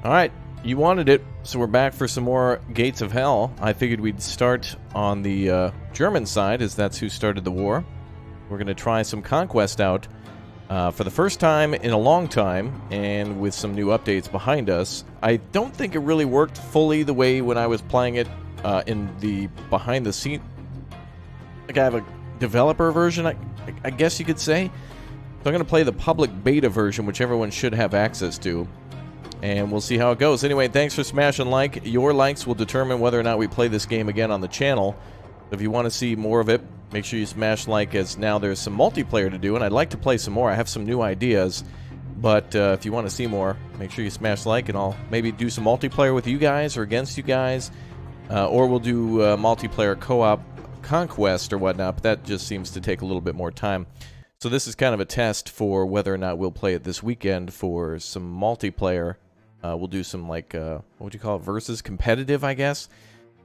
Alright, you wanted it, so we're back for some more Gates of Hell. I figured we'd start on the German side, as that's who started the war. We're going to try some Conquest out for the first time in a long time, and with some new updates behind us. I don't think it really worked fully the way when I was playing it in the behind-the-scene. Like, I have a developer version, I guess you could say. So I'm going to play the public beta version, which everyone should have access to. And we'll see how it goes. Anyway, thanks for smashing like. Your likes will determine whether or not we play this game again on the channel. If you want to see more of it, make sure you smash like, as now there's some multiplayer to do, and I'd like to play some more. I have some new ideas, but if you want to see more, make sure you smash like, and I'll maybe do some multiplayer with you guys or against you guys, or we'll do multiplayer co-op Conquest or whatnot, but that just seems to take a little bit more time. So this is kind of a test for whether or not we'll play it this weekend for some multiplayer. We'll do some, like, what would you call it, versus competitive, I guess?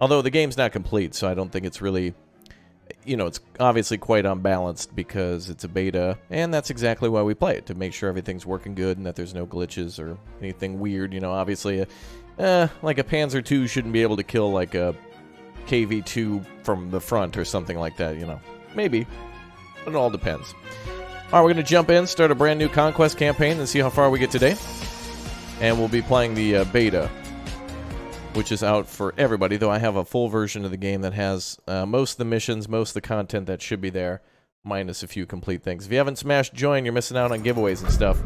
Although the game's not complete, so I don't think it's really, you know, it's obviously quite unbalanced because it's a beta, and that's exactly why we play it, to make sure everything's working good and that there's no glitches or anything weird. You know, obviously, like a Panzer II shouldn't be able to kill, like, a KV-2 from the front or something like that, you know. Maybe, but it all depends. Alright, we're going to jump in, start a brand new Conquest campaign, and see how far we get today. And we'll be playing the beta, which is out for everybody, though I have a full version of the game that has most of the missions, most of the content that should be there, minus a few complete things. If you haven't smashed join, you're missing out on giveaways and stuff.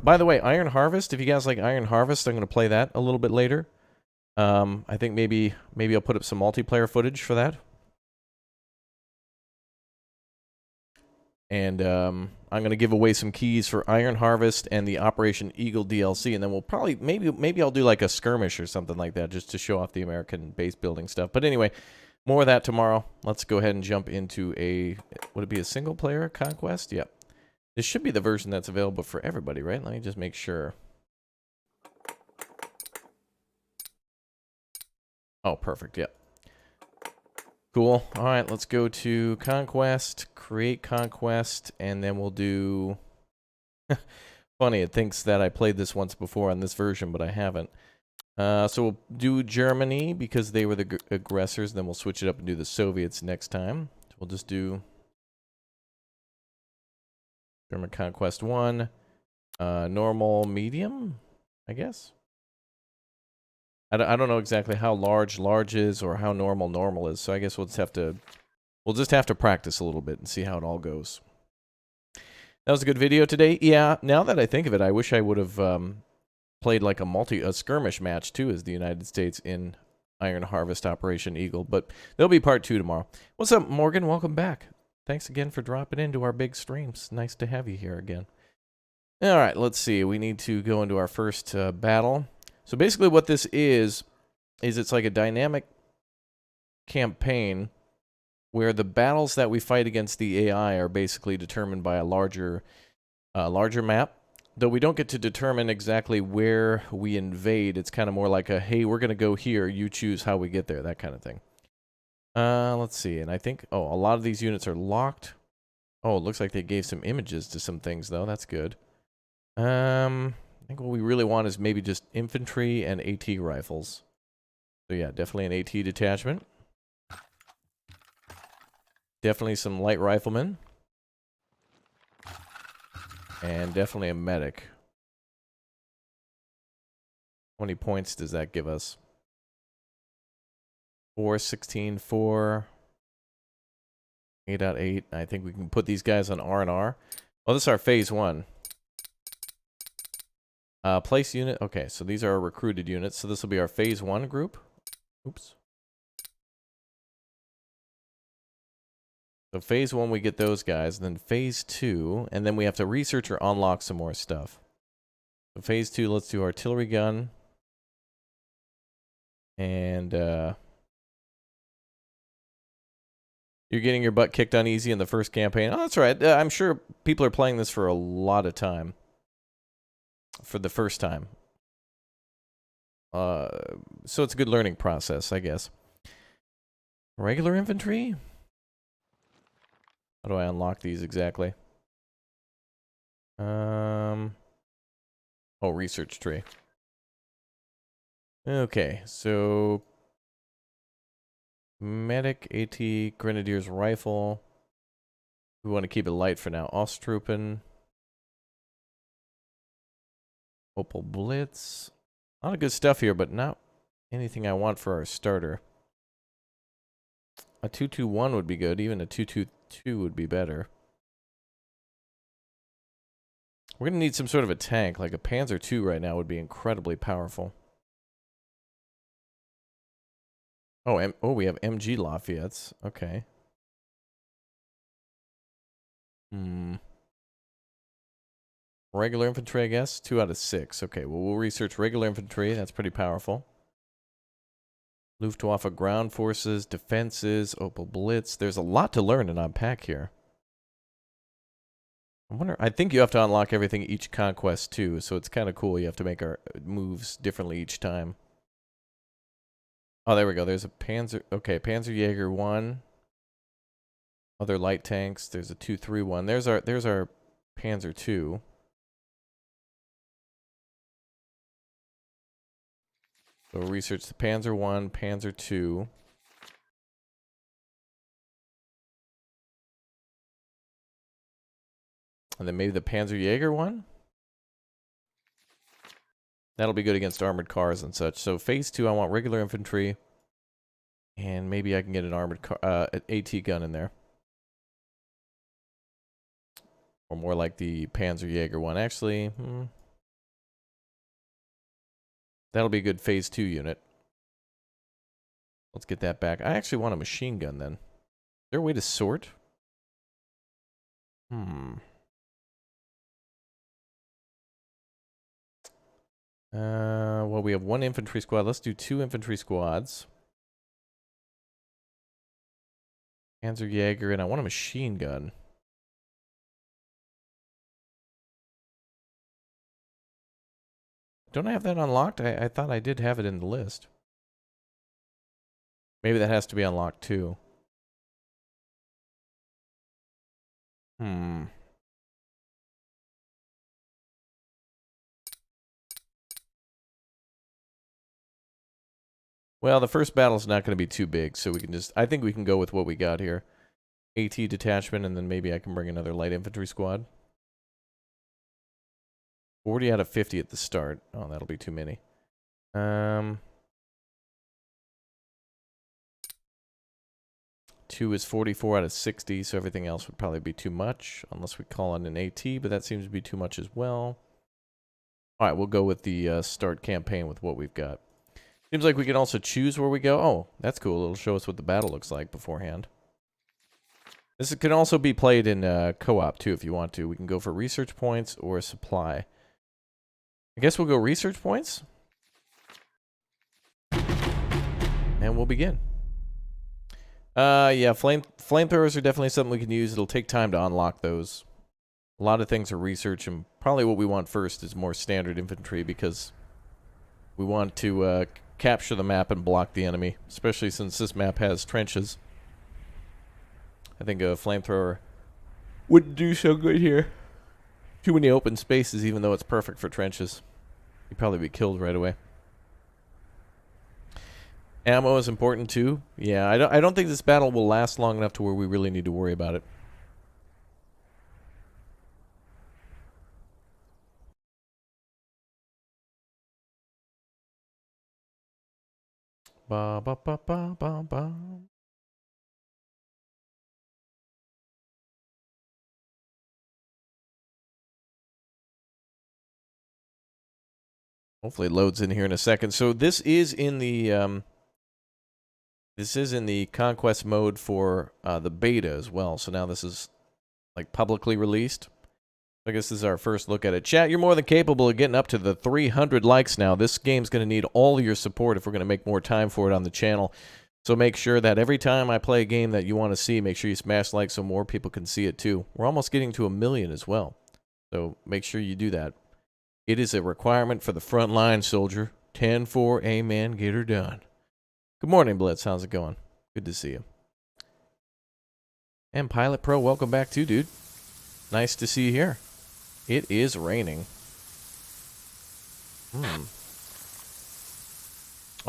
By the way, Iron Harvest, if you guys like Iron Harvest, I'm going to play that a little bit later. I think maybe I'll put up some multiplayer footage for that. And I'm going to give away some keys for Iron Harvest and the Operation Eagle DLC, and then we'll probably, maybe I'll do like a skirmish or something like that, just to show off the American base building stuff. But anyway, more of that tomorrow. Let's go ahead and jump into would it be a single player Conquest? Yep. This should be the version that's available for everybody, right? Let me just make sure. Oh, perfect, yep. Cool. All right, let's go to Conquest, create Conquest, and then we'll do... Funny, it thinks that I played this once before on this version, but I haven't. So we'll do Germany, because they were the aggressors, then we'll switch it up and do the Soviets next time. So we'll just do German Conquest 1, normal, medium, I guess. I don't know exactly how large is or how normal is, so I guess we'll just have to practice a little bit and see how it all goes. That was a good video today. Yeah, now that I think of it, I wish I would have played like a skirmish match too as the United States in Iron Harvest Operation Eagle, but there'll be part 2 tomorrow. What's up, Morgan? Welcome back. Thanks again for dropping into our big streams. Nice to have you here again. All right, let's see. We need to go into our first battle. So basically what this is it's like a dynamic campaign where the battles that we fight against the AI are basically determined by a larger map. Though we don't get to determine exactly where we invade. It's kind of more like a, hey, we're going to go here, you choose how we get there, that kind of thing. Let's see, and I think, oh, a lot of these units are locked. Oh, it looks like they gave some images to some things, though. That's good. I think what we really want is maybe just infantry and AT rifles. So yeah, definitely an AT detachment. Definitely some light riflemen. And definitely a medic. How many points does that give us? 4, 16, 4. 8 out of 8. I think we can put these guys on R&R. Oh, this is our phase 1. Place unit. Okay, so these are our recruited units. So this will be our phase 1 group. Oops. So phase 1, we get those guys. And then phase 2, and then we have to research or unlock some more stuff. So phase 2, let's do artillery gun. And, you're getting your butt kicked on easy in the first campaign. Oh, that's right. I'm sure people are playing this for a lot of time. For the first time. So it's a good learning process, I guess. Regular infantry? How do I unlock these exactly? Oh, research tree. Okay, so medic, AT, grenadier's rifle. We want to keep it light for now. Osttruppen. Opal Blitz. A lot of good stuff here, but not anything I want for our starter. A 221 would be good. Even a 222 would be better. We're going to need some sort of a tank. Like a Panzer II right now would be incredibly powerful. Oh, we have MG Lafayette's. Okay. Regular infantry, I guess. 2 out of 6. Okay, well, we'll research regular infantry. That's pretty powerful. Luftwaffe ground forces, defenses, Opal Blitz. There's a lot to learn and unpack here. I think you have to unlock everything each conquest too, so it's kind of cool. You have to make our moves differently each time. Oh, there we go. There's a Panzer. Okay, Panzerjäger 1. Other light tanks. There's a 231. There's our Panzer 2. So we'll research the Panzer 1, Panzer 2. And then maybe the Panzerjäger 1? That'll be good against armored cars and such. So phase 2, I want regular infantry. And maybe I can get an armored car, AT gun in there. Or more like the Panzerjäger 1. Actually, that'll be a good phase 2 unit. Let's get that back. I actually want a machine gun then. Is there a way to sort? Well, we have 1 infantry squad. Let's do 2 infantry squads. Panzerjäger, and I want a machine gun. Don't I have that unlocked? I thought I did have it in the list. Maybe that has to be unlocked too. Well, the first battle's not going to be too big, so we can just... I think we can go with what we got here. AT detachment, and then maybe I can bring another light infantry squad. 40 out of 50 at the start. Oh, that'll be too many. 2 is 44 out of 60, so everything else would probably be too much, unless we call on an AT, but that seems to be too much as well. Alright, we'll go with the start campaign with what we've got. Seems like we can also choose where we go. Oh, that's cool. It'll show us what the battle looks like beforehand. This can also be played in co-op, too, if you want to. We can go for research points or supply. I guess we'll go research points. And we'll begin. Yeah, flamethrowers are definitely something we can use. It'll take time to unlock those. A lot of things are research, and probably what we want first is more standard infantry, because we want to capture the map and block the enemy, especially since this map has trenches. I think a flamethrower wouldn't do so good here. Too many open spaces, even though it's perfect for trenches. You'd probably be killed right away. Ammo is important too. Yeah, I don't think this battle will last long enough to where we really need to worry about it. Ba ba ba ba ba ba. Hopefully it loads in here in a second. So this is in the Conquest mode for the beta as well. So now this is like publicly released. I guess this is our first look at it. Chat, you're more than capable of getting up to the 300 likes now. This game's going to need all your support if we're going to make more time for it on the channel. So make sure that every time I play a game that you want to see, make sure you smash like so more people can see it too. We're almost getting to 1 million as well. So make sure you do that. It is a requirement for the front line, soldier. 10-4, amen, get her done. Good morning, Blitz. How's it going? Good to see you. And Pilot Pro, welcome back too, dude. Nice to see you here. It is raining.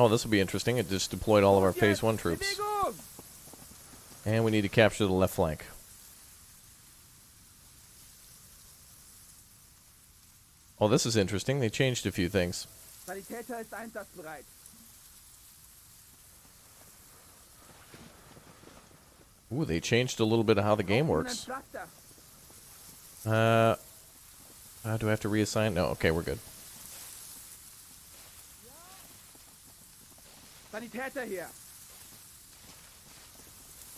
Oh, this will be interesting. It just deployed all of our Phase 1 troops. And we need to capture the left flank. Oh, this is interesting. They changed a few things. Sanitäter ist einsatzbereit. Ooh, they changed a little bit of how the game works. Do I have to reassign? No, okay, we're good. Sanitäter hier.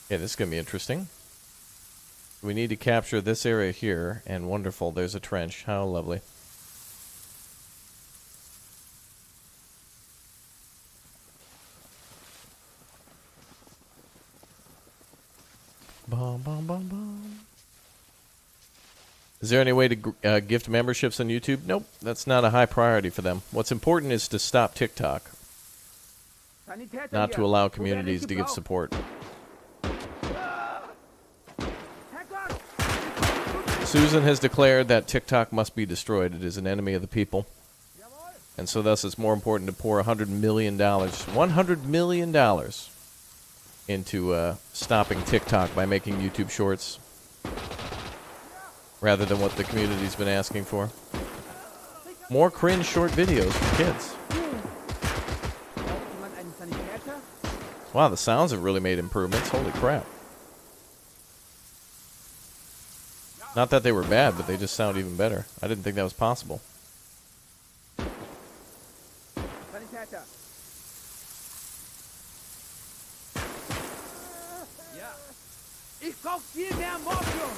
Okay, this is going to be interesting. We need to capture this area here, and wonderful, there's a trench. How lovely. Bum, bum, bum, bum. Is there any way to gift memberships on YouTube? Nope, that's not a high priority for them. What's important is to stop TikTok, not to allow communities to give support. Susan has declared that TikTok must be destroyed. It is an enemy of the people. And so thus it's more important to pour $100 million into stopping TikTok by making YouTube shorts, rather than what the community's been asking for. More cringe short videos for kids. Wow, the sounds have really made improvements. Holy crap. Not that they were bad, but they just sound even better. I didn't think that was possible. Ich brauch viel mehr Morphium.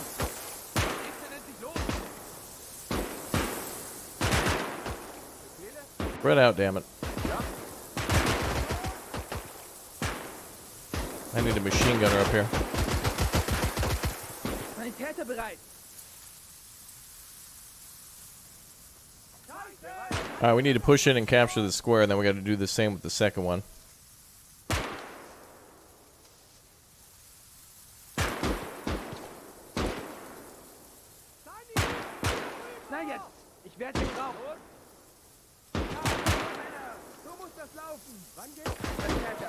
Spread out, damn it. I need a machine gunner up here. Sanitäter bereit. Alright, we need to push in and capture the square, and then we got to do the same with the second one. Ich werde dich brauchen. So muss das laufen. Wann geht's? Sanitäter.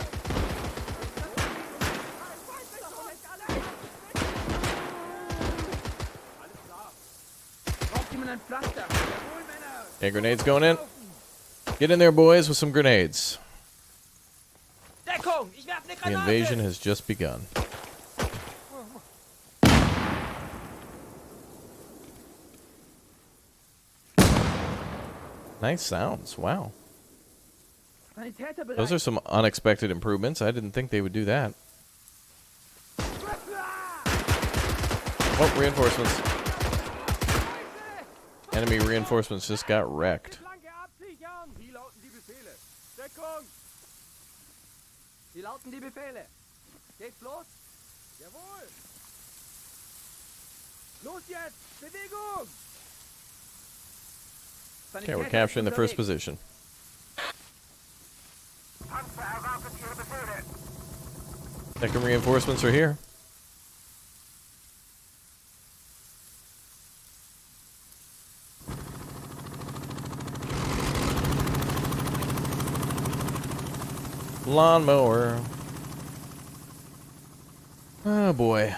Alles klar. Braucht jemand ein Pflaster? Jawohl, Männer. Okay, grenades going in. Get in there, boys, with some grenades. Deckung! Ich werf eine The Granate. invasion has just begun. Nice sounds. Wow. Sanitäter bereit. Those are some unexpected improvements. I didn't think they would do that. Oh, reinforcements. Enemy reinforcements just got wrecked. Wie lauten die Befehle? Deckung! Wie lauten die Befehle? Geht's los? Jawohl! Los jetzt! Bewegung! Okay, we're capturing the first position. Second reinforcements are here. Lawnmower. Oh boy.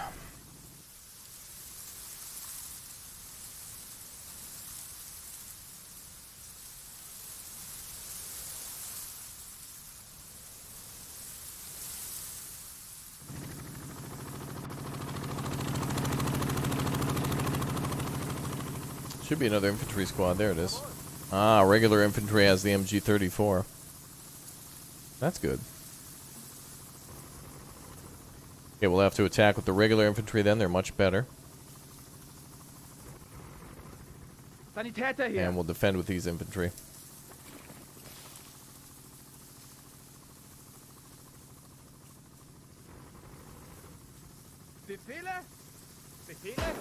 Should be another infantry squad. There it is. Ah, regular infantry has the MG-34. That's good. Okay, we'll have to attack with the regular infantry then. They're much better. Sanitäter hier. And we'll defend with these infantry. Befehle? Befehle?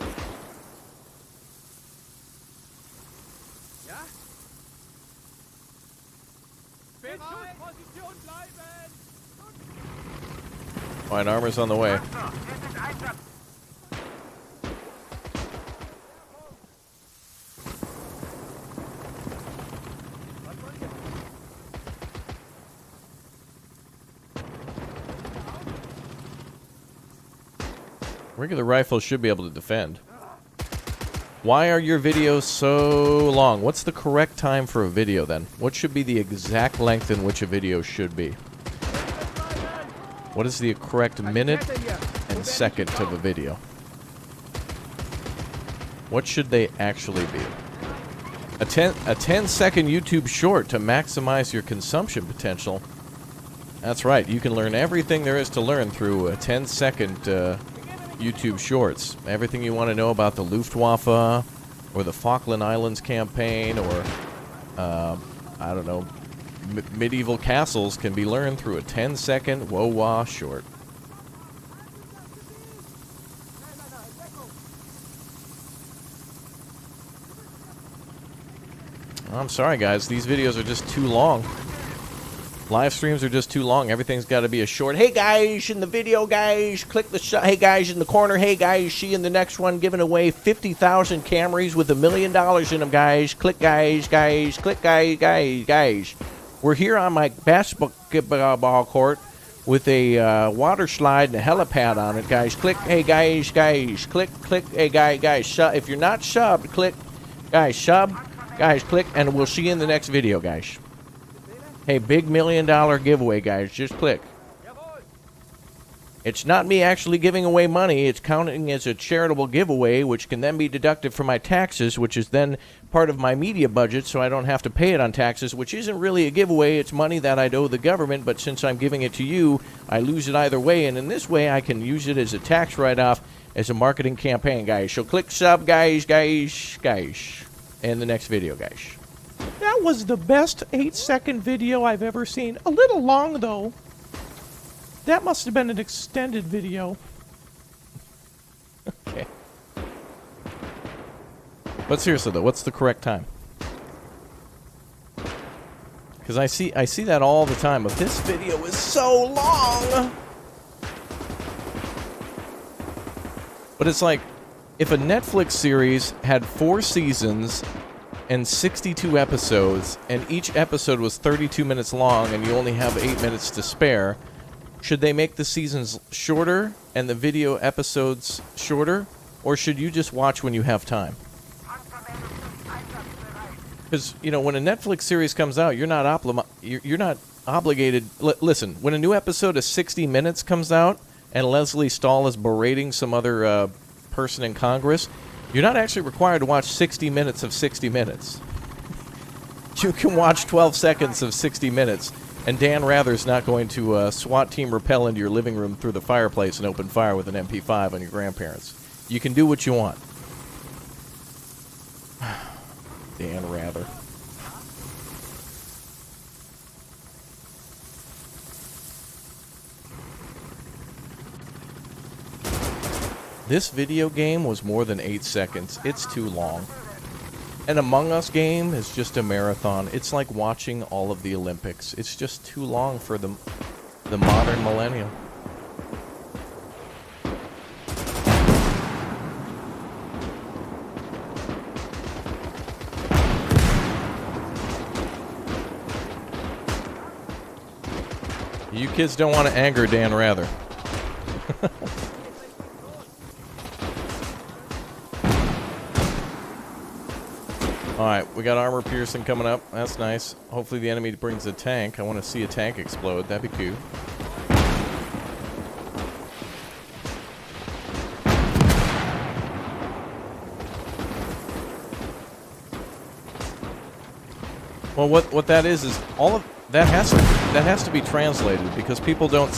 Ja? Position bleiben! Fine armor's on the way. Regular rifles should be able to defend. Why are your videos so long? What's the correct time for a video then? What should be the exact length in which a video should be? What is the correct minute and second of a video? What should they actually be? A 10-second YouTube short to maximize your consumption potential. That's right. You can learn everything there is to learn through a 10-second YouTube shorts. Everything you want to know about the Luftwaffe or the Falkland Islands campaign or, I don't know, medieval castles can be learned through a 10-second whoa-wah short. I'm sorry, guys. These videos are just too long. Live streams are just too long. Everything's got to be a short. Hey, guys, in the video, guys, click the shot. Hey, guys, in the corner. Hey, guys, see in the next one, giving away 50,000 Camrys with $1 million in them, guys. Click, guys, guys. Click, guys. We're here on my basketball court with a water slide and a helipad on it, guys. Click, hey, guys. Click, hey, guys. If you're not subbed, click, guys, sub. Guys, click, and we'll see you in the next video, guys. Hey, big $1 million giveaway, guys. Just click. It's not me actually giving away money. It's counting as a charitable giveaway, which can then be deducted from my taxes, which is then part of my media budget, so I don't have to pay it on taxes, which isn't really a giveaway. It's money that I'd owe the government, but since I'm giving it to you, I lose it either way, and in this way, I can use it as a tax write-off as a marketing campaign, guys. So click sub, guys, in the next video, guys. That was the best 8-second video I've ever seen. A little long, though. That must have been an extended video. Okay. But seriously, though, what's the correct time? Because I see that all the time, but this video is so long! But it's like, if a Netflix series had 4 seasons and 62 episodes, and each episode was 32 minutes long, and you only have 8 minutes to spare, should they make the seasons shorter and the video episodes shorter, or should you just watch when you have time? Because, you know, when a Netflix series comes out, you're not obligated. Listen, when a new episode of 60 Minutes comes out, and Leslie Stahl is berating some other person in Congress, you're not actually required to watch 60 minutes of 60 Minutes. You can watch 12 seconds of 60 Minutes, and Dan Rather's not going to SWAT team rappel into your living room through the fireplace and open fire with an MP5 on your grandparents. You can do what you want. Dan Rather. This video game was more than 8 seconds. It's too long. An Among Us game is just a marathon. It's like watching all of the Olympics. It's just too long for the modern millennial. You kids don't want to anger Dan Rather. Alright, we got armor piercing coming up. That's nice. Hopefully the enemy brings a tank. I want to see a tank explode. That'd be cool. Well, what that is all of that has to be translated, because people don't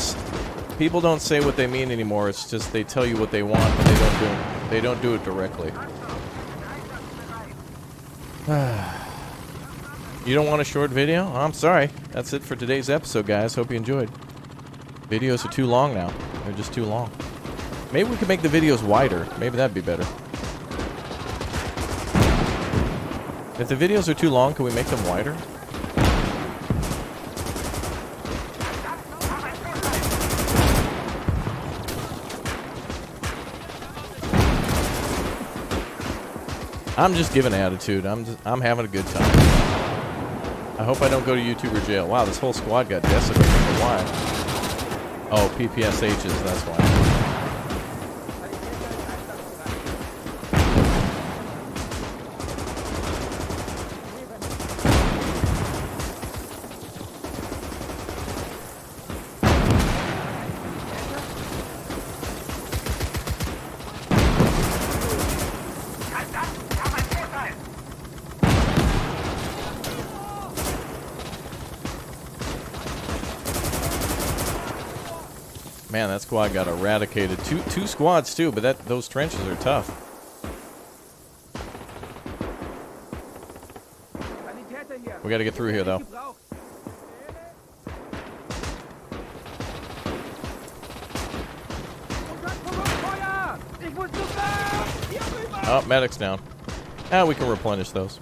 say what they mean anymore. It's just they tell you what they want, but they don't do it directly. You don't want a short video? Oh, I'm sorry. That's it for today's episode, guys. Hope you enjoyed. Videos are too long now. They're just too long. Maybe we could make the videos wider. Maybe that'd be better. If the videos are too long, can we make them wider? I'm just giving attitude. I'm having a good time. I hope I don't go to YouTuber jail. Wow, this whole squad got decimated. Why? Oh, PPSHs, that's why. Man, that squad got eradicated. Two squads too, but those trenches are tough. We got to get through here though. Oh, medic's down. Ah, we can replenish those.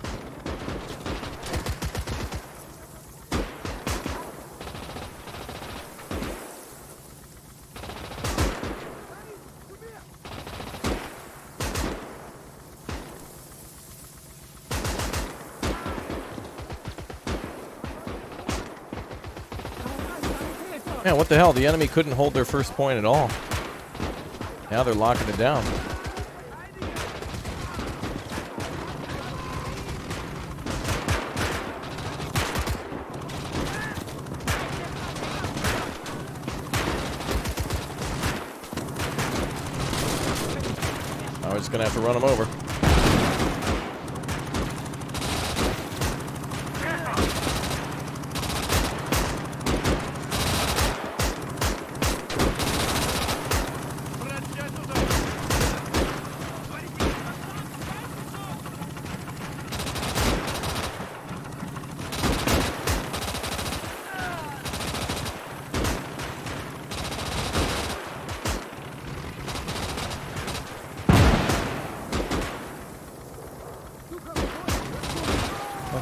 Man, what the hell? The enemy couldn't hold their first point at all. Now they're locking it down. Oh, we're just gonna have to run them over.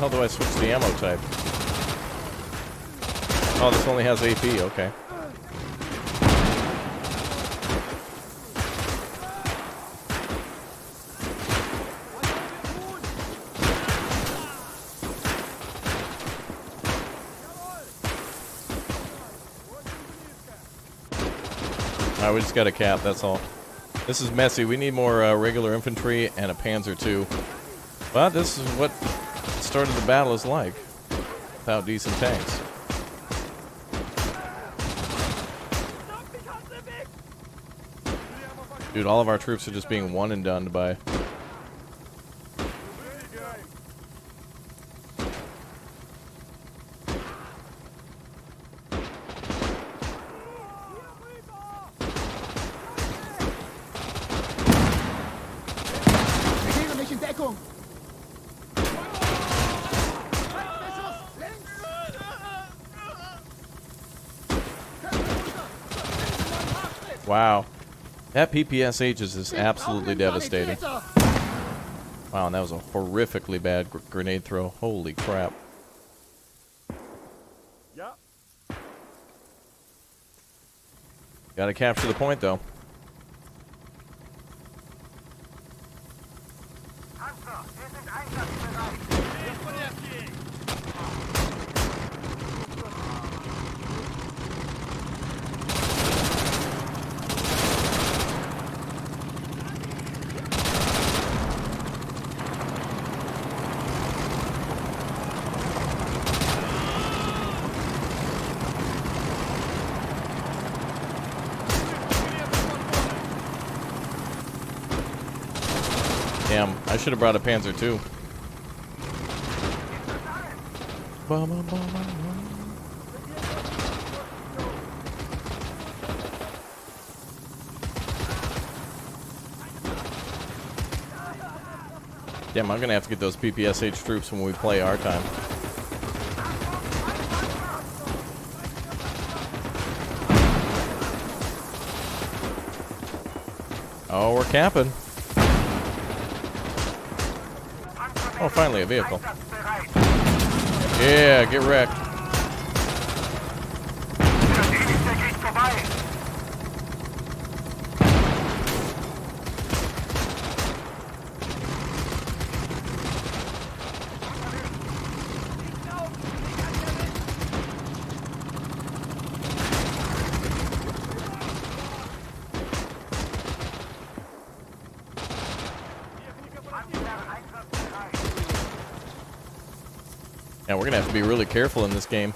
How do I switch the ammo type? Oh, this only has AP, okay. Alright, we just got a cap, that's all. This is messy. We need more regular infantry and a Panzer II. But this is what start of the battle is like without decent tanks. Dude, all of our troops are just being one and done by. Wow. That PPSH is just absolutely devastating. Wow, and that was a horrifically bad grenade throw. Holy crap. Gotta capture the point, though. Damn, I should have brought a Panzer II. Damn, I'm gonna have to get those PPSH troops when we play our time. Oh, we're camping. Oh, finally a vehicle. Yeah, get wrecked. Yeah, we're gonna have to be really careful in this game.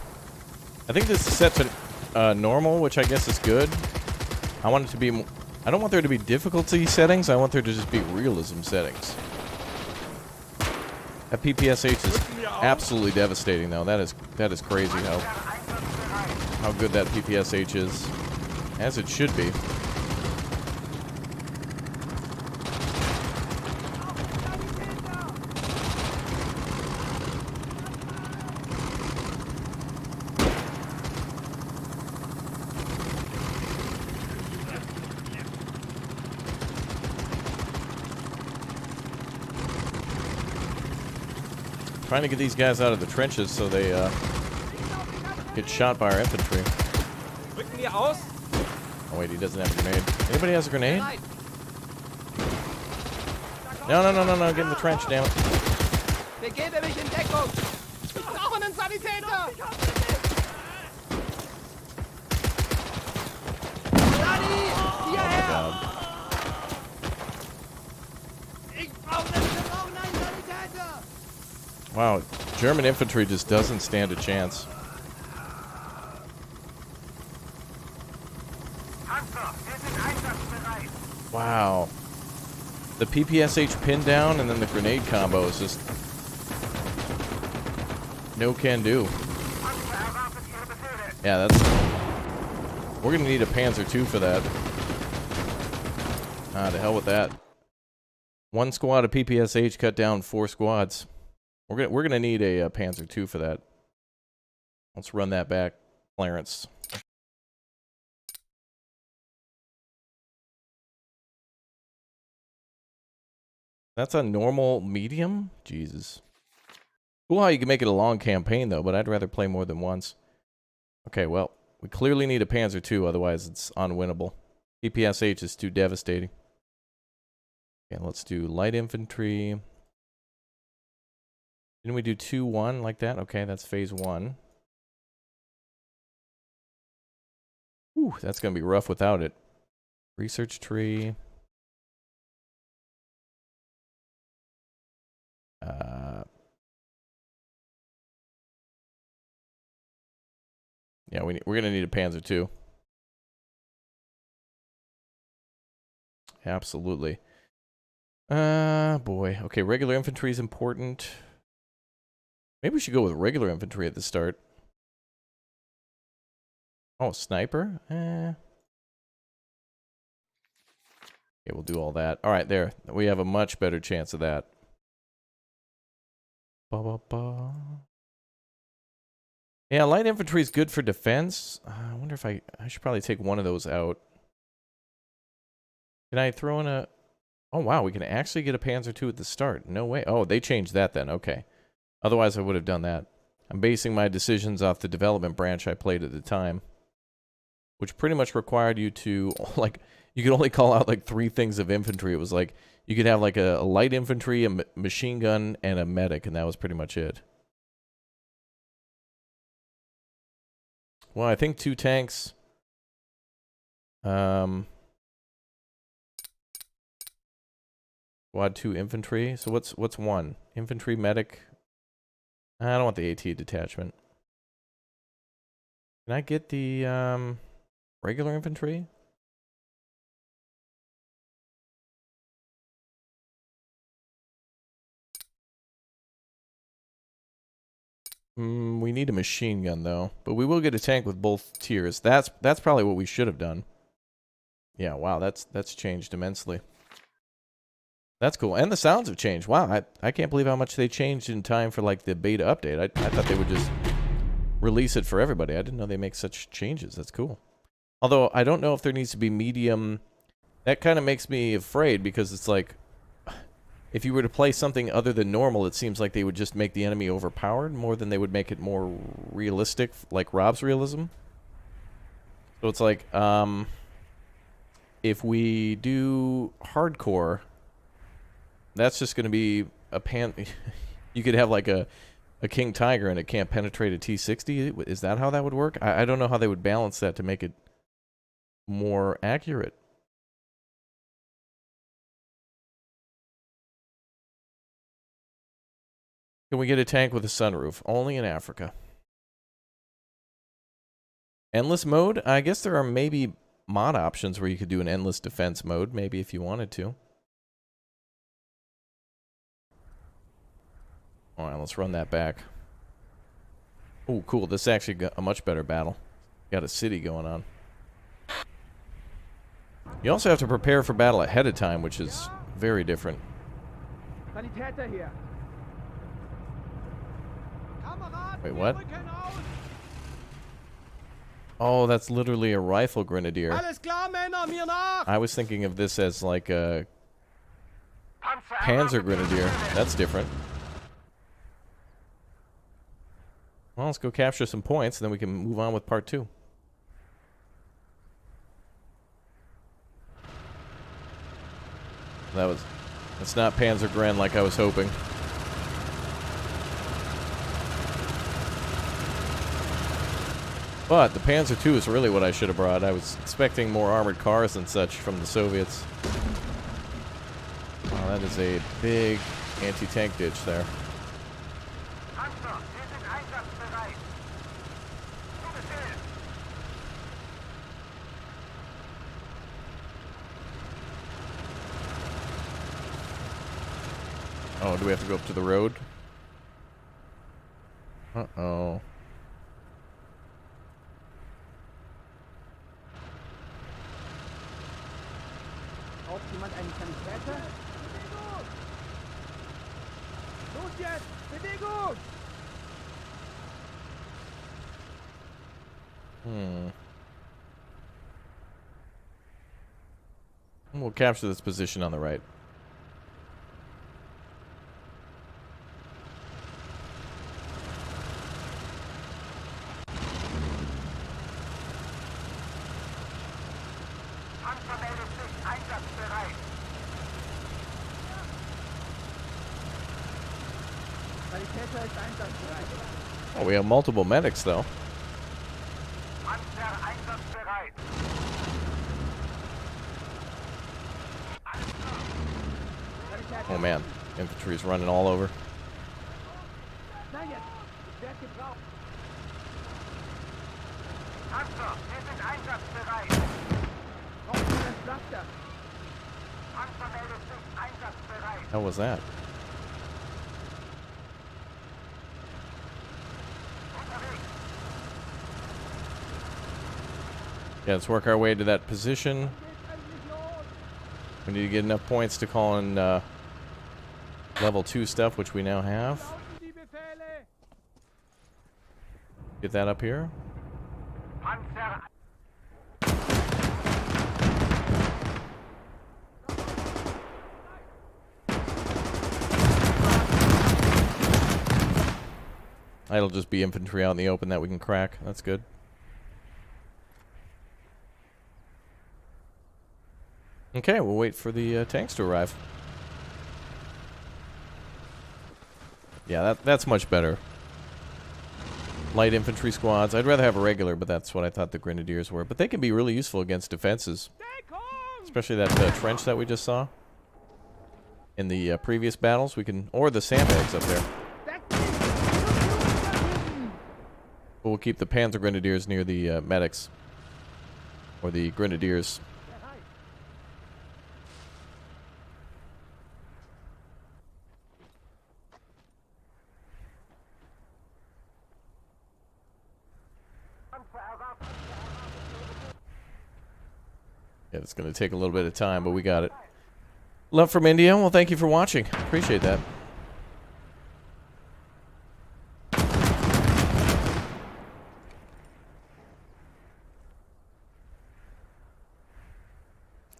I think this is set to normal, which I guess is good. I want it to be. I don't want there to be difficulty settings. I want there to just be realism settings. That PPSH is absolutely devastating, though. That is crazy how good that PPSH is. As it should be. Trying to get these guys out of the trenches so they get shot by our infantry. Oh wait, he doesn't have a grenade. Anybody has a grenade? No, get in the trench, damn it. Begebe mich in Deckung! Ich brauche einen Sanitäter! Sani! Hierher! Ich brauche einen Sanitäter! Wow, German infantry just doesn't stand a chance. Wow. The PPSH pin down and then the grenade combo is just no can do. Yeah, that's... We're gonna need a Panzer II for that. Ah, to hell with that. One squad of PPSH cut down 4 squads. We're gonna need a Panzer II for that. Let's run that back, Clarence. That's a normal medium? Jesus. Cool how you can make it a long campaign, though, but I'd rather play more than once. Okay, well, we clearly need a Panzer II, otherwise it's unwinnable. PPSH is too devastating. Okay, let's do light infantry. Didn't we do 2-1 like that? Okay, that's phase 1. Whew, that's going to be rough without it. Research tree. Yeah, we're going to need a Panzer II. Absolutely. Boy. Okay, regular infantry is important. Maybe we should go with regular infantry at the start. Oh, sniper? Okay, we'll do all that. All right, there. We have a much better chance of that. Ba-ba-ba. Yeah, light infantry is good for defense. I wonder if I should probably take one of those out. Can I throw in a... Oh, wow, we can actually get a Panzer II at the start. No way. Oh, they changed that then. Okay. Otherwise, I would have done that. I'm basing my decisions off the development branch I played at the time, which pretty much required you to, like, you could only call out, like, 3 things of infantry. It was like, you could have, like, a light infantry, a machine gun, and a medic, and that was pretty much it. Well, I think 2 tanks. Squad 2 infantry. So what's 1? Infantry, medic. I don't want the AT detachment. Can I get the regular infantry? We need a machine gun though, but we will get a tank with both tiers. That's probably what we should have done. Yeah, wow, that's changed immensely. That's cool, and the sounds have changed. Wow, I can't believe how much they changed in time for like the beta update. I thought they would just release it for everybody. I didn't know they make such changes. That's cool. Although I don't know if there needs to be medium. That kind of makes me afraid because it's like, if you were to play something other than normal, it seems like they would just make the enemy overpowered more than they would make it more realistic, like Rob's realism. So it's like, if we do hardcore, that's just going to be a you could have like a King Tiger and it can't penetrate a T-60. Is that how that would work? I don't know how they would balance that to make it more accurate. Can we get a tank with a sunroof? Only in Africa. Endless mode? I guess there are maybe mod options where you could do an endless defense mode, maybe if you wanted to. Alright, let's run that back. Oh, cool. This is actually got a much better battle. Got a city going on. You also have to prepare for battle ahead of time, which is very different. Sanitäter hier. Wait, what? Oh, that's literally a rifle grenadier. Alles klar, Männer, mir nach! I was thinking of this as like a Panzer grenadier. That's different. Well, let's go capture some points, and then we can move on with part 2. That's not Panzer Gren like I was hoping. But the Panzer II is really what I should have brought. I was expecting more armored cars and such from the Soviets. Oh, that is a big anti-tank ditch there. Oh, do we have to go up to the road? Uh-oh. Braucht jemand einen Sanitäter? Bewegung! Los jetzt! Bewegung! We'll capture this position on the right. Sanitäter ist einsatzbereit. Oh, we have multiple medics, though. Panzer einsatzbereit. Oh, man. Infantry's running all over. Na jetzt! Ich werde gebraucht. Panzer, wir sind einsatzbereit. Braucht ihr das Pflaster? Panzer meldet sich einsatzbereit. How was that? Yeah, let's work our way to that position. We need to get enough points to call in level 2 stuff, which we now have. Get that up here. Panzer. It'll just be infantry out in the open that we can crack. That's good. Okay, we'll wait for the tanks to arrive. Yeah, that's much better. Light infantry squads. I'd rather have a regular, but that's what I thought the grenadiers were. But they can be really useful against defenses. Especially that trench that we just saw. In the previous battles, we can... Or the sandbags up there. But we'll keep the Panzer Grenadiers near the medics. Or the Grenadiers. Yeah, it's going to take a little bit of time, but we got it. Love from India. Well, thank you for watching. Appreciate that.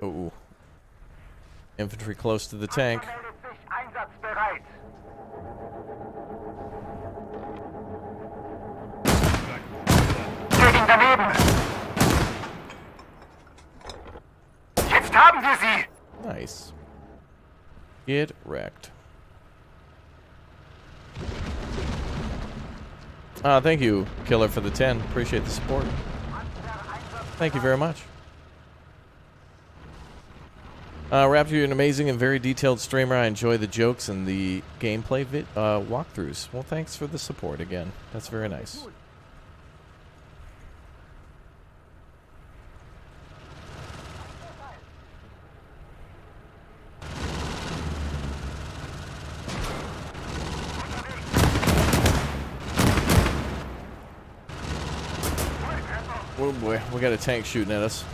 Oh, infantry close to the tank. Jetzt haben wir sie! Nice. Get wrecked. Thank you, Killer, for the 10. Appreciate the support. Thank you very much. Raptor, you're an amazing and very detailed streamer. I enjoy the jokes and the gameplay walkthroughs. Well, thanks for the support again. That's very nice. Oh boy, we got a tank shooting at us.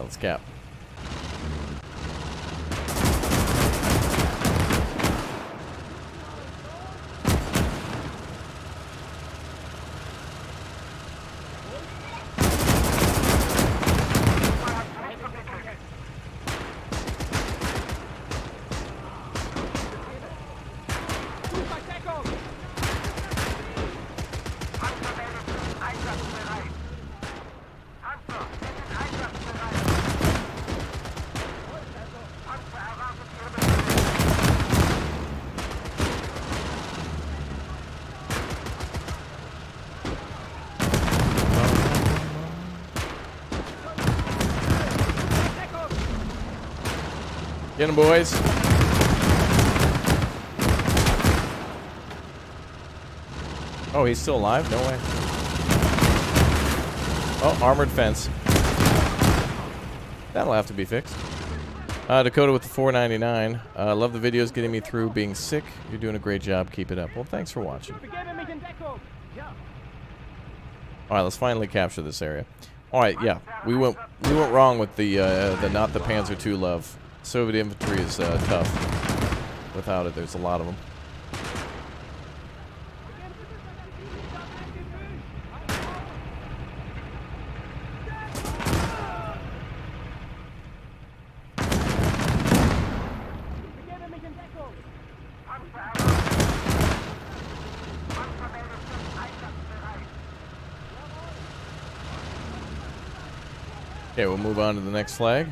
let's cap. Get him, boys. Oh, he's still alive? No way. Oh, armored fence. That'll have to be fixed. Dakota with the $4.99. Love the videos getting me through being sick. You're doing a great job. Keep it up. Well, thanks for watching. All right, let's finally capture this area. All right, yeah, we went wrong with the not the Panzer II love. Soviet infantry is tough. Without it, there's a lot of them. Okay, we'll move on to the next flag.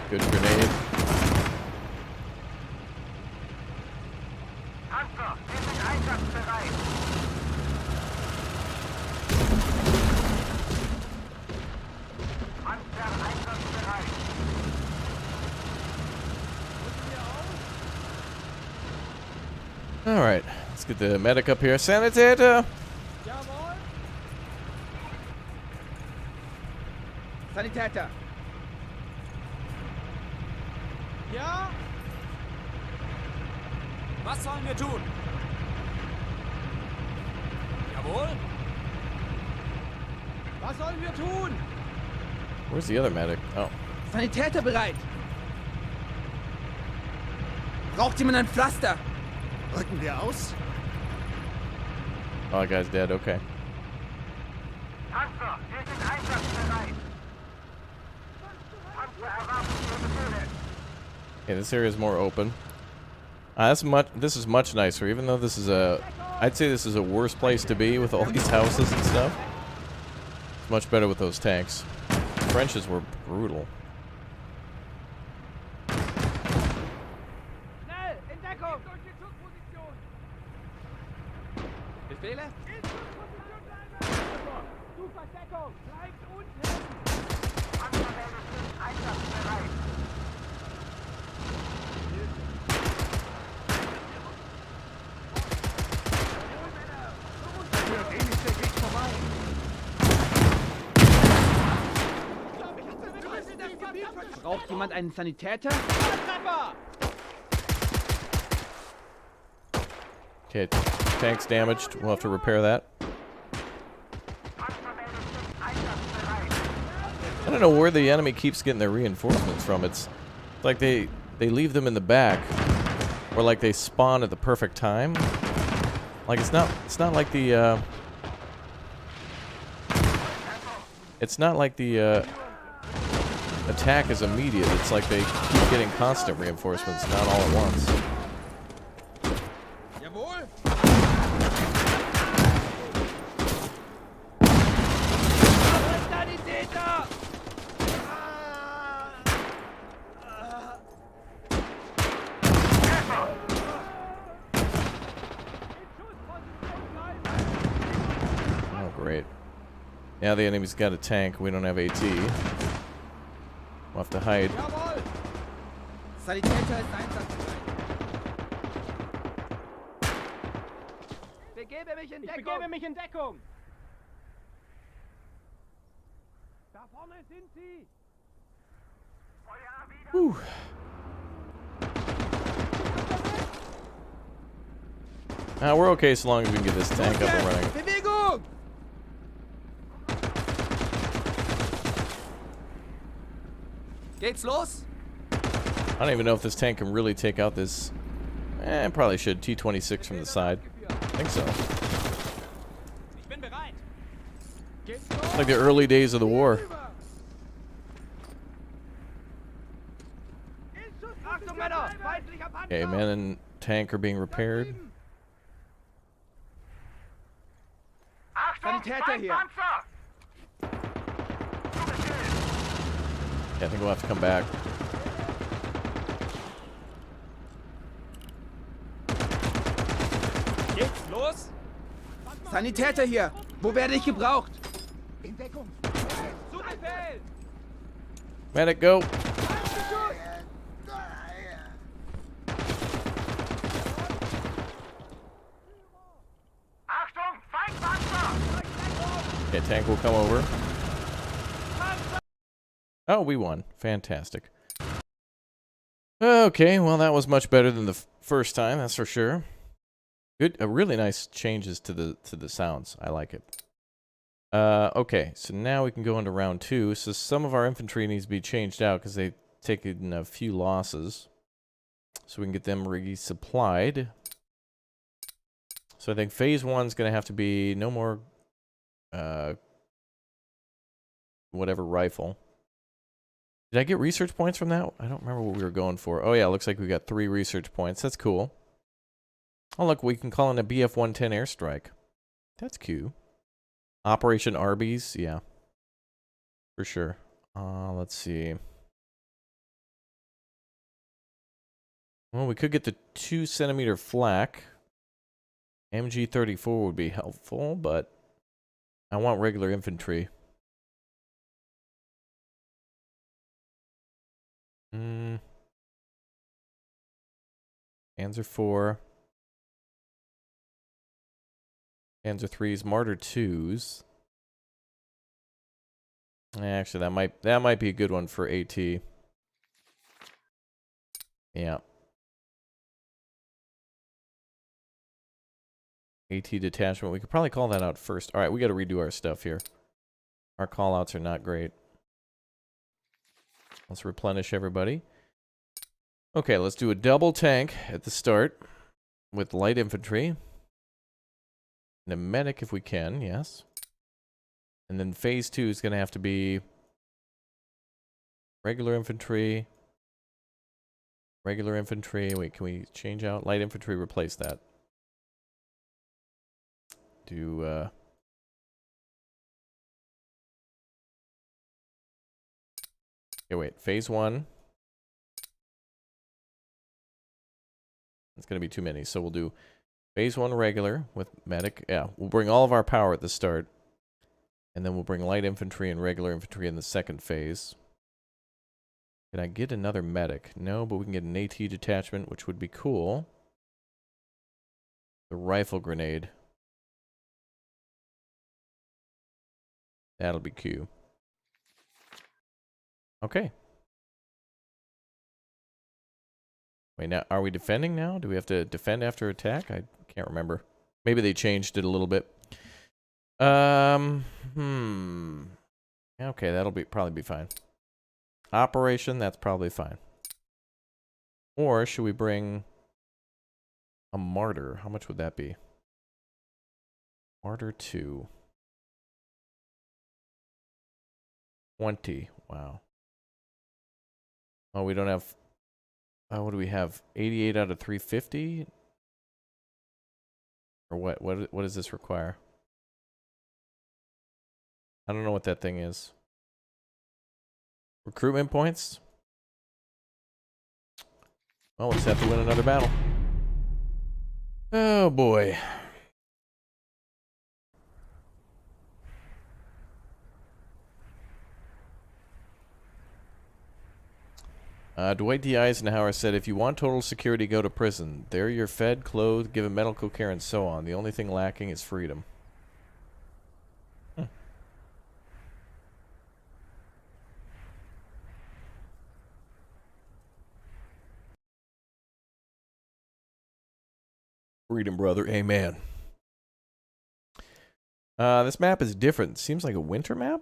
Good grenade. Panzer, wir sind einsatzbereit. Panzer einsatzbereit. All right, let's get the medic up here. Sanitäter! Jawohl! Sanitäter! Ja? Was sollen wir tun? Jawohl! Was sollen wir tun? Where's the other medic? Oh. Sanitäter bereit! Braucht jemand ein Pflaster? Rücken wir aus? Oh, that guy's dead. Okay. Panzer, wir sind einsatzbereit. Panzer erwarten Ihre Befehle. Okay, this area is more open. This is much nicer, even though this is I'd say this is a worse place to be with all these houses and stuff. It's much better with those tanks. Trenches were brutal. Schnell! In Deckung! Befehle? Super Deckung! Bleibt unten! Panzer meldet sich einsatzbereit. Braucht jemand einen Sanitäter? Okay, tank's damaged. We'll have to repair that. Panzer meldet sich einsatzbereit. I don't know where the enemy keeps getting their reinforcements from. It's like they leave them in the back, or like they spawn at the perfect time. Like it's not like the attack is immediate. It's like they keep getting constant reinforcements, not all at once. Jawohl! Sanitäter! Oh, great. Now the enemy's got a tank. We don't have AT. We'll have to hide. Jawohl! Sanitäter ist einsatzbereit. Ich begebe mich in Deckung! Da vorne sind sie! Feuer wieder. Whew. We're okay so long as we can get this tank up and running. Bewegung! Geht's los? I don't even know if this tank can really take out this. It probably should. T-26 from the side. I think so. It's like the early days of the war. Achtung, Männer! Feindlicher Panzer! Okay, man and tank are being repaired. Achtung, Sanitäter hier. Feindpanzer! Yeah, I think we'll have to come back. Geht's los? Sanitäter hier. Wo werde ich gebraucht? In Deckung! Zu Befehl! Medic, go! Achtung, Feindpanzer! Okay, tank will come over. Oh, we won. Fantastic. Okay, well that was much better than the first time, that's for sure. Good, really nice changes to the sounds. I like it. Okay, so now we can go into round 2. So some of our infantry needs to be changed out because they've taken a few losses. So we can get them resupplied. So I think phase 1 is going to have to be no more whatever rifle. Did I get research points from that? I don't remember what we were going for. Oh yeah, looks like we got 3 research points. That's cool. Oh look, we can call in a BF-110 airstrike. That's cute. Operation Arby's, yeah. For sure. Let's see. Well, we could get the 2-centimeter flak. MG-34 would be helpful, but I want regular infantry. Panzer 4. Panzer 3s, Martyr 2s. Actually, that might be a good one for AT. Yeah. AT detachment. We could probably call that out first. All right, we got to redo our stuff here. Our callouts are not great. Let's replenish everybody. Okay, let's do a double tank at the start with light infantry. And a medic if we can, yes. And then phase 2 is going to have to be regular infantry. Regular infantry. Wait, can we change out? Light infantry, replace that. Do, okay, wait. Phase 1. It's going to be too many, so we'll do phase 1 regular with medic. Yeah, we'll bring all of our power at the start. And then we'll bring light infantry and regular infantry in the second phase. Can I get another medic? No, but we can get an AT detachment, which would be cool. The rifle grenade. That'll be Q. Okay. Wait, now, are we defending now? Do we have to defend after attack? I can't remember. Maybe they changed it a little bit. Okay, that'll probably be fine. Operation, that's probably fine. Or should we bring a martyr? How much would that be? Martyr 2. 20. Wow. Oh, we don't have... what do we have? 88 out of 350? Or what? What does this require? I don't know what that thing is. Recruitment points? Well, let's have to win another battle. Oh boy. Dwight D. Eisenhower said, if you want total security, go to prison. There you're fed, clothed, given medical care, and so on. The only thing lacking is freedom. Freedom, brother. Amen. This map is different. Seems like a winter map.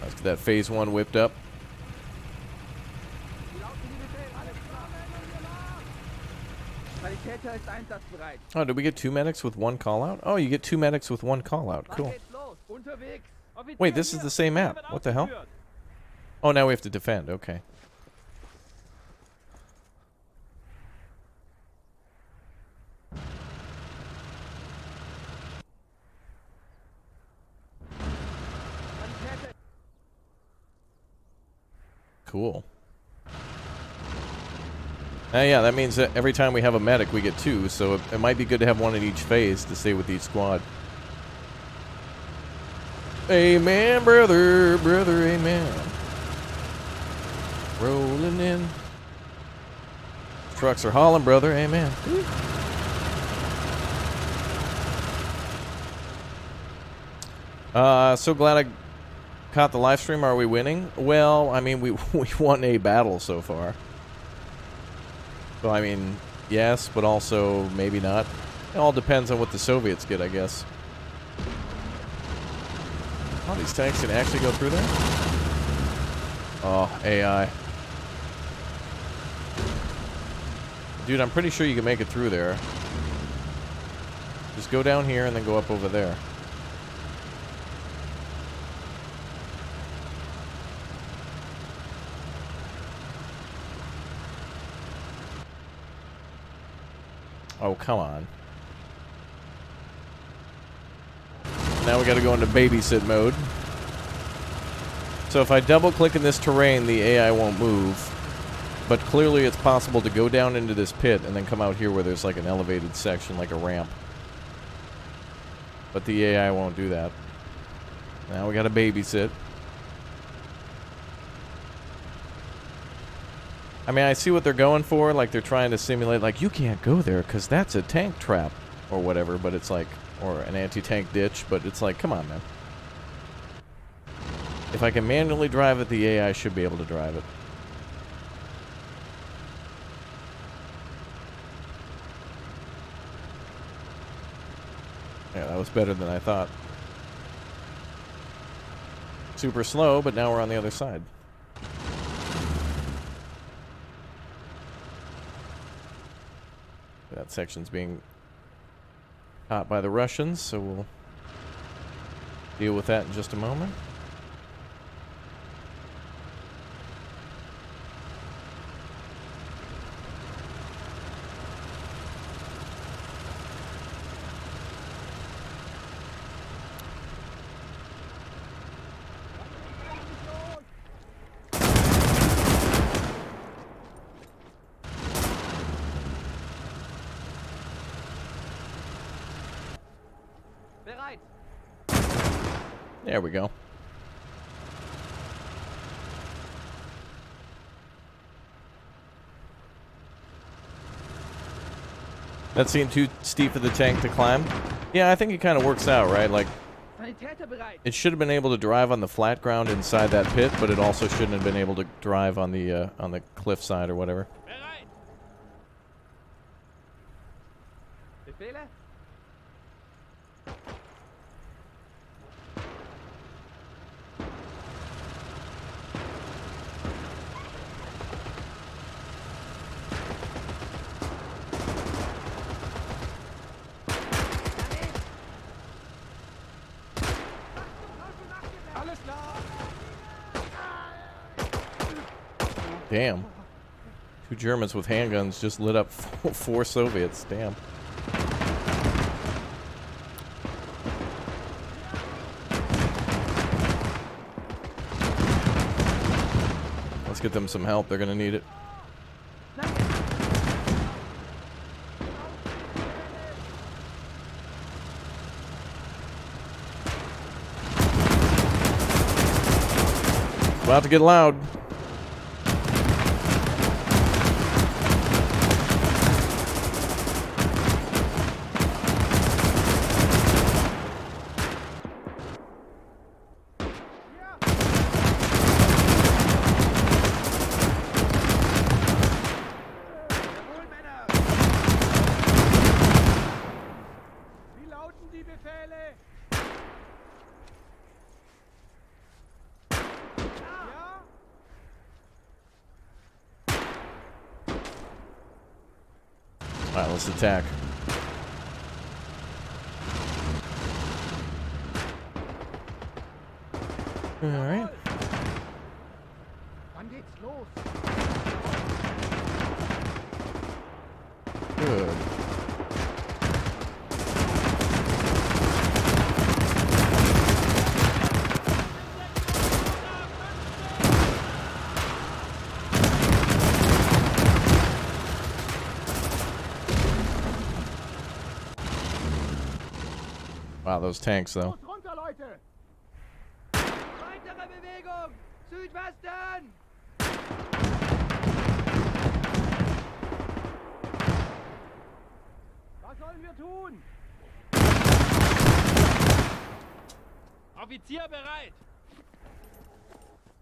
Let's get that phase 1 whipped up. Sanitäter ist einsatzbereit. Oh, did we get 2 medics with 1 call out? Oh, you get 2 medics with 1 call out. Wann Cool. geht's los? Unterwegs. Wait, this is the same map. What the hell? Oh, now we have to defend. Okay. Cool. Yeah, that means that every time we have a medic, we get 2, so it might be good to have 1 in each phase to stay with each squad. Amen, brother, brother, amen. Rolling in. Trucks are hauling, brother, amen. So glad I caught the live stream. Are we winning? Well, I mean, we won a battle so far. So, I mean, yes, but also maybe not. It all depends on what the Soviets get, I guess. Oh, these tanks can actually go through there? Oh, AI. Dude, I'm pretty sure you can make it through there. Just go down here and then go up over there. Oh, come on. Now we gotta go into babysit mode. So if I double click in this terrain, the AI won't move. But clearly it's possible to go down into this pit and then come out here where there's like an elevated section, like a ramp. But the AI won't do that. Now we gotta babysit. I mean, I see what they're going for. Like, they're trying to simulate, like, you can't go there because that's a tank trap or whatever. But it's like, or an anti-tank ditch. But it's like, come on, man. If I can manually drive it, the AI should be able to drive it. Yeah, that was better than I thought. Super slow, but now we're on the other side. That section's being caught by the Russians, so we'll deal with that in just a moment. Bereit. There we go. That seemed too steep for the tank to climb. Yeah, I think it kind of works out, right? Like, Sanitäter bereit. it should have been able to drive on the flat ground inside that pit, but it also shouldn't have been able to drive on the cliff side or whatever. Bereit. Befehle? Alles klar. Damn. 2 Germans with handguns just lit up 4 Soviets. Damn. Let's get them some help. They're gonna need it. About to get loud. Alright, let's attack. Alright. Wann geht's los? Good. Wow, those tanks, though. Los runter, Leute! Weitere Bewegung! Südwesten! Was sollen wir tun? Offizier bereit!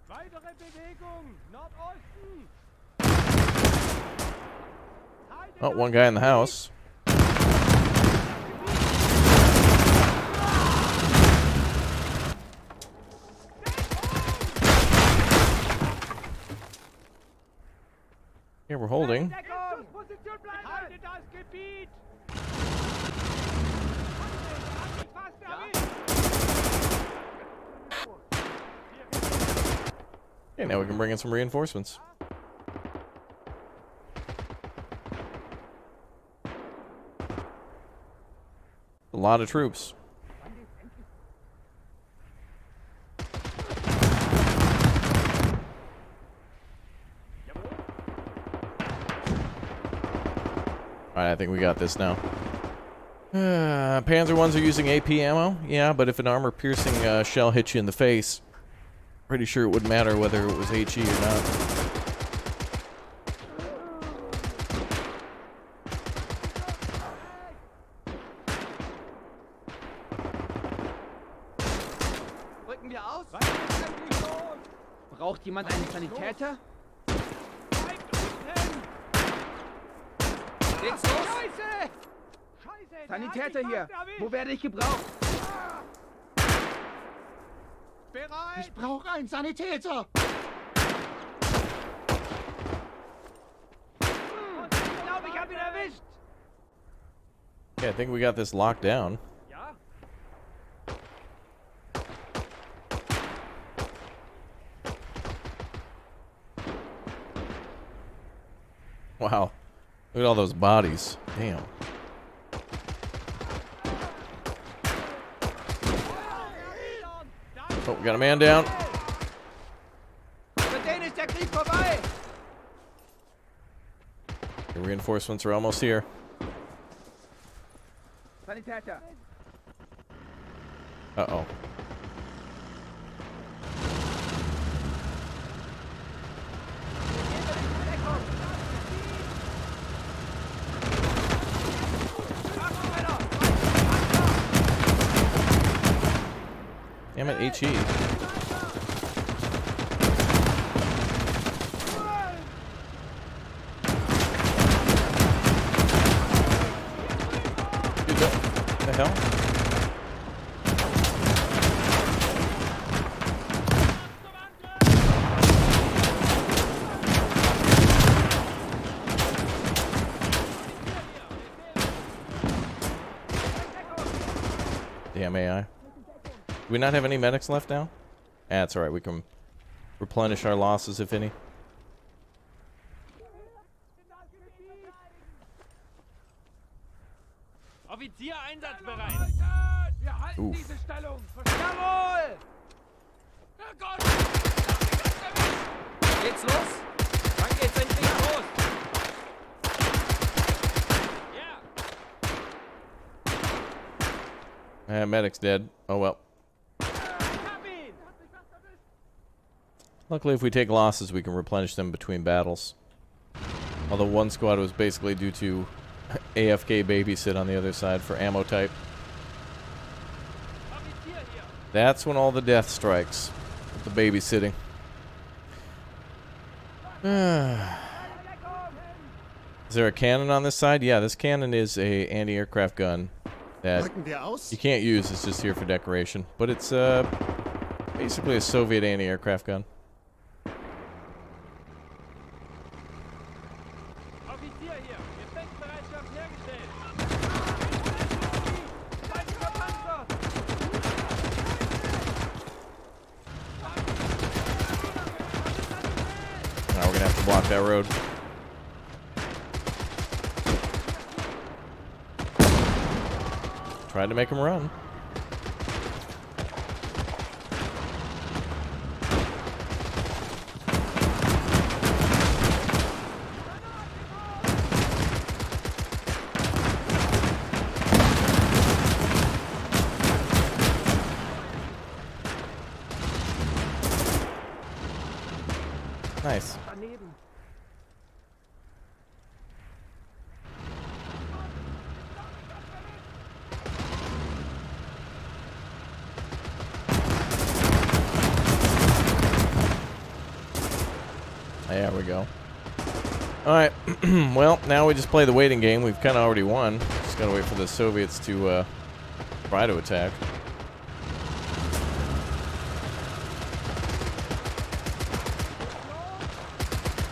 Weitere Bewegung! Nordosten! Haltet Oh, one guy in the house. Here we're holding. in Schussposition bleiben! Haltet das Gebiet! Fast erwischt! Okay, now we can bring in some reinforcements. A lot of troops. Alright, I think we got this now. Panzer ones are using AP ammo. Yeah, but if an armor-piercing shell hits you in the face, pretty sure it wouldn't matter whether it was HE or not. Rücken wir aus? Braucht jemand einen Sanitäter? Geht's los? Scheiße! Scheiße! Sanitäter hier! Wo werde ich gebraucht? Bereit! Ich brauche einen Sanitäter! Ich glaube, ich habe ihn erwischt! Okay, I think we got this locked down. Ja? Wow. Look at all those bodies. Damn. Oh, we got a man down. Für den ist der Krieg vorbei! The reinforcements are almost here. Sanitäter! Uh-oh. Damn it, HE. Dude, the hell? Damn AI. Do we not have any medics left now? That's alright, we can replenish our losses, if any. Offizier einsatzbereit! Wir halten Uff. diese Stellung! Jawohl! Herrgott! Geht's los? Wann geht's endlich los? Ja! Medic's dead. Oh well. Luckily, if we take losses, we can replenish them between battles. Although one squad was basically due to AFK babysit on the other side for ammo type. Offizier hier! That's when all the death strikes. The babysitting. Is there a cannon on this side? Yeah, this cannon is a anti-aircraft gun that Rücken wir aus? you can't use. It's just here for decoration. But it's basically a Soviet anti-aircraft gun. Offizier hier! Gefechtsbereitschaft hergestellt! block that road. Tried to make him run. Nice. There we go. Alright, well, now we just play the waiting game. We've kind of already won. Just gotta wait for the Soviets to try to attack.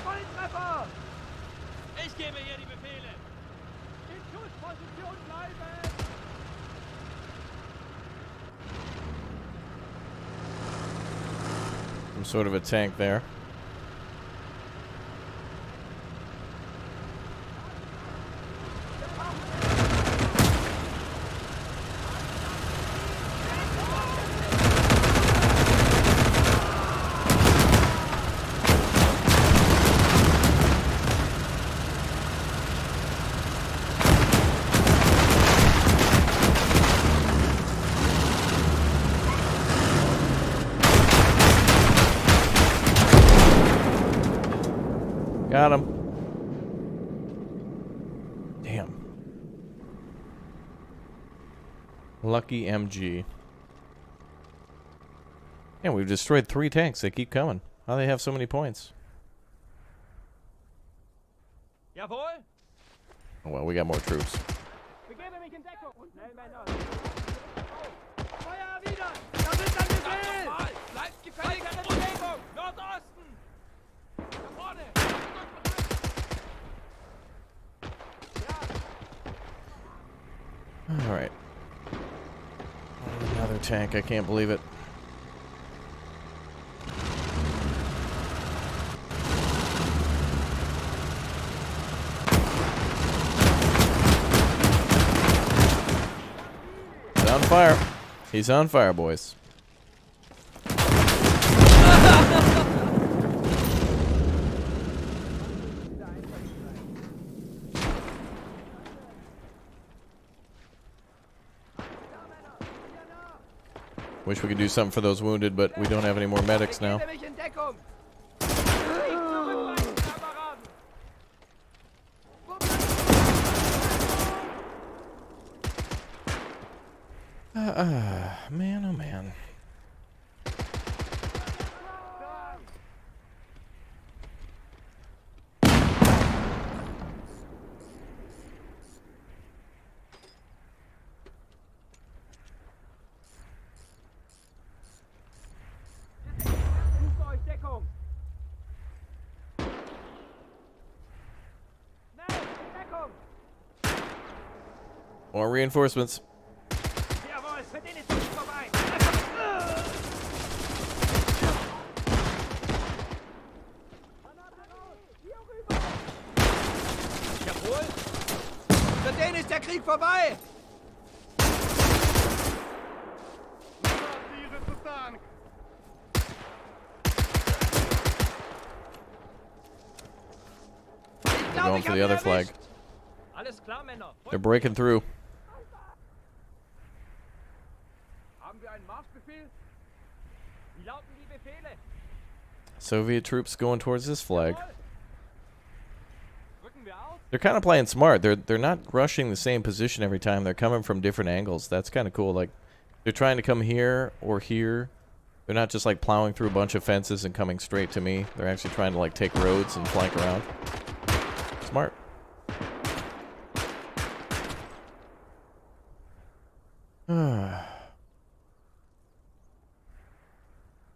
Volltreffer! Ich gebe hier die Befehle. In Schussposition bleiben! Some sort of a tank there. Got him. Damn. Lucky MG. Yeah, we've destroyed 3 tanks. They keep coming. How do they have so many points? Jawohl. Oh, well, we got more troops. Begebe mich in Deckung! Schnell, Männer! Feuer wieder! Das ist ein Befehl! Nochmal. Bleibt gefällig in Bewegung. Nordosten. Da vorne. Alright. Another tank. I can't believe it. He's on fire. He's on fire, boys. Wish we could do something for those wounded, but we don't have any more medics now. Begebe mich in Deckung! Man, oh man. Suche euch Deckung! Schnell, in Deckung! More reinforcements. Jawohl, für den ist es vorbei! Hier rüber! Jawohl. Für den ist der Krieg vorbei. Ich They're going for the other flag. Alles klar, Männer. They're breaking through. Haben wir einen Marschbefehl? Wie lauten die Befehle? Soviet troops going towards this flag. Rücken wir auf? They're kind of playing smart. They're not rushing the same position every time. They're coming from different angles. That's kind of cool. Like, they're trying to come here or here. They're not just like plowing through a bunch of fences and coming straight to me. They're actually trying to like take roads and flank around. Smart.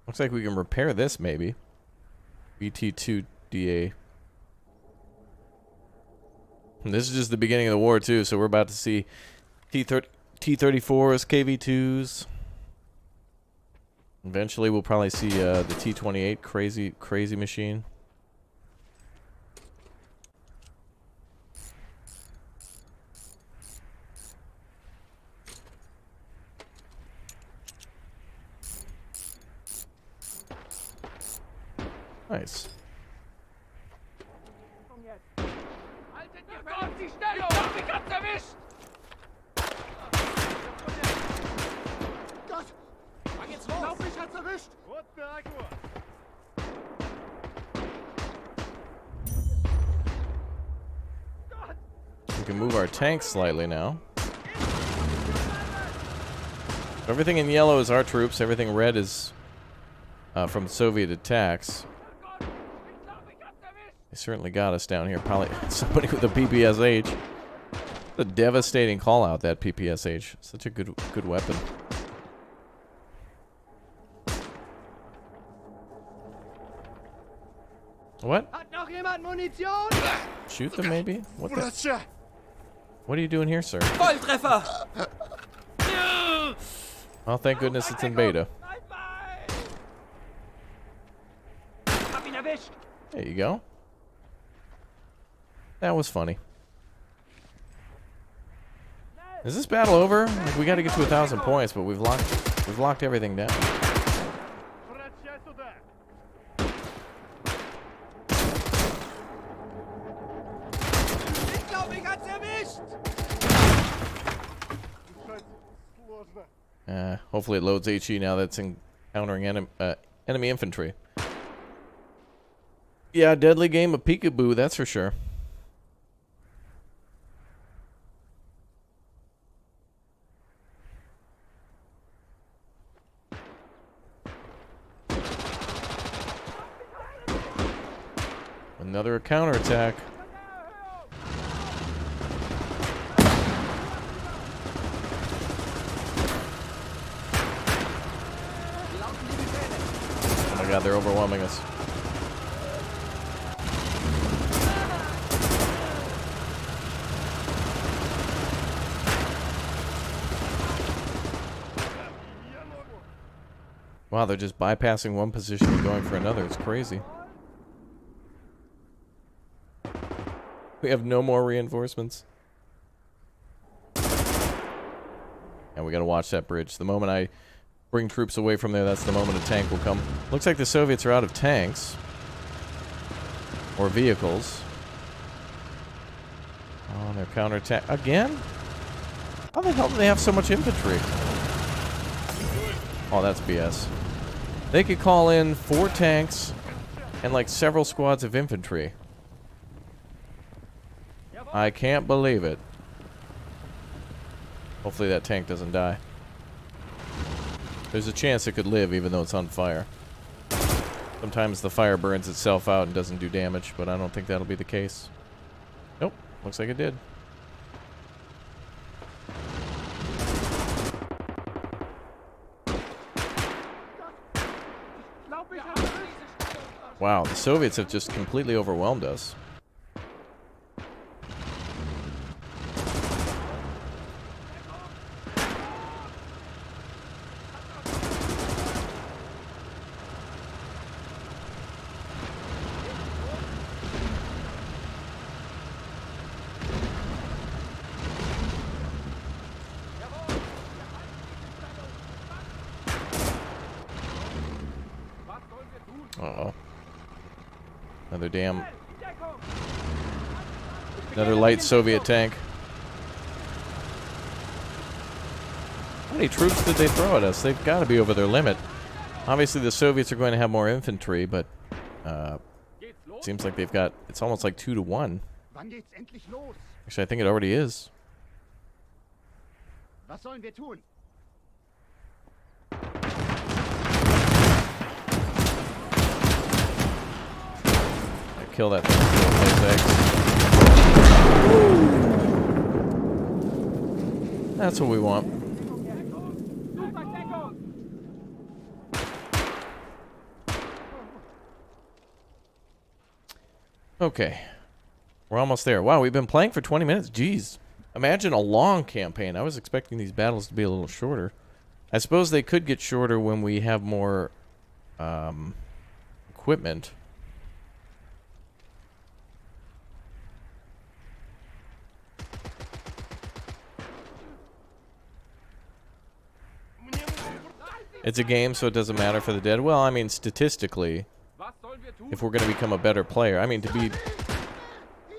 Looks like we can repair this maybe. BT2DA. And this is just the beginning of the war too, so we're about to see T34s, KV2s. Eventually we'll probably see the T28 crazy machine. Nice. Haltet ihr fest! Die Stellung! Ich hab mich ganz erwischt! Gott! Fang jetzt Ich los! glaub, mich hat's erwischt! We can move our tanks slightly now. Everything in yellow is our troops. Everything red is from Soviet attacks. They certainly got us down here. Probably somebody with a PPSH. A devastating call out, that PPSH. Such a good weapon. What? Hat noch jemand Munition? Shoot them, maybe? What the? What are you doing here, sir? Volltreffer! Well, thank goodness it's in beta. Hab ihn erwischt! There you go. That was funny. Is this battle over? Like, we got to get to 1,000 points, but we've locked everything down. Ich glaub, mich hat's erwischt! Hopefully it loads HE now that's encountering enemy infantry. Yeah, deadly game of peekaboo, that's for sure. Another counterattack. Oh my god, they're overwhelming us. Wow, they're just bypassing one position and going for another. It's crazy. We have no more reinforcements. And we gotta watch that bridge. The moment I bring troops away from there, that's the moment a tank will come. Looks like the Soviets are out of tanks. Or vehicles. Oh, they're counterattack again? How the hell do they have so much infantry? Oh, that's BS. They could call in 4 tanks and like several squads of infantry. I can't believe it. Hopefully that tank doesn't die. There's a chance it could live even though it's on fire. Sometimes the fire burns itself out and doesn't do damage, but I don't think that'll be the case. Nope, looks like it did. Wow, the Soviets have just completely overwhelmed us. Uh-oh. Another light Soviet tank. How many troops did they throw at us? They've got to be over their limit. Obviously the Soviets are going to have more infantry, but it seems like they've got, it's almost like 2 to 1. Wann geht's endlich los? Actually, I think it already is. Was sollen wir tun? Kill that thing. That's what we want. Okay. We're almost there. Wow, we've been playing for 20 minutes. Jeez. Imagine a long campaign. I was expecting these battles to be a little shorter. I suppose they could get shorter when we have more equipment. It's a game, so it doesn't matter for the dead. Well, I mean, statistically, sollen wir tun? if we're going to become a better player. I mean,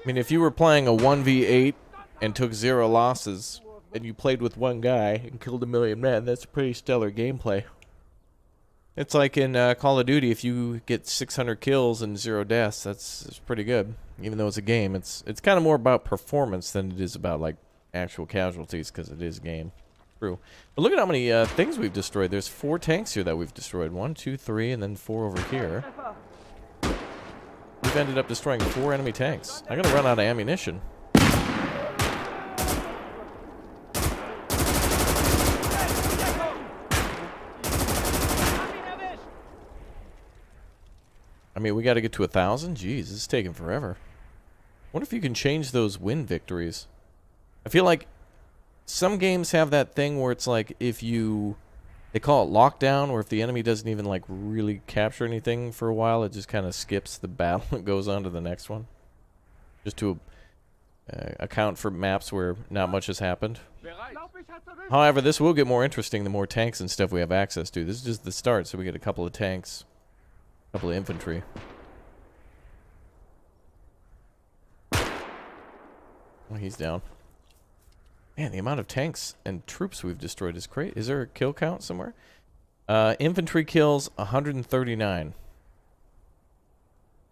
if you were playing a 1v8 and took 0 losses, and you played with one guy and killed 1 million men, that's pretty stellar gameplay. It's like in Call of Duty, if you get 600 kills and 0 deaths, that's pretty good. Even though it's a game, it's kind of more about performance than it is about like actual casualties, because it is a game. True. But look at how many things we've destroyed. There's 4 tanks here that we've destroyed. 1, 2, 3, and then 4 over here. We've ended up destroying 4 enemy tanks. I'm gonna run out of ammunition. I mean, we got to get to 1,000? Jeez, this is taking forever. What if you can change those win victories? I feel like some games have that thing where it's like if you... They call it lockdown, where if the enemy doesn't even like really capture anything for a while, it just kind of skips the battle and goes on to the next one. Just to account for maps where not much has happened. However, this will get more interesting the more tanks and stuff we have access to. This is just the start, so we get a couple of tanks. Couple of infantry. Oh, he's down. Man, the amount of tanks and troops we've destroyed is great. Is there a kill count somewhere? Infantry kills 139.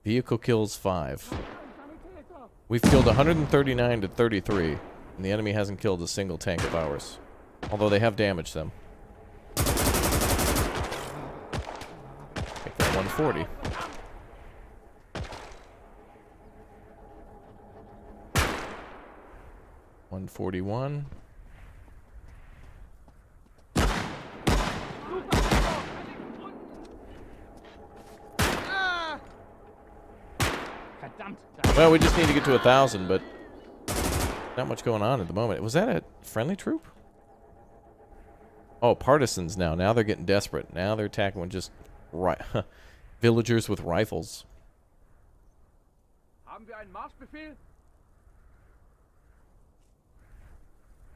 Vehicle kills 5. We've killed 139 to 33, and the enemy hasn't killed a single tank of ours. Although they have damaged them. 140. $141. Well, we just need to get to 1,000, but not much going on at the moment. Was that a friendly troop? Oh, partisans now. Now they're getting desperate. Now they're attacking with just villagers with rifles. Haben wir einen Marschbefehl?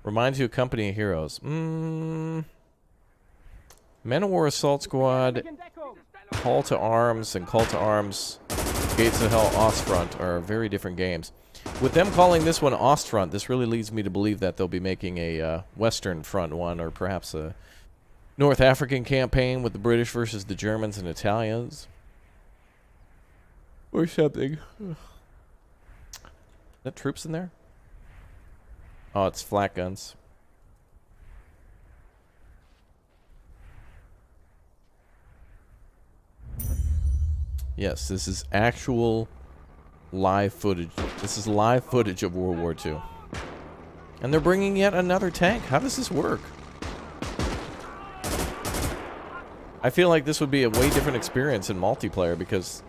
Reminds you of Company of Heroes. Men of War Assault Squad, Call to Arms, and Call to Arms Gates of Hell Ostfront are very different games. With them calling this one Ostfront, this really leads me to believe that they'll be making a Western Front one, or perhaps a North African campaign with the British versus the Germans and Italians. Or something. Is that troops in there? Oh, it's flak guns. Yes, this is actual live footage. This is live footage of World War II. And they're bringing yet another tank. How does this work? I feel like this would be a way different experience in multiplayer, because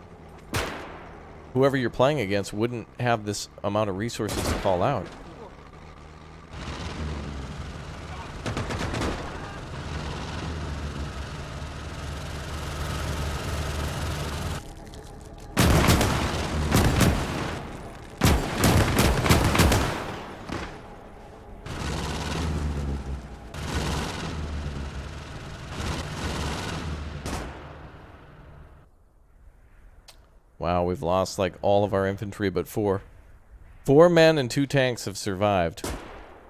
whoever you're playing against wouldn't have this amount of resources to call out. Wow, we've lost like all of our infantry but 4. 4 men and 2 tanks have survived.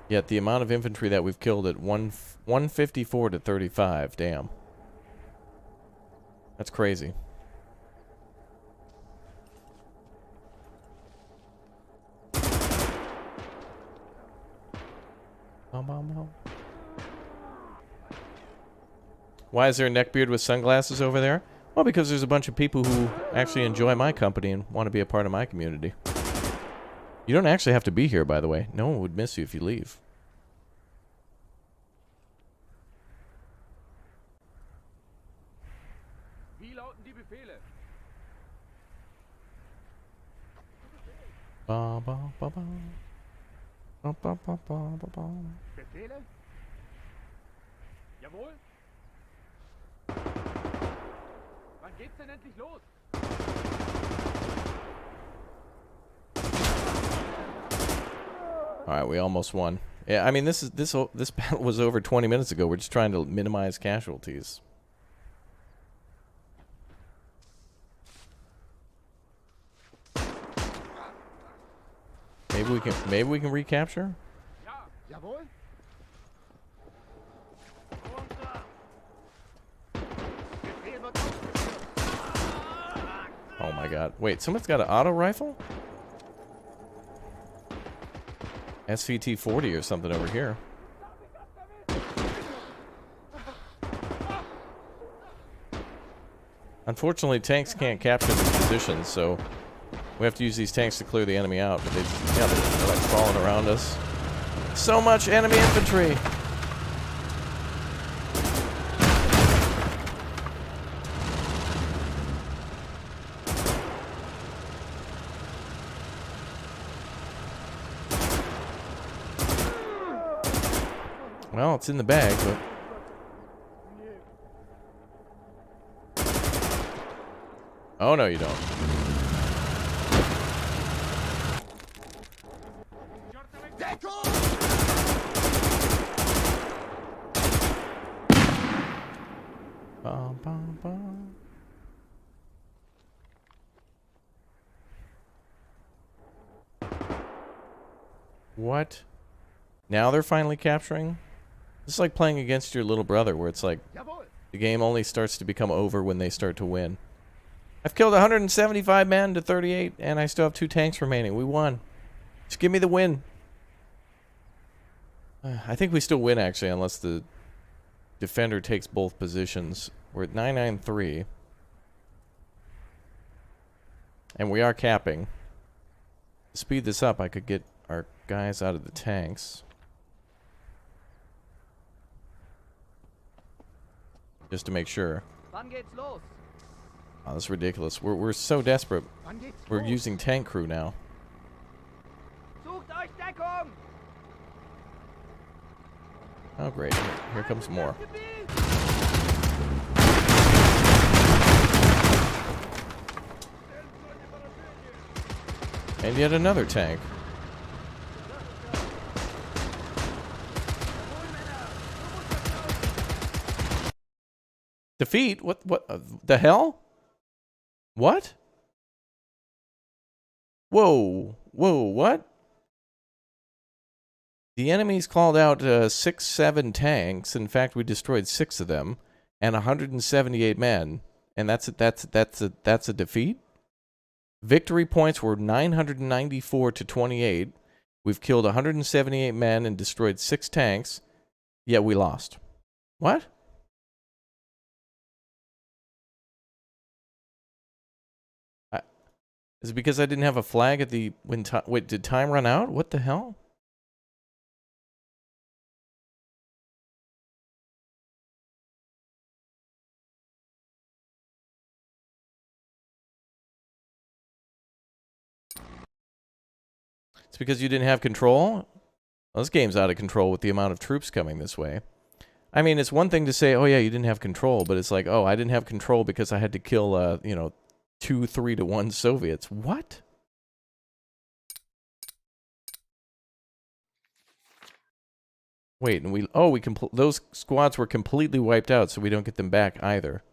Yet the amount of infantry that we've killed at 154 to 35. Damn. That's crazy. Why is there a neckbeard with sunglasses over there? Well, because there's a bunch of people who actually enjoy my company and want to be a part of my community. You don't actually have to be here, by the way. No one would miss you if you leave. Wie lauten die Befehle? Ba, ba, ba, ba. Ba, ba, ba, ba, ba, ba. Befehle? Jawohl. Wann geht's denn endlich los? All right, we almost won. Yeah, I mean, this battle was over 20 minutes ago. We're just trying to minimize casualties. Maybe we can recapture. Jawohl. Befehl wird ausgeführt. Oh my god. Wait, someone's got an auto rifle? SVT-40 or something over here. Unfortunately, tanks can't capture these positions, so we have to use these tanks to clear the enemy out. But they're like crawling around us. So much enemy infantry! Well, it's in the bag, but... Oh, no, you don't. Bum, bum, bum. What? Now they're finally capturing? It's like playing against your little brother, where it's like Jawohl. the game only starts to become over when they start to win. I've killed 175 men to 38, and I still have 2 tanks remaining. We won. Just give me the win. I think we still win, actually, unless the defender takes both positions. We're at 993. And we are capping. To speed this up, I could get our guys out of the tanks. Just to make sure. Wann geht's los? Oh, that's ridiculous. We're so desperate. Wann geht's We're los? using tank crew now. Sucht euch Deckung! Oh, great. Here comes more. And yet another tank. Defeat? What the hell? What? Whoa. Whoa, what? The enemies called out 6-7 tanks. In fact, we destroyed 6 of them and 178 men. And that's a defeat? Victory points were 994 to 28. We've killed 178 men and destroyed 6 tanks. Yet we lost. What? Is it because I didn't have a flag at the... Wait, did time run out? What the hell? It's because you didn't have control? Well, this game's out of control with the amount of troops coming this way. I mean, it's one thing to say, oh yeah, you didn't have control, but it's like, oh, I didn't have control because I had to kill, you know, 2 3-to-1 Soviets. What? Wait, and those squads were completely wiped out, so we don't get them back either.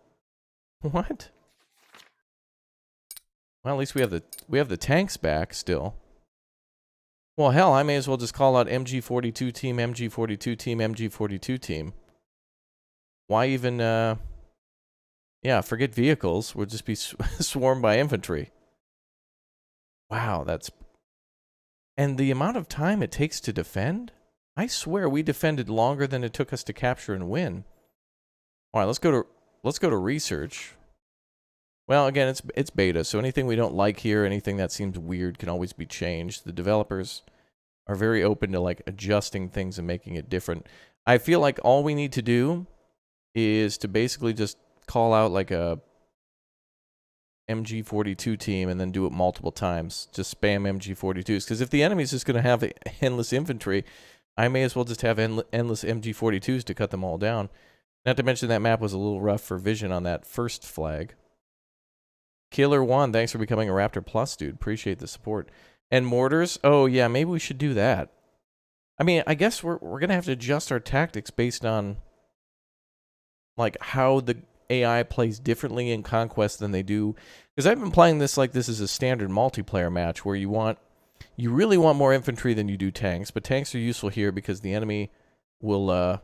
What? Well, at least we have the tanks back still. Well, hell, I may as well just call out MG42 team, MG42 team, MG42 team. Why even yeah, forget vehicles. We'll just be swarmed by infantry. Wow, that's... And the amount of time it takes to defend? I swear we defended longer than it took us to capture and win. All right, let's go to research. Well, again, it's beta, so anything we don't like here, anything that seems weird can always be changed. The developers are very open to like adjusting things and making it different. I feel like all we need to do is to basically just call out like a MG42 team and then do it multiple times. Just spam MG42s. Because if the enemy's just going to have endless infantry, I may as well just have endless MG42s to cut them all down. Not to mention that map was a little rough for vision on that first flag. Killer1, thanks for becoming a Raptor Plus, dude. Appreciate the support. And mortars? Oh, yeah, maybe we should do that. I mean, I guess we're going to have to adjust our tactics based on like how the AI plays differently in Conquest than they do. Because I've been playing this like this is a standard multiplayer match where you want You really want more infantry than you do tanks, but tanks are useful here because the enemy will,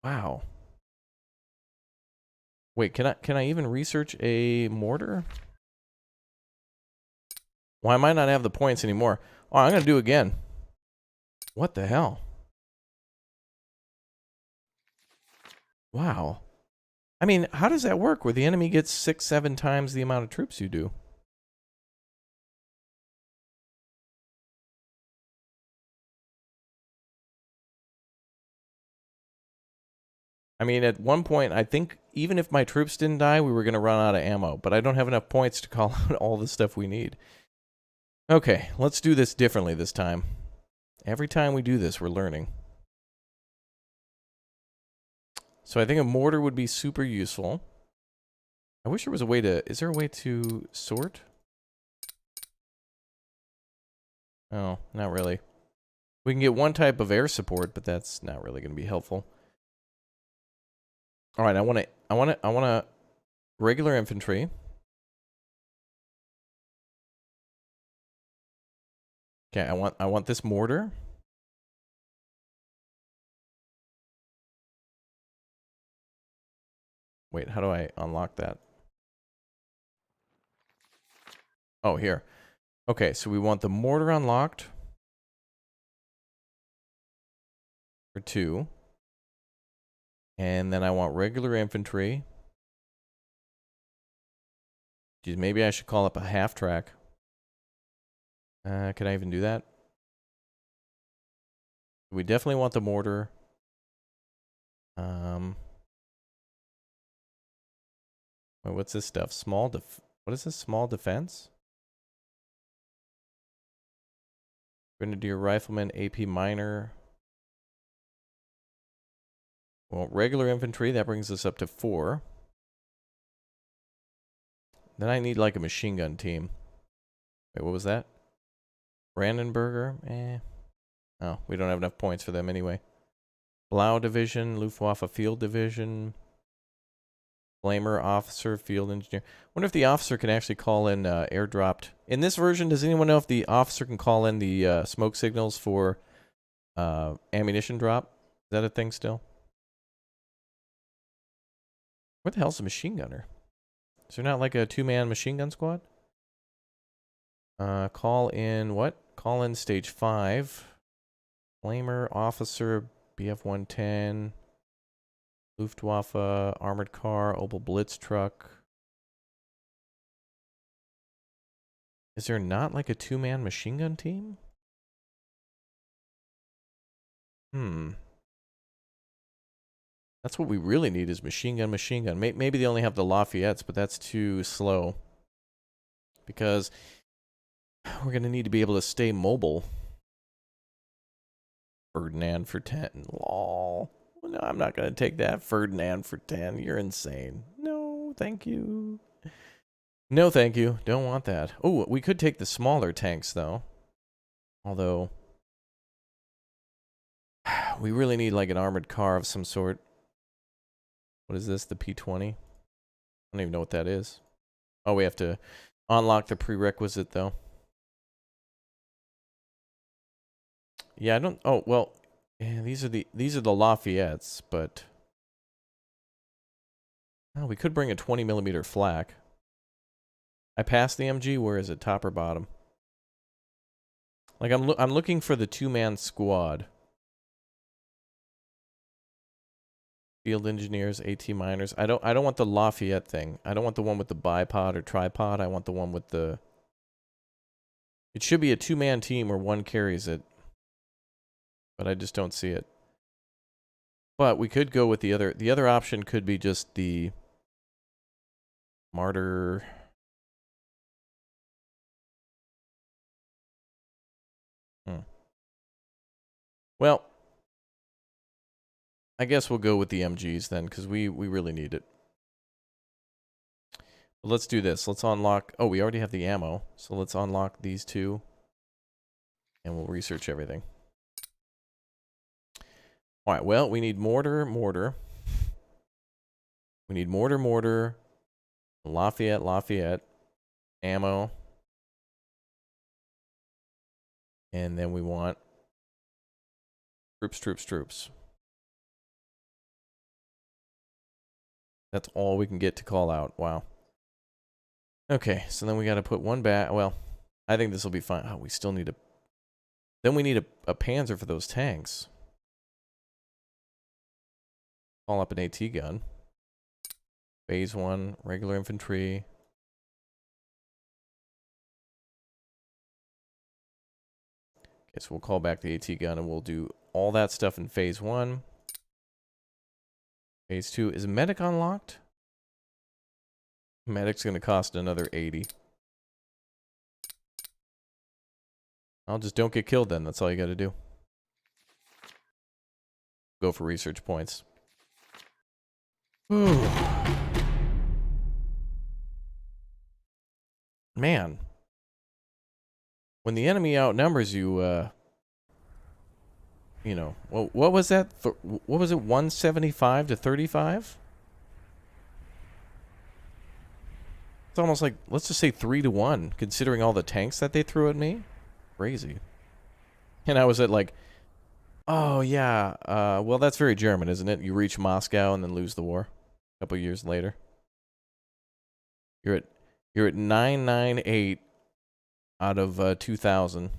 Wow. Wait, can I even research a mortar? Well, I might not have the points anymore. Oh, I'm gonna do it again. What the hell? Wow. I mean, how does that work where the enemy gets 6, 7 times the amount of troops you do? I mean, at one point, I think even if my troops didn't die, we were going to run out of ammo. But I don't have enough points to call out all the stuff we need. Okay, let's do this differently this time. Every time we do this, we're learning. So I think a mortar would be super useful. I wish there was a way to... Is there a way to sort? Oh, not really. We can get one type of air support, but that's not really going to be helpful. All right, I want regular infantry. Okay, I want this mortar. Wait, how do I unlock that? Oh, here. Okay, so we want the mortar unlocked for 2. And then I want regular infantry. Geez, maybe I should call up a half track. Can I even do that? We definitely want the mortar. Wait, what's this stuff? What is this? Small defense? Grenadier Rifleman, AP Minor. Well, regular infantry, that brings us up to 4. Then I need like a machine gun team. Wait, what was that? Brandenburger? Oh, we don't have enough points for them anyway. Blau Division, Luftwaffe Field Division. Flamer Officer, Field Engineer. Wonder if the officer can actually call in airdropped. In this version, does anyone know if the officer can call in the smoke signals for ammunition drop? Is that a thing still? Where the hell's the machine gunner? Is there not like a 2-man machine gun squad? Call in what? Call in stage 5. Flamer, Officer, BF-110. Luftwaffe, Armored Car, Opel Blitz Truck. Is there not like a 2-man machine gun team? That's what we really need is machine gun, machine gun. Maybe they only have the Lafayette's, but that's too slow. Because we're going to need to be able to stay mobile. Ferdinand for 10. Lol. No, I'm not going to take that. Ferdinand for 10. You're insane. No, thank you. No, thank you. Don't want that. Oh, we could take the smaller tanks, though. Although, we really need like an armored car of some sort. What is this? The P-20? I don't even know what that is. Oh, we have to unlock the prerequisite, though. Yeah, I don't... Oh, well... Yeah, these are the Lafayette's, but... Oh, we could bring a 20mm flak. I passed the MG. Where is it? Top or bottom? Like, I'm looking for the 2-man squad. Field engineers, AT miners. I don't want the Lafayette thing. I don't want the one with the bipod or tripod. I want the one with the... It should be a 2-man team where one carries it. But I just don't see it. But we could go with the other... The other option could be just the... Martyr... Well... I guess we'll go with the MGs then, because we really need it. But let's do this. Let's unlock... Oh, we already have the ammo. So let's unlock these two. And we'll research everything. Alright, well, we need mortar. We need mortar, Lafayette, ammo. And then we want troops. That's all we can get to call out. Wow. Okay, so then we got to put one back. Well, I think this will be fine. Oh, we still need a... Then we need a Panzer for those tanks. Call up an AT gun. Phase 1, regular infantry. Okay, so we'll call back the AT gun and we'll do all that stuff in Phase 1. Phase 2. Is medic unlocked? Medic's going to cost another 80. I'll just don't get killed then. That's all you got to do. Go for research points. Ooh. Man. When the enemy outnumbers you, you know, what was that? What was it, 175 to 35? It's almost like, let's just say 3-1, considering all the tanks that they threw at me. Crazy. And I was at like, oh yeah, well that's very German, isn't it? You reach Moscow and then lose the war. A couple years later. You're at 998 out of 2,000.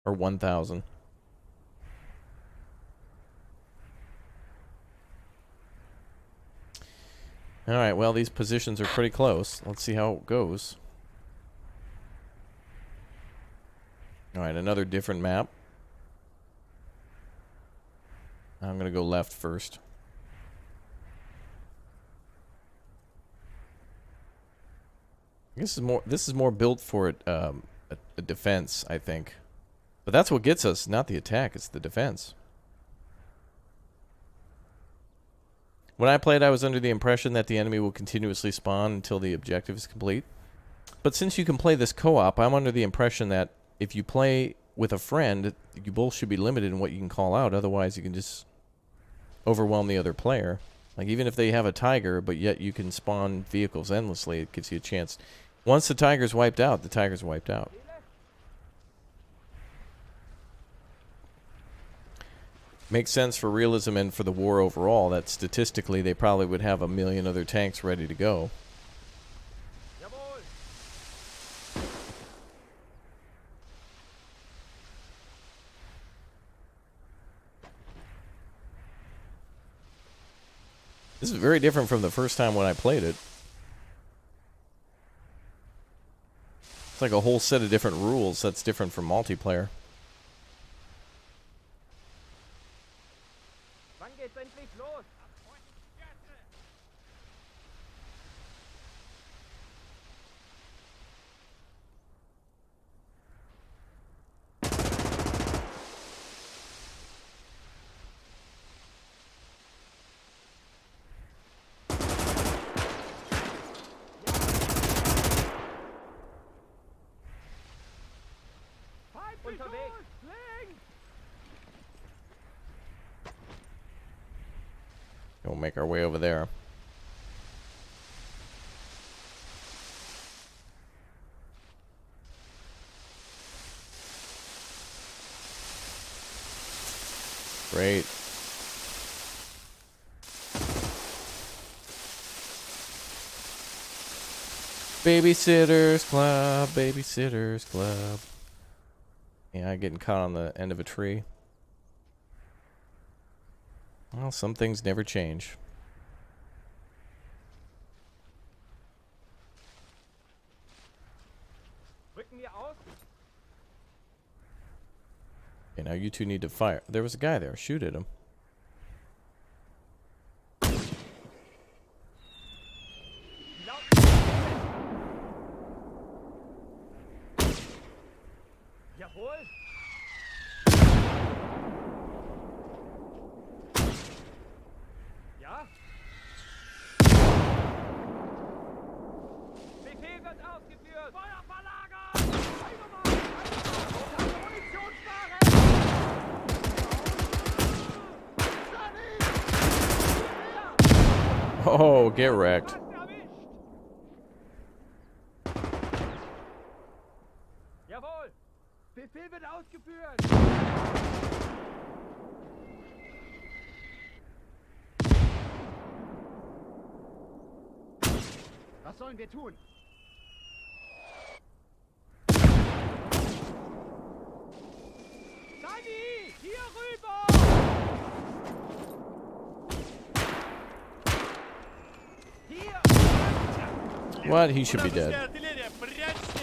Or 1,000. Alright, well these positions are pretty close. Let's see how it goes. Alright, another different map. I'm gonna go left first. This is more built for a defense, I think. But that's what gets us, not the attack, it's the defense. When I played, I was under the impression that the enemy will continuously spawn until the objective is complete. But since you can play this co-op, I'm under the impression that if you play with a friend, you both should be limited in what you can call out. Otherwise, you can just overwhelm the other player. Like, even if they have a Tiger, but yet you can spawn vehicles endlessly, it gives you a chance. Once the Tiger's wiped out, the Tiger's wiped out. Makes sense for realism and for the war overall that statistically they probably would have 1 million other tanks ready to go. This is very different from the first time when I played it. It's like a whole set of different rules that's different from multiplayer. Wann geht's endlich los? Unterwegs. We'll make our way over there. Great. Babysitters Club, Babysitters Club. Yeah, getting caught on the end of a tree. Well, some things never change. Rücken wir aus. Okay, now you two need to fire. There was a guy there. Shoot at him. Jawohl. Ja. Befehl wird ausgeführt. Feuer verlagern. Munitionsware. Oh, get wrecked. Fast erwischt! Jawohl! Befehl wird ausgeführt. Was sollen wir tun? Sunny! Hier rüber! Hier! What? He should be dead. Artillerie, bremst!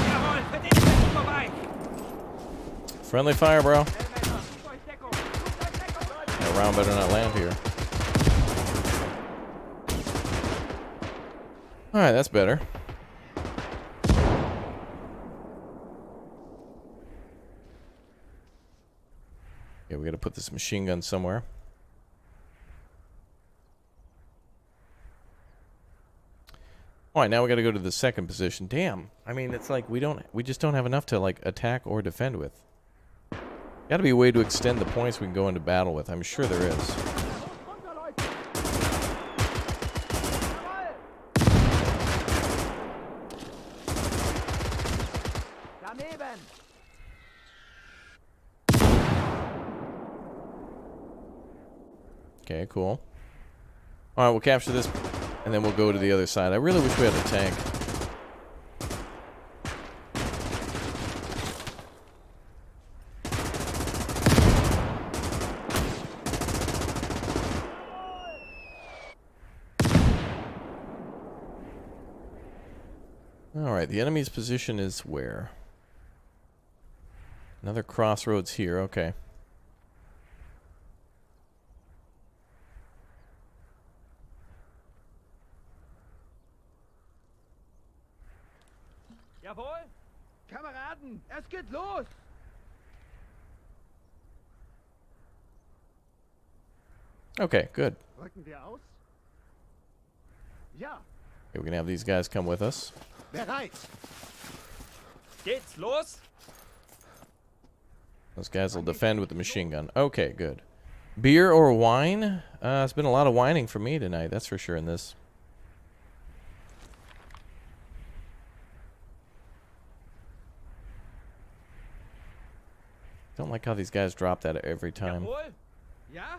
Jawohl, Verteidigung vorbei! Friendly fire, bro. Stellmesser, sucht euch Deckung! Sucht euch Deckung! That round better not land here. Alright, that's better. Yeah, we gotta put this machine gun somewhere. Alright, now we gotta go to the second position. Damn. I mean, it's like we just don't have enough to like attack or defend with. Gotta be a way to extend the points we can go into battle with. I'm sure there is. Daneben. Okay, cool. Alright, we'll capture this, and then we'll go to the other side. I really wish we had a tank. Alright, the enemy's position is where? Another crossroads here, okay. Jawohl! Kameraden, es geht los. Okay, good. Rücken wir aus? Ja, Okay, we're gonna have these guys come with us. bereit. Geht's los? Those guys will defend with the machine gun. Okay, good. Beer or wine? It's been a lot of whining for me tonight, that's for sure in this. Don't like how these guys drop that every time. Jawohl! Ja?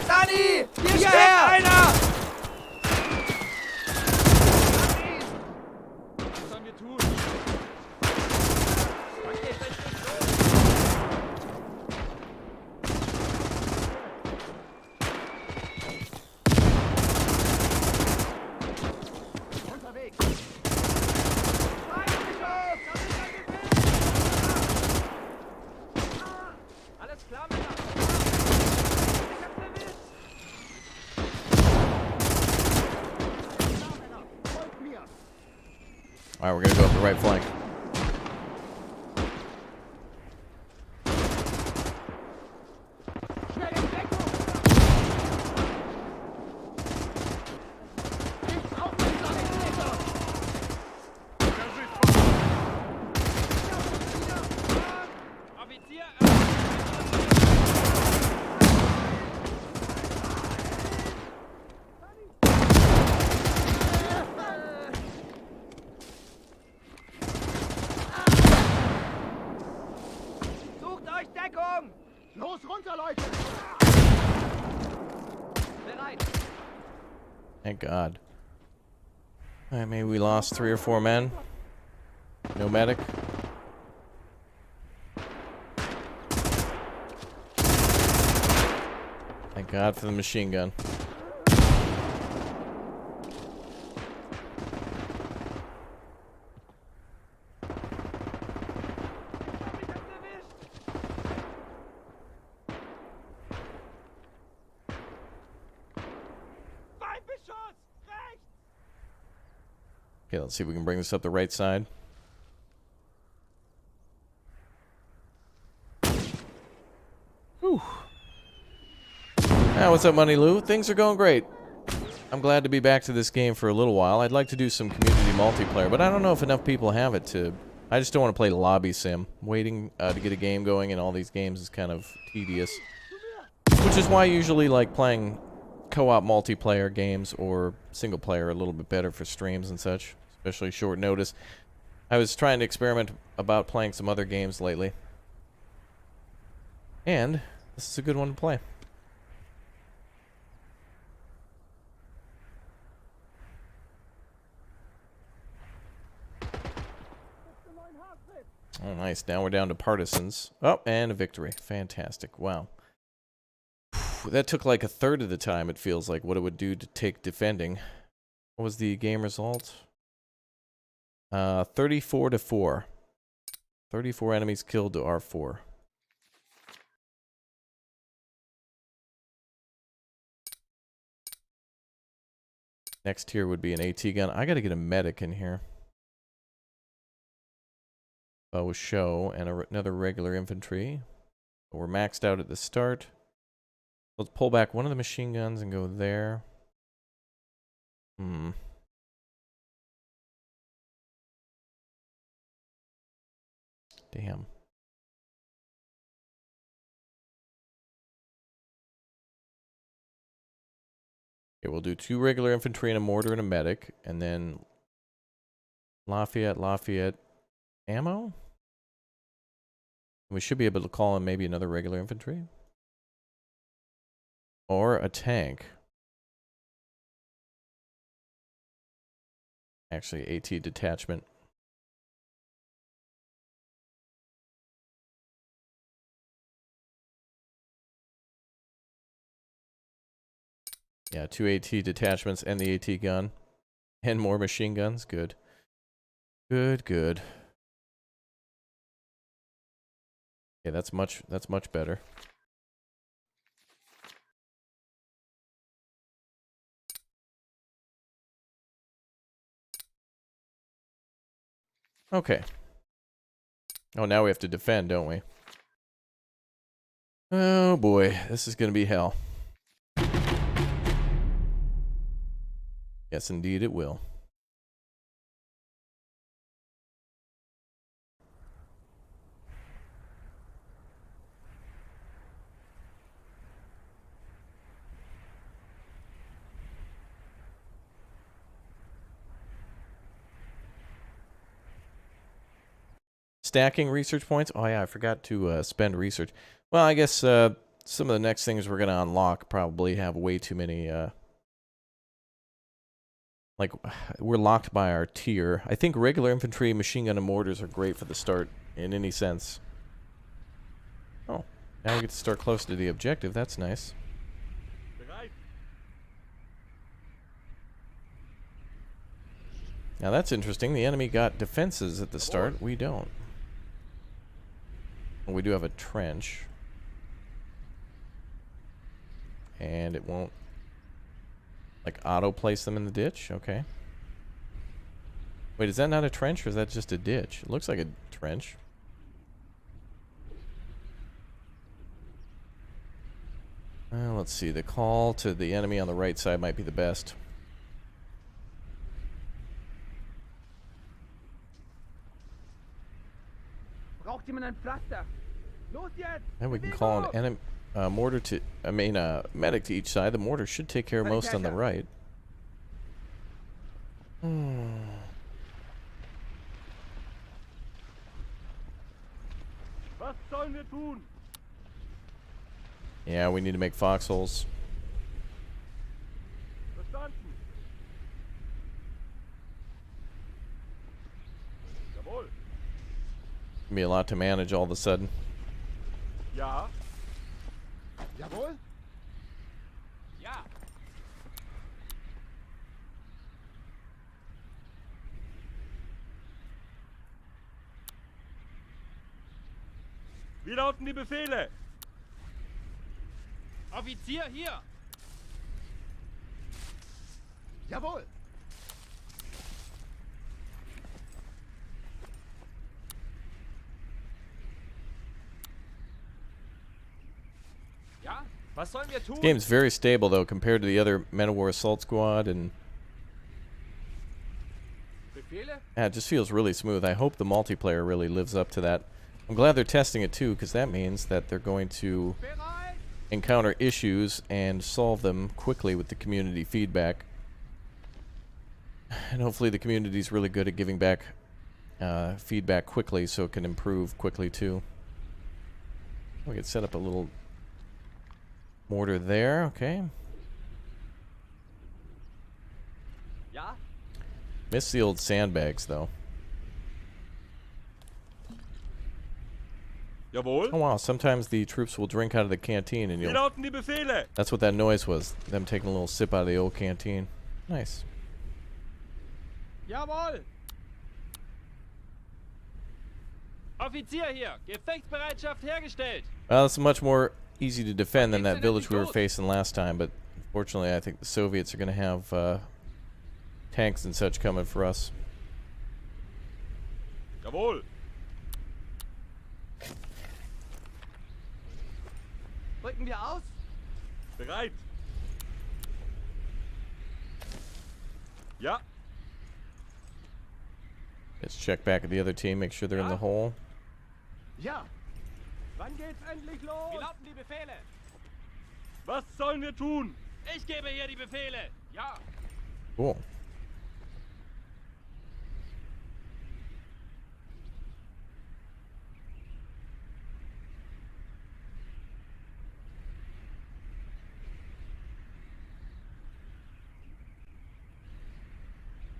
Sunny! Hier steht einer! Was sollen wir tun? Okay, richtig los! Unterwegs. Alles klar, Männer! Ich hab's erwischt! Na, Männer, folgt mir. Alright, we're gonna go up the right flank. Schnell in Deckung! Nichts aufmerksam, Offizier! Sucht euch Deckung! Los, runter, Leute. Bereit! Thank God. Alright, maybe we lost 3 or 4 men. No medic. Thank God for the machine gun. Ich hab's erwischt! Feindbeschuss! Rechts! Okay, let's see if we can bring this up the right side. What's up, Money Lou? Things are going great. I'm glad to be back to this game for a little while. I'd like to do some community multiplayer, but I don't know if enough people have it to... I just don't want to play lobby sim. Waiting to get a game going in all these games is kind of tedious. Which is why I usually like playing co-op multiplayer games or single player a little bit better for streams and such, especially short notice. I was trying to experiment about playing some other games lately. And this is a good one to play. Oh, nice. Now we're down to partisans. Oh, and a victory. Fantastic. Wow. That took like a third of the time, it feels like, what it would do to take defending. What was the game result? 34 to 4. 34 enemies killed to our 4. Next tier would be an AT gun. I gotta get a medic in here. Bow show and another regular infantry. But we're maxed out at the start. Let's pull back one of the machine guns and go there. Damn. Okay, we'll do 2 regular infantry and a mortar and a medic, and then Lafayette ammo? We should be able to call in maybe another regular infantry. Or a tank. Actually, AT detachment. Yeah, 2 AT detachments and the AT gun. And more machine guns. Good. Good. Okay, that's much better. Okay. Oh, now we have to defend, don't we? Oh boy, this is gonna be hell. Yes, indeed it will. Stacking research points? Oh yeah, I forgot to spend research. Well, I guess some of the next things we're going to unlock probably have way too many... like, we're locked by our tier. I think regular infantry, machine gun, and mortars are great for the start in any sense. Oh, now we get to start close to the objective. That's nice. Now that's interesting. The enemy got defenses at the start. We don't. We do have a trench. And it won't, like, auto-place them in the ditch? Okay. Wait, is that not a trench, or is that just a ditch? It looks like a trench. Let's see. The call to the enemy on the right side might be the best. Braucht jemand ein Pflaster? Los jetzt! And we can call an enemy mortar to, medic to each side. The mortar should take care of most on the right. Was sollen wir tun? Yeah, we need to make foxholes. Verstanden. Jawohl. Be a lot to manage all of a sudden. Ja. Jawohl. Ja. Wie lauten die Befehle? Offizier hier. Jawohl. Ja? Was sollen wir tun? This game's very stable though compared to the other Men of War Assault Squad, and Befehle? yeah, it just feels really smooth. I hope the multiplayer really lives up to that. I'm glad they're testing it too, because that means that they're going to Bereit! encounter issues and solve them quickly with the community feedback. And hopefully the community's really good at giving back feedback quickly so it can improve quickly too. We could set up a little mortar there, okay. Ja? Miss the old sandbags though. Jawohl. Oh wow, sometimes the troops will drink out of the canteen and Wie you'll... lauten die Befehle? That's what that noise was, them taking a little sip out of the old canteen. Nice. Jawohl. Offizier hier. Gefechtsbereitschaft hergestellt. Well, it's much more easy to defend than that village we were facing last time, but unfortunately I think the Soviets are going to have tanks and such coming for us. Jawohl. Rücken wir aus? Bereit. Ja. Let's check back at the other team, make sure they're in the hole. Ja. Wann geht's endlich los? Wie lauten die Befehle? Was sollen wir tun? Ich gebe hier die Befehle. Ja. Cool.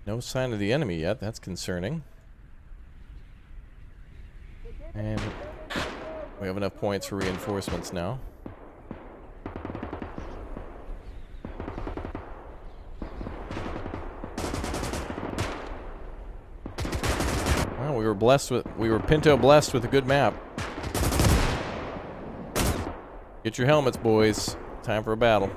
No sign of the enemy yet. That's concerning. And we have enough points for reinforcements now. Well, we were Pinto blessed with a good map. Get your helmets, boys. Time for a battle.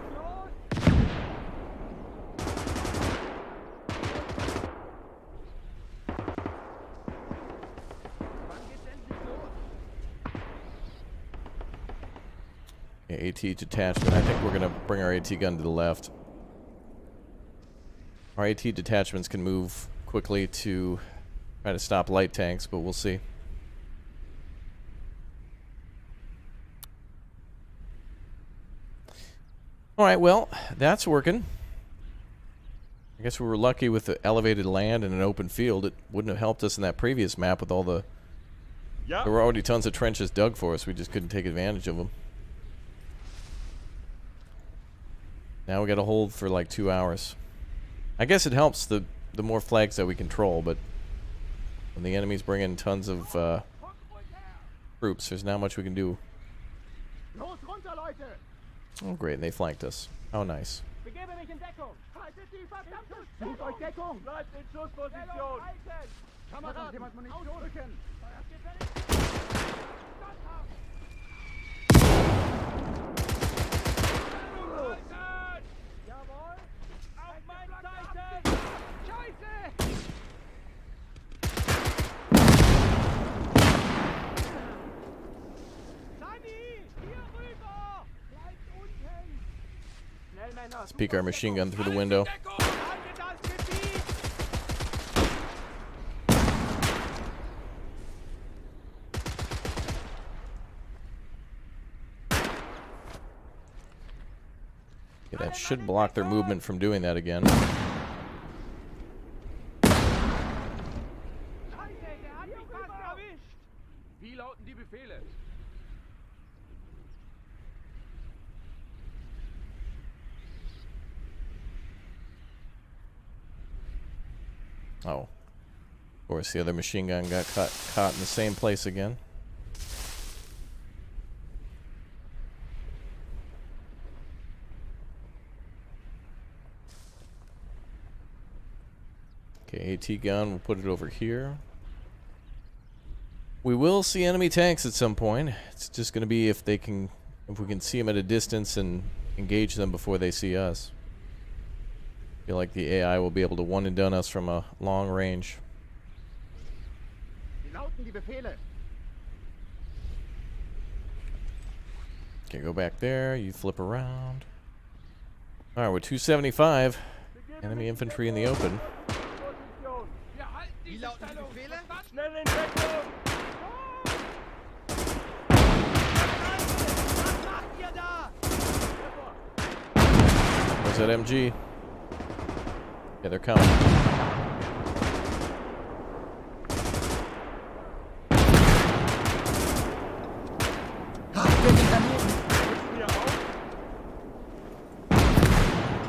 AT detachment. I think we're going to bring our AT gun to the left. Our AT detachments can move quickly to try to stop light tanks, but we'll see. Alright, well, that's working. I guess we were lucky with the elevated land and an open field. It wouldn't have helped us in that previous map with all the... Ja. There were already tons of trenches dug for us. We just couldn't take advantage of them. Now we got to hold for like 2 hours. I guess it helps the more flags that we control, but when the enemy's bringing tons of troops, there's not much we can do. Los runter, Leute. Oh great, and they flanked us. How nice. Begebe mich in Deckung. Haltet die verdammte Sucht euch Deckung. Bleibt in Schussposition. Kameraden, jemand Munition rücken. Jawohl. Auf mein Zeichen. Scheiße. Sani, hier rüber. Bleibt unten. Schnell, Männer. Let's peek our machine gun through the window. Deckung. Haltet das Gebiet. Yeah, that should block their movement from doing that again. Scheiße, der hat mich fast erwischt. Wie lauten die Befehle? Oh. Of course, the other machine gun got caught in the same place again. Okay, AT gun, we'll put it over here. We will see enemy tanks at some point. It's just going to be if we can see them at a distance and engage them before they see us. I feel like the AI will be able to one and done us from a long range. Wie lauten die Befehle? Okay, go back there. You flip around. All right, we're 275. Enemy infantry in the open. Wie lauten die Befehle? Schnell in Deckung! Where's that MG? Yeah, they're coming.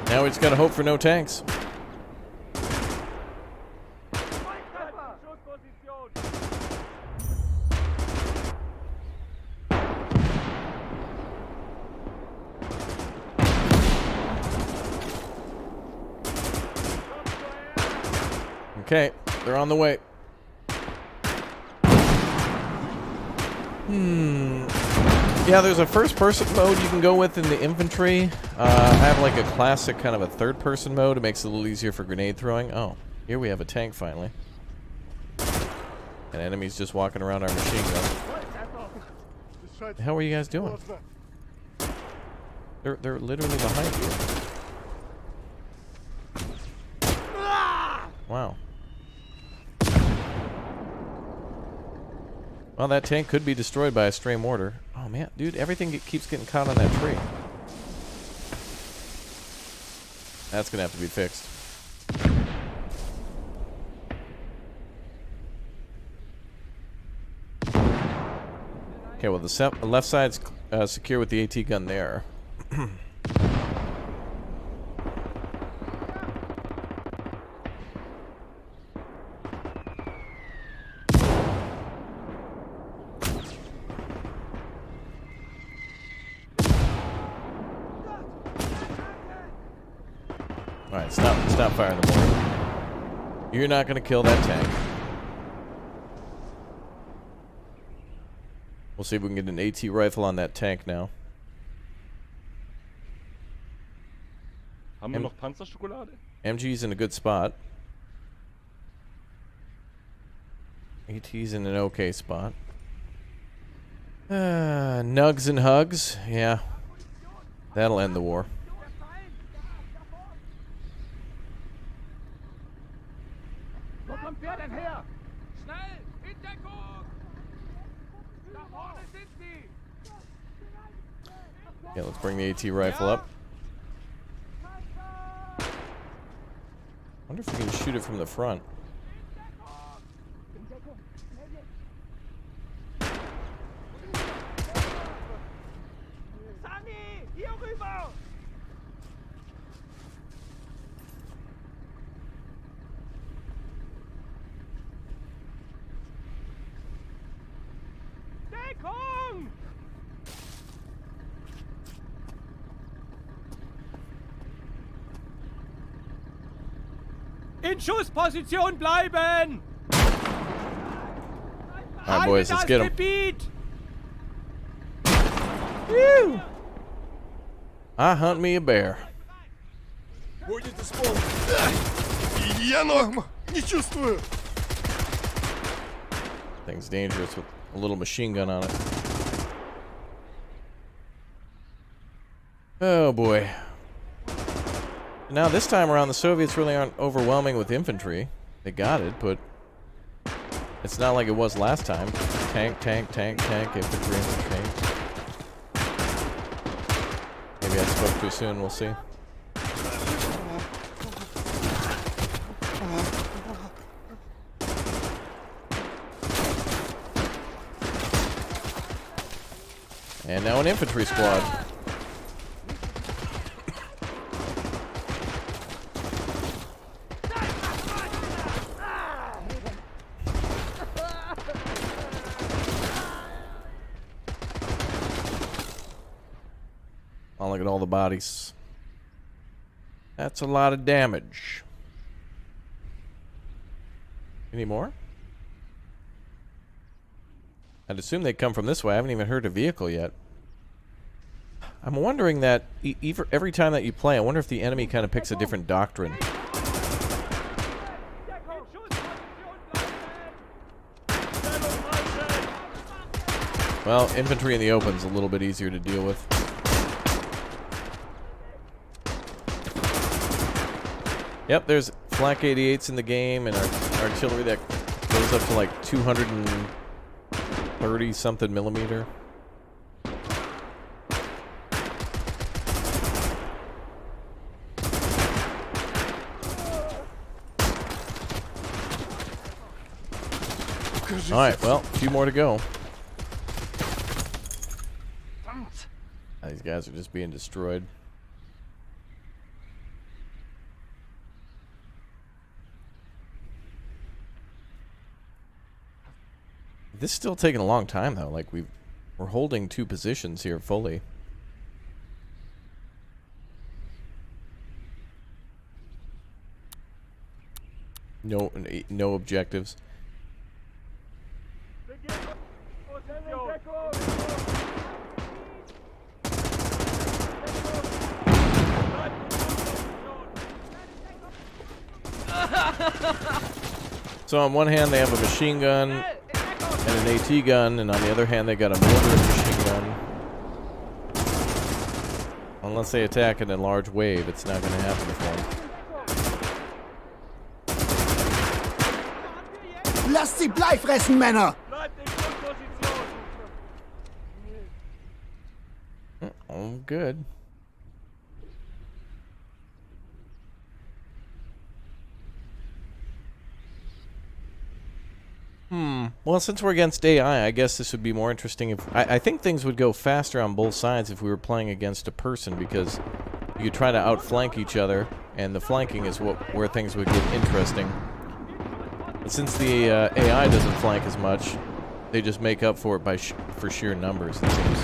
Now we just gotta hope for no tanks. Schussposition! Okay, they're on the way. Yeah, there's a first-person mode you can go with in the infantry. I have like a classic kind of a third-person mode. It makes it a little easier for grenade throwing. Oh, here we have a tank finally. And enemies just walking around our machine gun. The hell are you guys doing? They're literally behind you. Wow. Well, that tank could be destroyed by a stray mortar. Oh man, dude, everything keeps getting caught on that tree. That's gonna have to be fixed. Okay, well the left side's secure with the AT gun there. Alright, stop firing the mortar. You're not gonna kill that tank. We'll see if we can get an AT rifle on that tank now. Haben wir noch Panzerschokolade? MG's in a good spot. AT's in an okay spot. Nugs and hugs. Yeah. That'll end the war. Wo kommt wer denn her? Schnell! In Deckung! Da vorne sind sie! Yeah, let's bring the AT rifle up. Wonder if we can shoot it from the front. Sani! Hier rüber! Deckung! In Schussposition bleiben! Alright, boys, let's get them. Gebiet! Whew. I hunt me a bear. Будет исполнен. Я норм. Не чувствую. Thing's dangerous with a little machine gun on it. Oh boy. Now this time around the Soviets really aren't overwhelming with infantry. They got it, but it's not like it was last time. Tank, tank, tank, tank, infantry, infantry. Maybe I spoke too soon, we'll see. And now an infantry squad. Oh, look at all the bodies. That's a lot of damage. Any more? I'd assume they'd come from this way. I haven't even heard a vehicle yet. I'm wondering that every time that you play, I wonder if the enemy kind of picks a different doctrine. Well, infantry in the open's a little bit easier to deal with. Yep, there's flak 88s in the game and artillery that goes up to like 230 something millimeter. Alright, well, a few more to go. These guys are just being destroyed. This is still taking a long time though. Like we're holding 2 positions here fully. No objectives. So on one hand they have a machine gun and an AT gun, and on the other hand they got a mortar and machine gun. Unless they attack in a large wave, it's not going to happen for them. Lasst sie Blei fressen, Männer! Oh, good. Well, since we're against AI, I guess this would be more interesting if... I think things would go faster on both sides if we were playing against a person, because you could try to outflank each other, and the flanking is where things would get interesting. But since the AI doesn't flank as much, they just make up for it for sheer numbers, it seems.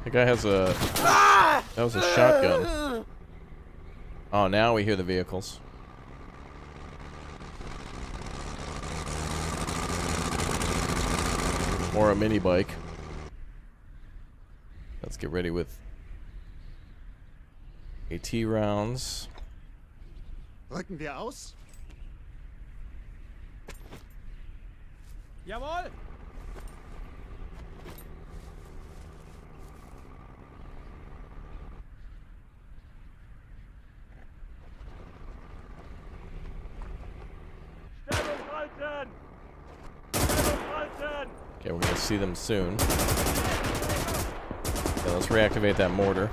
The guy has a... That was a shotgun. Oh, now we hear the vehicles. Or a mini bike. Let's get ready with AT rounds. Rücken wir aus? Jawohl! Okay, we're gonna see them soon. Okay, let's reactivate that mortar.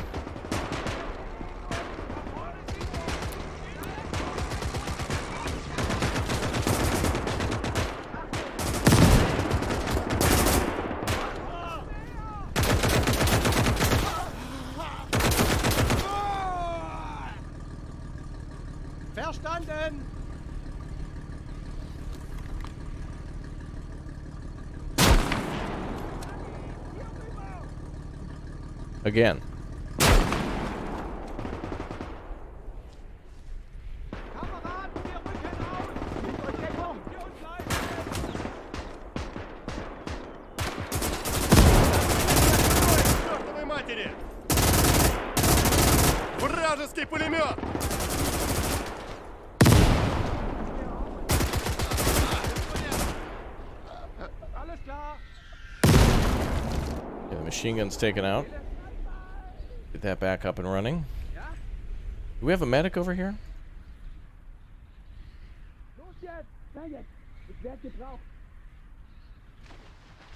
Verstanden! Again. Вражеский пулемет! Alles klar! Yeah, the machine gun's taken out. Get that back up and running. Do we have a medic over here?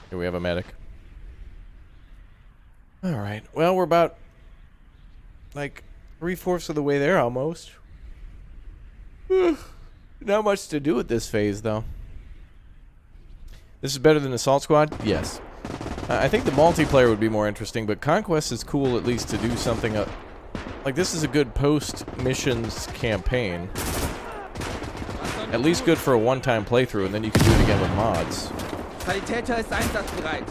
Here we have a medic. Alright, well, we're about like 3/4 of the way there almost. Not much to do with this phase, though. This is better than Assault Squad? Yes. I think the multiplayer would be more interesting, but Conquest is cool at least to do something... like, this is a good post-missions campaign. At least good for a one-time playthrough, and then you can do it again with mods. Sanitäter ist einsatzbereit.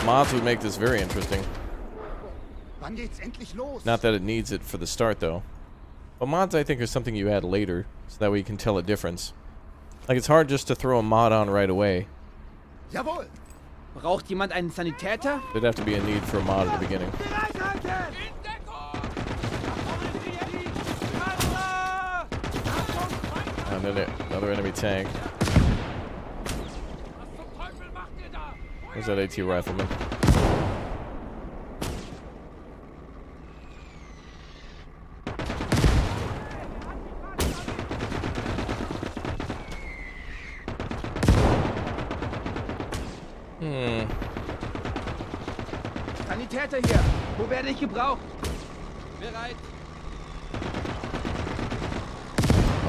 Mods would make this very interesting. Wann geht's endlich los? Not that it needs it for the start, though. But mods, I think, are something you add later, so that way you can tell a difference. Like, it's hard just to throw a mod on right away. Jawohl. Braucht jemand einen Sanitäter? There'd have to be a need for a mod at the beginning. And then another enemy tank. Where's that AT rifleman? Sanitäter hier. Wo werde ich gebraucht? Bereit.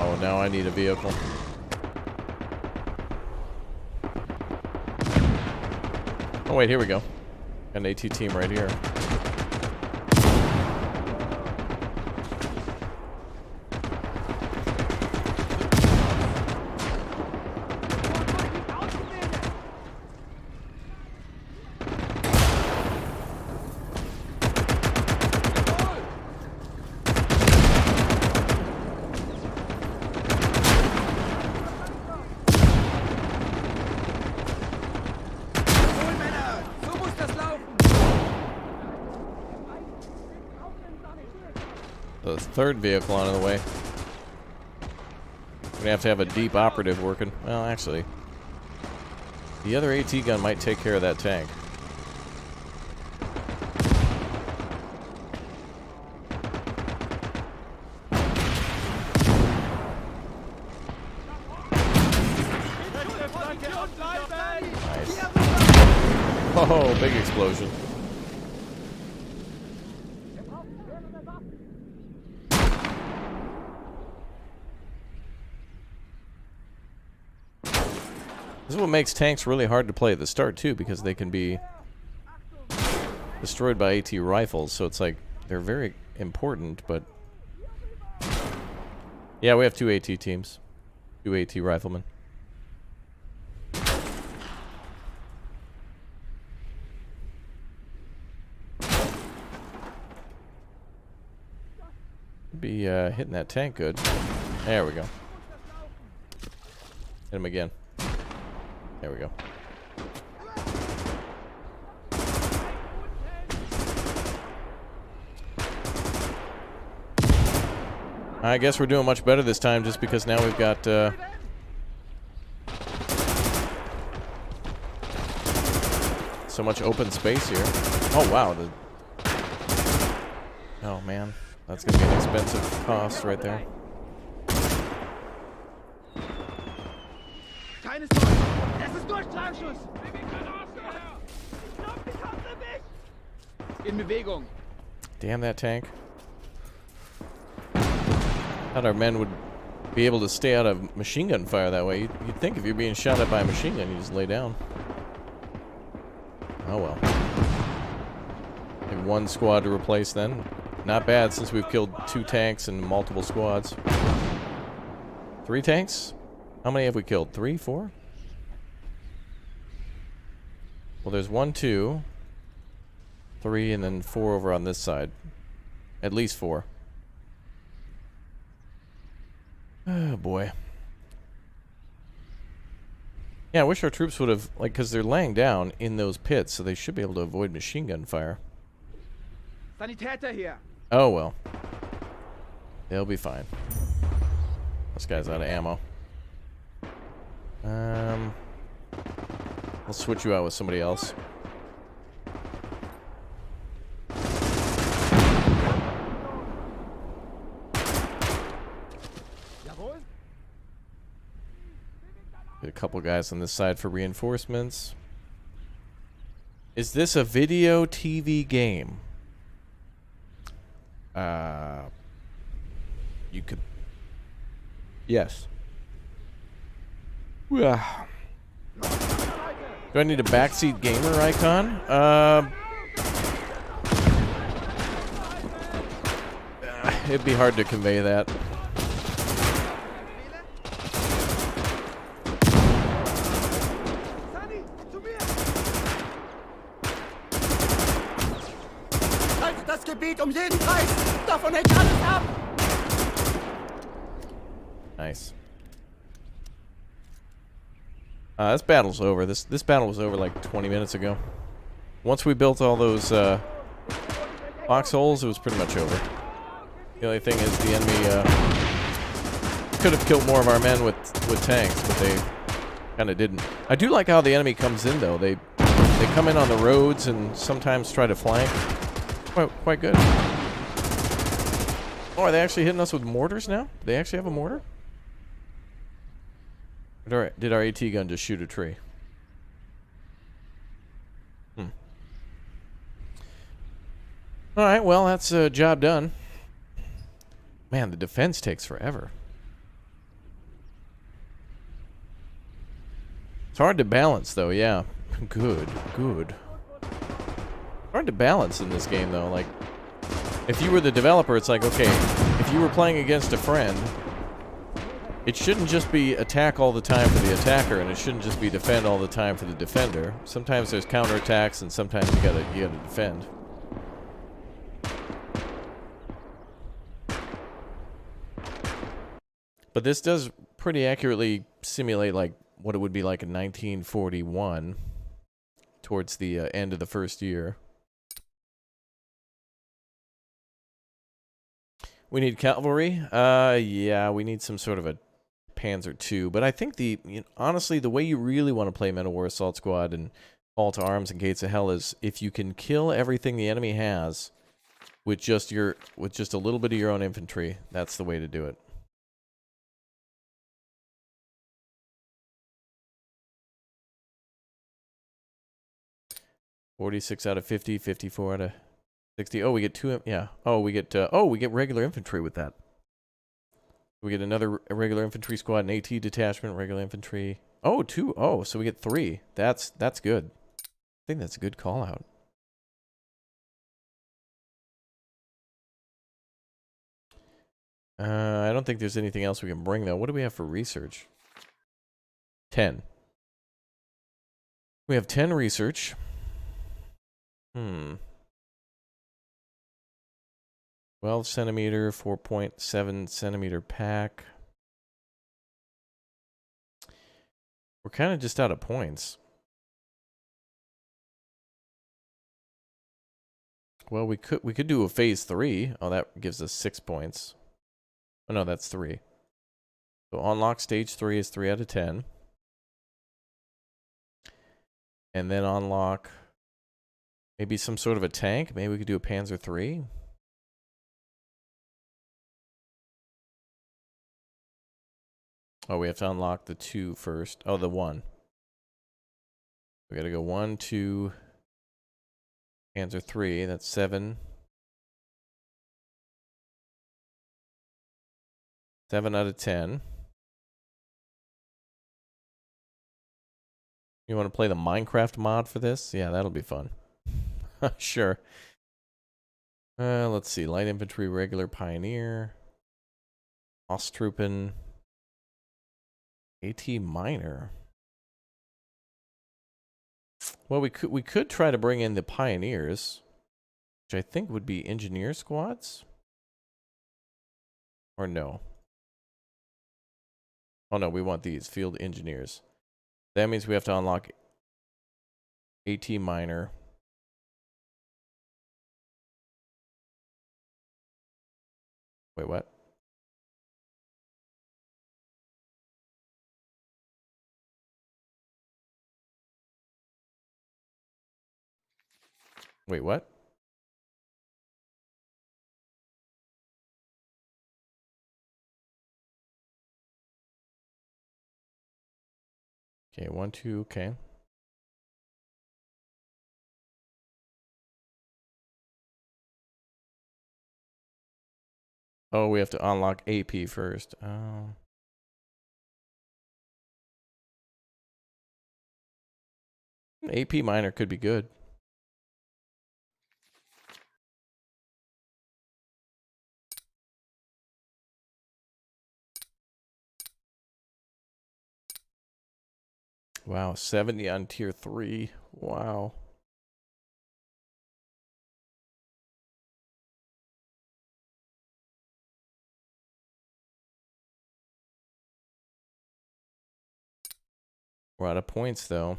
Oh, now I need a vehicle. Oh wait, here we go. Got an AT team right here. The third vehicle on the way. We're gonna have to have a deep operative working. Well, actually, the other AT gun might take care of that tank. Nice. Oh, big explosion. This is what makes tanks really hard to play at the start, too, because they can be destroyed by AT rifles, so it's like, they're very important, but... Yeah, we have 2 AT teams. 2 AT riflemen. Be hitting that tank good. There we go. Hit him again. There we go. I guess we're doing much better this time just because now we've got so much open space here. Oh wow. Oh man. That's going to be an expensive cost right there. Keine Sorge, es ist nur Strafschuss. In Bewegung. Damn that tank. Thought our men would be able to stay out of machine gun fire that way. You'd think if you're being shot at by a machine gun, you just lay down. Oh well. Like 1 squad to replace then. Not bad since we've killed 2 tanks and multiple squads. 3 tanks? How many have we killed? 3, 4? Well, there's 1, 2, 3, and then 4 over on this side. At least 4. Oh, boy. Yeah, I wish our troops would have, like, because they're laying down in those pits, so they should be able to avoid machine gun fire. Sanitäter hier. Oh, well. They'll be fine. This guy's out of ammo. I'll switch you out with somebody else. Get a couple guys on this side for reinforcements. Is this a video TV game? You could... Yes. Do I need a backseat gamer icon? It'd be hard to convey that. Haltet das Gebiet um jeden Preis! Davon hängt alles ab! Nice. This battle's over. This battle was over like 20 minutes ago. Once we built all those foxholes, it was pretty much over. The only thing is the enemy could have killed more of our men with tanks, but they kind of didn't. I do like how the enemy comes in, though. They come in on the roads and sometimes try to flank. Quite good. Oh, are they actually hitting us with mortars now? They actually have a mortar? Or did our AT gun just shoot a tree? Alright, well, that's a job done. Man, the defense takes forever. It's hard to balance, though, yeah. Good. Hard to balance in this game, though. Like, if you were the developer, it's like, okay, if you were playing against a friend, it shouldn't just be attack all the time for the attacker, and it shouldn't just be defend all the time for the defender. Sometimes there's counterattacks, and sometimes you gotta defend. But this does pretty accurately simulate like what it would be like in 1941, towards the end of the first year. We need cavalry. Yeah, we need some sort of a Panzer II. But I think honestly, the way you really want to play Men of War Assault Squad and Call to Arms and Gates of Hell is if you can kill everything the enemy has with just a little bit of your own infantry. That's the way to do it. "46 out of 50, 54 out of 60. Oh, we get two. Yeah. Oh, we get regular infantry with that. We get another regular infantry squad, an AT detachment, regular infantry. Oh, two. Oh, so we get 3. That's good. I think that's a good call out. I don't think there's anything else we can bring though. What do we have for research? 10. We have 10 research. 12 centimeter, 4.7 centimeter pack. We're kind of just out of points. Well, we could do a phase 3. Oh, that gives us 6 points. Oh no, that's 3. So unlock stage 3 is 3 out of 10. And then unlock maybe some sort of a tank. Maybe we could do a Panzer III. Oh, we have to unlock the 2 first. Oh, the 1. We gotta go 1, 2, Panzer III. That's 7. 7 out of 10. You want to play the Minecraft mod for this? Yeah, that'll be fun. Sure. Let's see. Light infantry, regular pioneer, Osttruppen, AT minor. Well, we could try to bring in the pioneers, which I think would be engineer squads. Or no? Oh no, we want these field engineers. That means we have to unlock AT minor. Wait, what? Wait, what? Okay, 1, 2, okay. Oh, we have to unlock AP first. Oh. AP minor could be good. Wow, 70 on tier 3. Wow. We're out of points, though.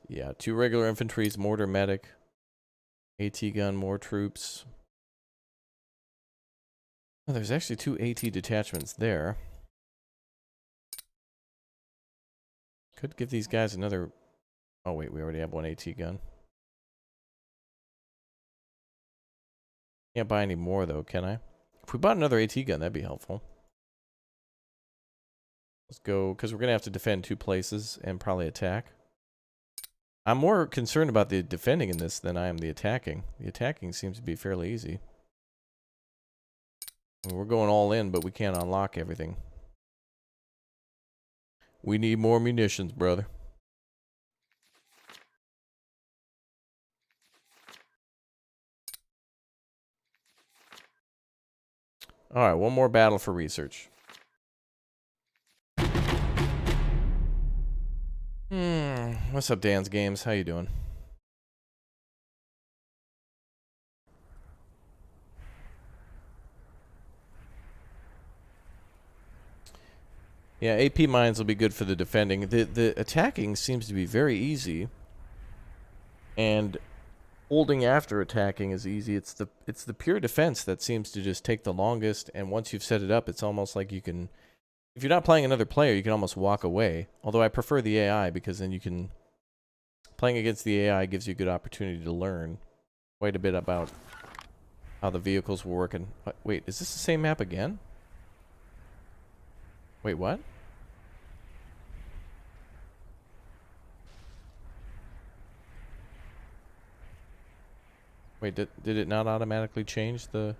Yeah, 2 regular infantries, mortar medic, AT gun, more troops. Oh, there's actually 2 AT detachments there. Could give these guys another... Oh, wait, we already have 1 AT gun. Can't buy any more, though, can I? If we bought another AT gun, that'd be helpful. Let's go, because we're going to have to defend 2 places and probably attack. I'm more concerned about the defending in this than I am the attacking. The attacking seems to be fairly easy. I mean, we're going all in, but we can't unlock everything. We need more munitions, brother. Alright, one more battle for research. What's up, Dan's Games? How you doing? Yeah, AP mines will be good for the defending. The attacking seems to be very easy. And holding after attacking is easy. It's the pure defense that seems to just take the longest, and once you've set it up, it's almost like you can... If you're not playing another player, you can almost walk away. Although I prefer the AI, because then you can... Playing against the AI gives you a good opportunity to learn quite a bit about how the vehicles were working. Wait, is this the same map again? Wait, what? Wait, did it not automatically change the...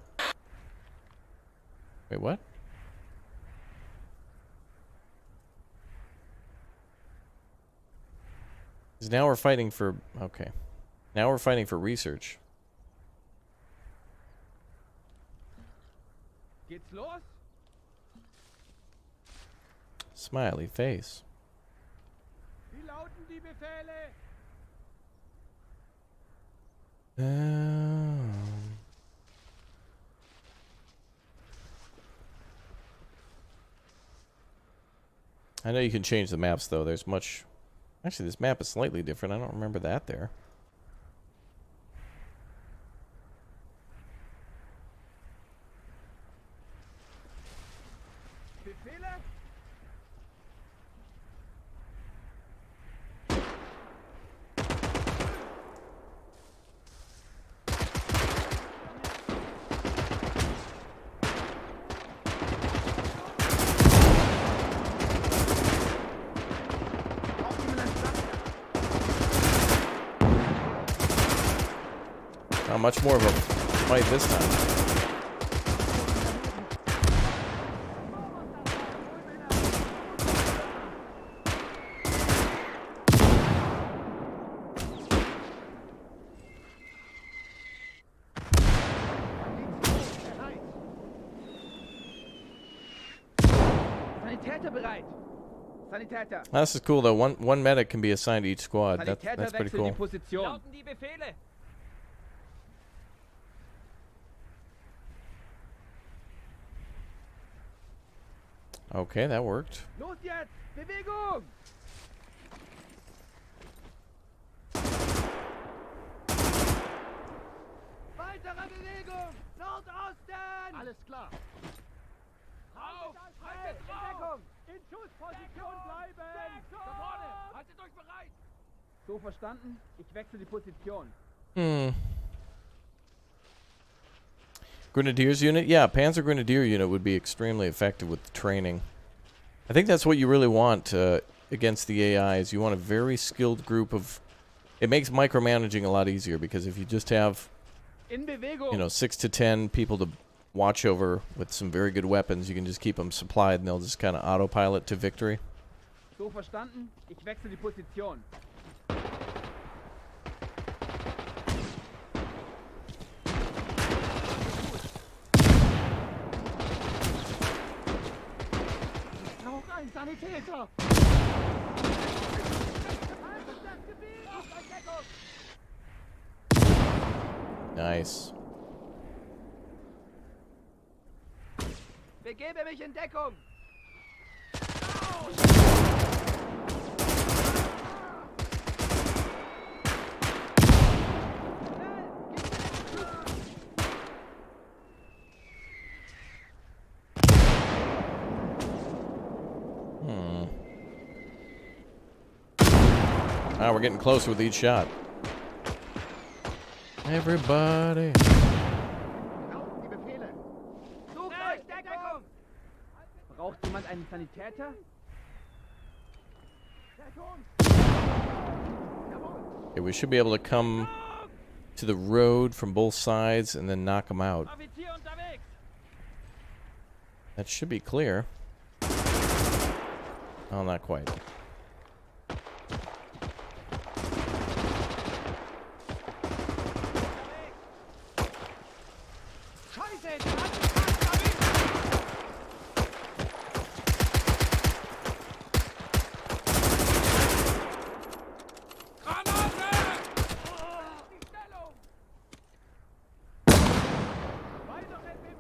Wait, what? Because now we're fighting for... Okay. Now we're fighting for research. Geht's los? Smiley face. Wie lauten die Befehle? I know you can change the maps, though. There's much... Actually, this map is slightly different. I don't remember that there. Befehle? Not much more of a fight this time. Sanitäter bereit. Sanitäter. This is cool, though. One medic can be assigned to each squad. That's Sanitäter pretty wechseln cool. die Position. Lauten die Befehle! Okay, that worked. Los jetzt! Bewegung! Weitere Bewegung! Nordosten! Alles klar. Auf! Haltet In drauf! Deckung! In Schussposition bleiben! Da vorne! Haltet euch bereit! So verstanden? Ich wechsle die Position. Grenadiers unit? Yeah, Panzer Grenadier unit would be extremely effective with the training. I think that's what you really want against the AIs. You want a very skilled group of... It makes micromanaging a lot easier, because if you just have, In Bewegung! you know, 6 to 10 people to watch over with some very good weapons, you can just keep them supplied and they'll just kind of autopilot to victory. So verstanden? Ich wechsle die Position. Noch ein Sanitäter! Nice. Begebe mich in Deckung. Ah, we're getting closer with each shot. Everybody. Genau, die Befehle. Sucht euch Deckung. Braucht jemand einen Sanitäter? Okay, we should be able to come to the road from both sides and then knock them out. Offizier unterwegs! That should be clear. Oh, not quite.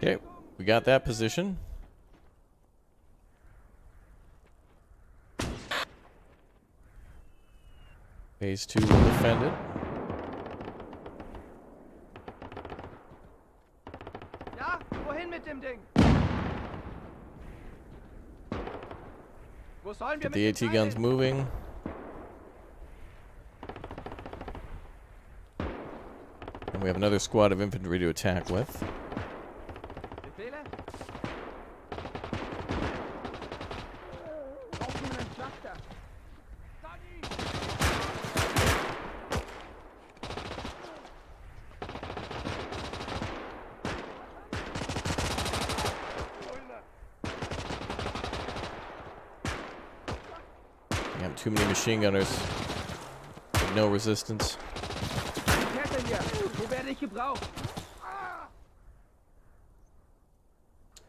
Okay, we got that position. Phase 2 will defend it. Ja, wohin mit dem Ding? Wo sollen wir Get mit the dem AT guns Teil hin? moving. And we have another squad of infantry to attack with. Befehle? Braucht jemand einen Schlachter? We have too many machine gunners. With no resistance. Sanitäter hier. Wo werde ich gebraucht?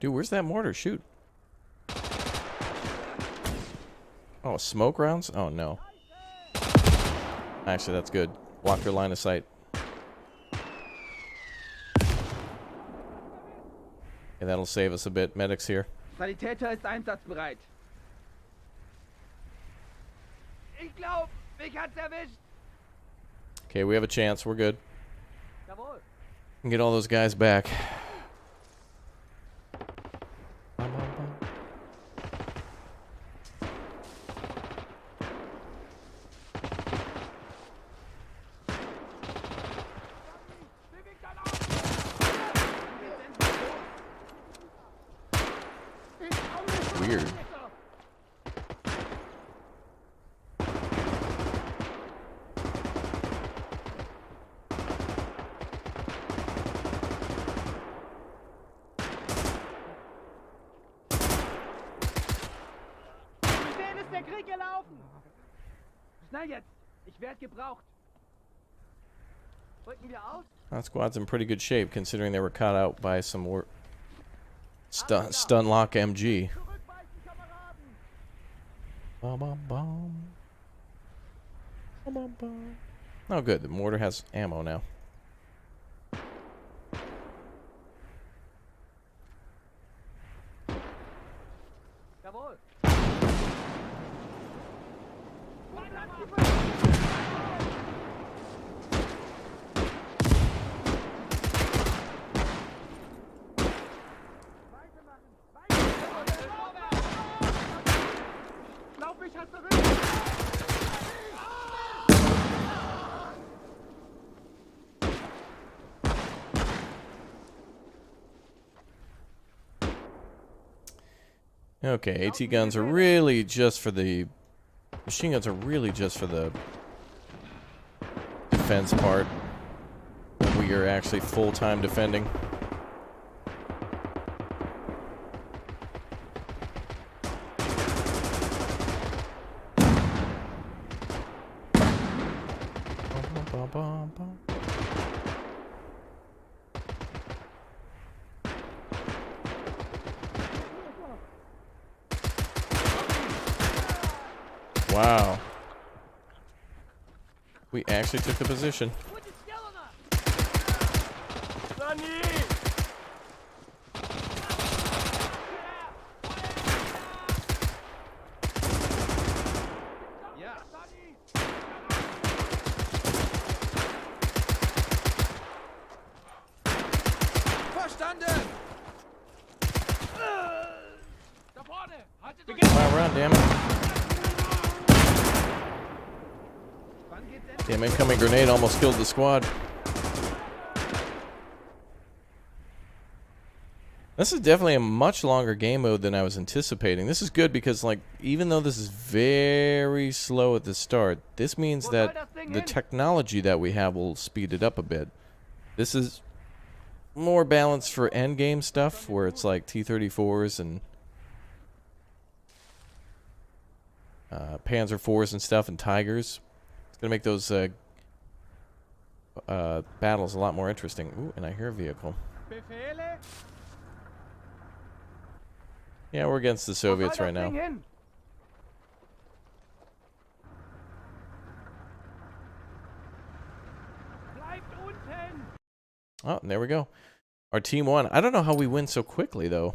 Dude, where's that mortar? Shoot. Oh, smoke rounds? Oh, no. Actually, that's good. Block their line of sight. Okay, that'll save us a bit. Medics here. Sanitäter ist einsatzbereit. Ich glaub, mich hat's erwischt. Okay, we have a chance. We're good. Jawohl. We can get all those guys back. Weird. Für den ist der Krieg gelaufen. Schnell jetzt. Ich werde gebraucht. Rücken wir aus? That squad's in pretty good shape considering they were caught out by some stun lock MG. Zurückweichen, Kameraden! Bum, bum, bum. Bum, bum, bum. Oh, good. The mortar has ammo now. Jawohl. Lauf mich halt zurück! Okay, AT guns are really just for the... Machine guns are really just for the defense part. We are actually full-time defending. Wow. We actually took the position. Damn, incoming grenade almost killed the squad. This is definitely a much longer game mode than I was anticipating. This is good because, like, even though this is very slow at the start, this means that the technology that we have will speed it up a bit. This is more balanced for endgame stuff, where it's like T-34s and Panzer IVs and stuff, and Tigers. It's gonna make those battles a lot more interesting. Ooh, and I hear a vehicle. Befehle? Yeah, we're against the Soviets right now. Bleibt unten! Oh, and there we go. Our team won. I don't know how we win so quickly, though.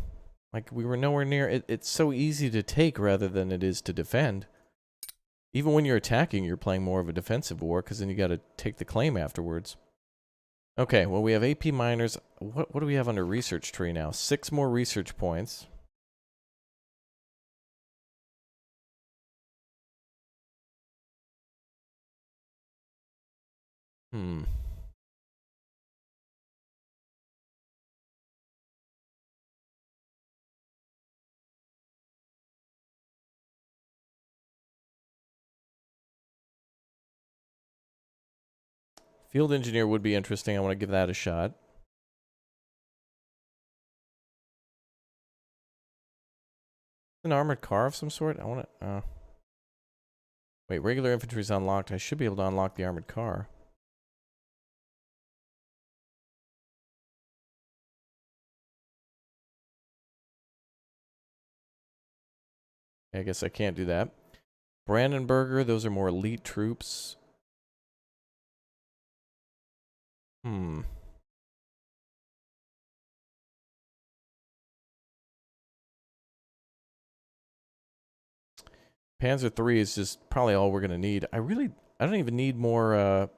Like, we were nowhere near... It's so easy to take rather than it is to defend. Even when you're attacking, you're playing more of a defensive war, because then you got to take the claim afterwards. Okay, well, we have AP miners. What do we have under research tree now? 6 more research points. Field engineer would be interesting. I want to give that a shot. An armored car of some sort? I want to... Wait, regular infantry is unlocked. I should be able to unlock the armored car. I guess I can't do that. Brandenburger, those are more elite troops. Panzer III is just probably all we're going to need. I don't even need more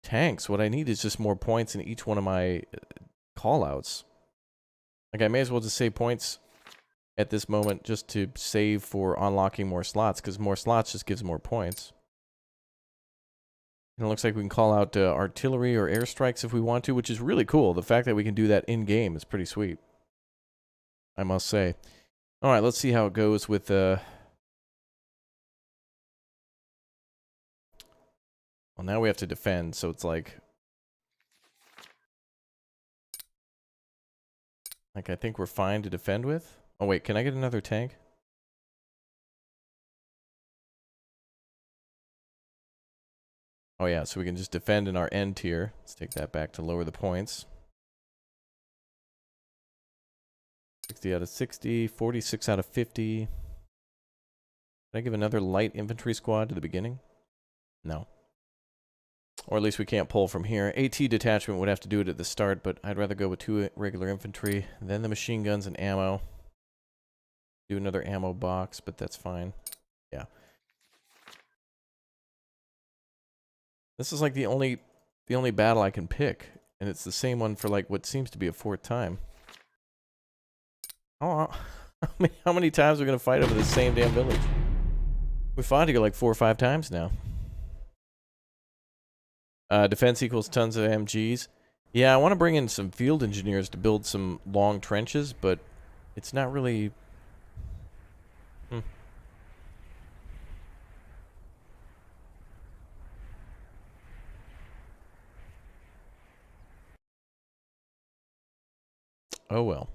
tanks. What I need is just more points in each one of my callouts. Like, I may as well just save points at this moment just to save for unlocking more slots, because more slots just gives more points. And it looks like we can call out artillery or airstrikes if we want to, which is really cool. The fact that we can do that in-game is pretty sweet, I must say. All right, let's see how it goes with... Well, now we have to defend, so it's like... I think we're fine to defend with. Oh, wait, can I get another tank? Oh, yeah, so we can just defend in our end tier. Let's take that back to lower the points. 60 out of 60, 46 out of 50. Did I give another light infantry squad to the beginning? No. Or at least we can't pull from here. AT detachment would have to do it at the start, but I'd rather go with 2 regular infantry, then the machine guns and ammo. Do another ammo box, but that's fine. Yeah. This is like the only battle I can pick, and it's the same one for like what seems to be a 4th time. Oh, how many times are we gonna fight over the same damn village? We fought here like 4 or 5 times now. Defense equals tons of MGs. Yeah, I want to bring in some field engineers to build some long trenches, but it's not really... Oh well.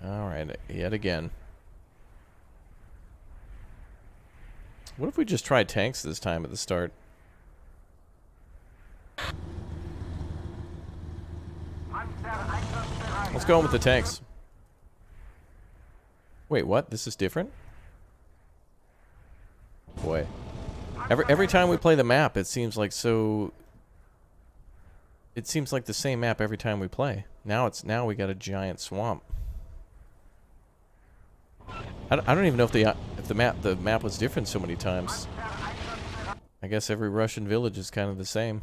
Alright, yet again. What if we just tried tanks this time at the start? Let's go in with the tanks. Wait, what? This is different? Boy. Every time we play the map, it seems like so... It seems like the same map every time we play. Now we got a giant swamp. I don't even know if if the map was different so many times. I guess every Russian village is kind of the same.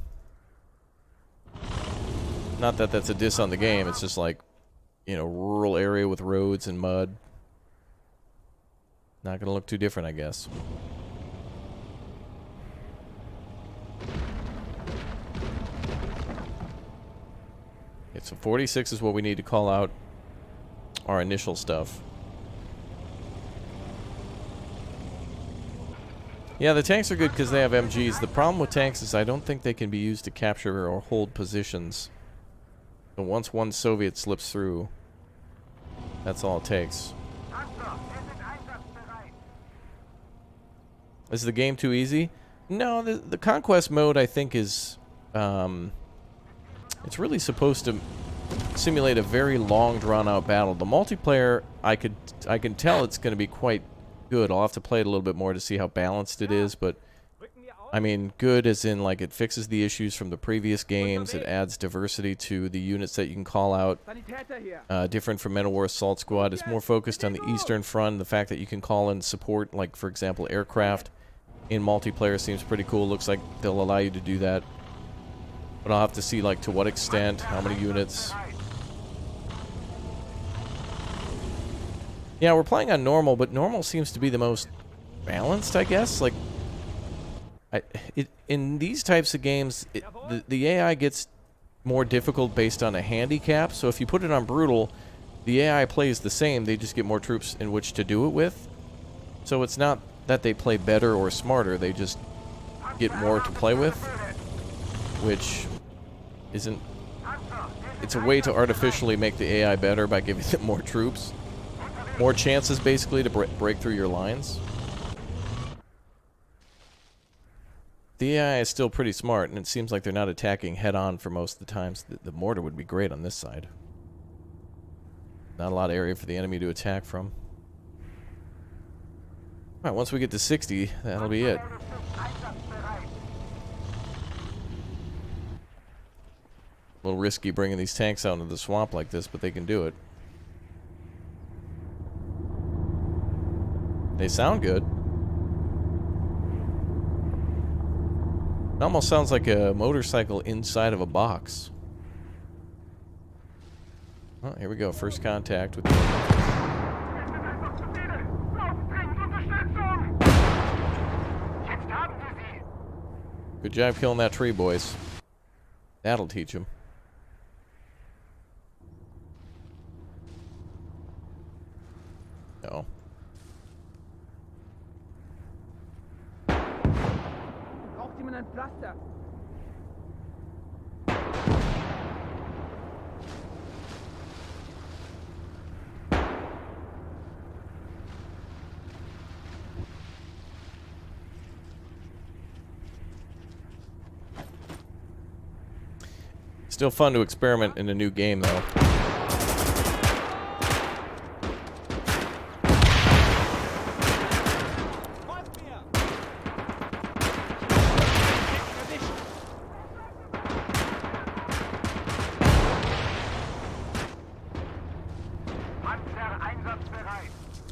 Not that that's a diss on the game, it's just like, you know, rural area with roads and mud. Not gonna look too different, I guess. Okay, so 46 is what we need to call out our initial stuff. Yeah, the tanks are good because they have MGs. The problem with tanks is I don't think they can be used to capture or hold positions. So once one Soviet slips through, that's all it takes. Is the game too easy? No, the Conquest mode I think is... it's really supposed to simulate a very long, drawn-out battle. The multiplayer, I can tell it's going to be quite good. I'll have to play it a little bit more to see how balanced it is, but I mean, good as in, like, it fixes the issues from the previous games. It adds diversity to the units that you can call out. Different from Men of War Assault Squad. It's more focused on the Eastern Front. The fact that you can call in support, like, for example, aircraft in multiplayer seems pretty cool. Looks like they'll allow you to do that. But I'll have to see, like, to what extent, how many units. Yeah, we're playing on normal, but normal seems to be the most balanced, I guess. Like, in these types of games, the AI gets more difficult based on a handicap. So if you put it on brutal, the AI plays the same. They just get more troops in which to do it with. So it's not that they play better or smarter. They just get more to play with, which isn't... It's a way to artificially make the AI better by giving them more troops. More chances, basically, to break through your lines. The AI is still pretty smart, and it seems like they're not attacking head-on for most of the times. The mortar would be great on this side. Not a lot of area for the enemy to attack from. Alright, once we get to 60, that'll be it. A little risky bringing these tanks out into the swamp like this, but they can do it. They sound good. It almost sounds like a motorcycle inside of a box. Oh, here we go. First contact with the... Good job killing that tree, boys. That'll teach them. No. Braucht jemand ein Pflaster? Still fun to experiment in a new game, though.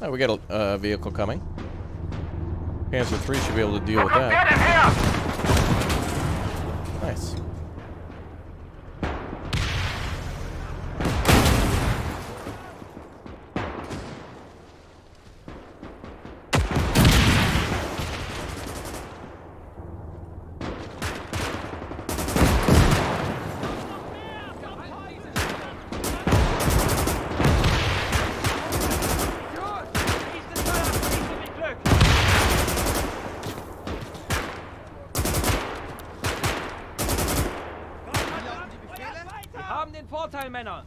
Oh, we got a vehicle coming. Panzer III should be able to deal with that. Nice. Vorteil, Männer!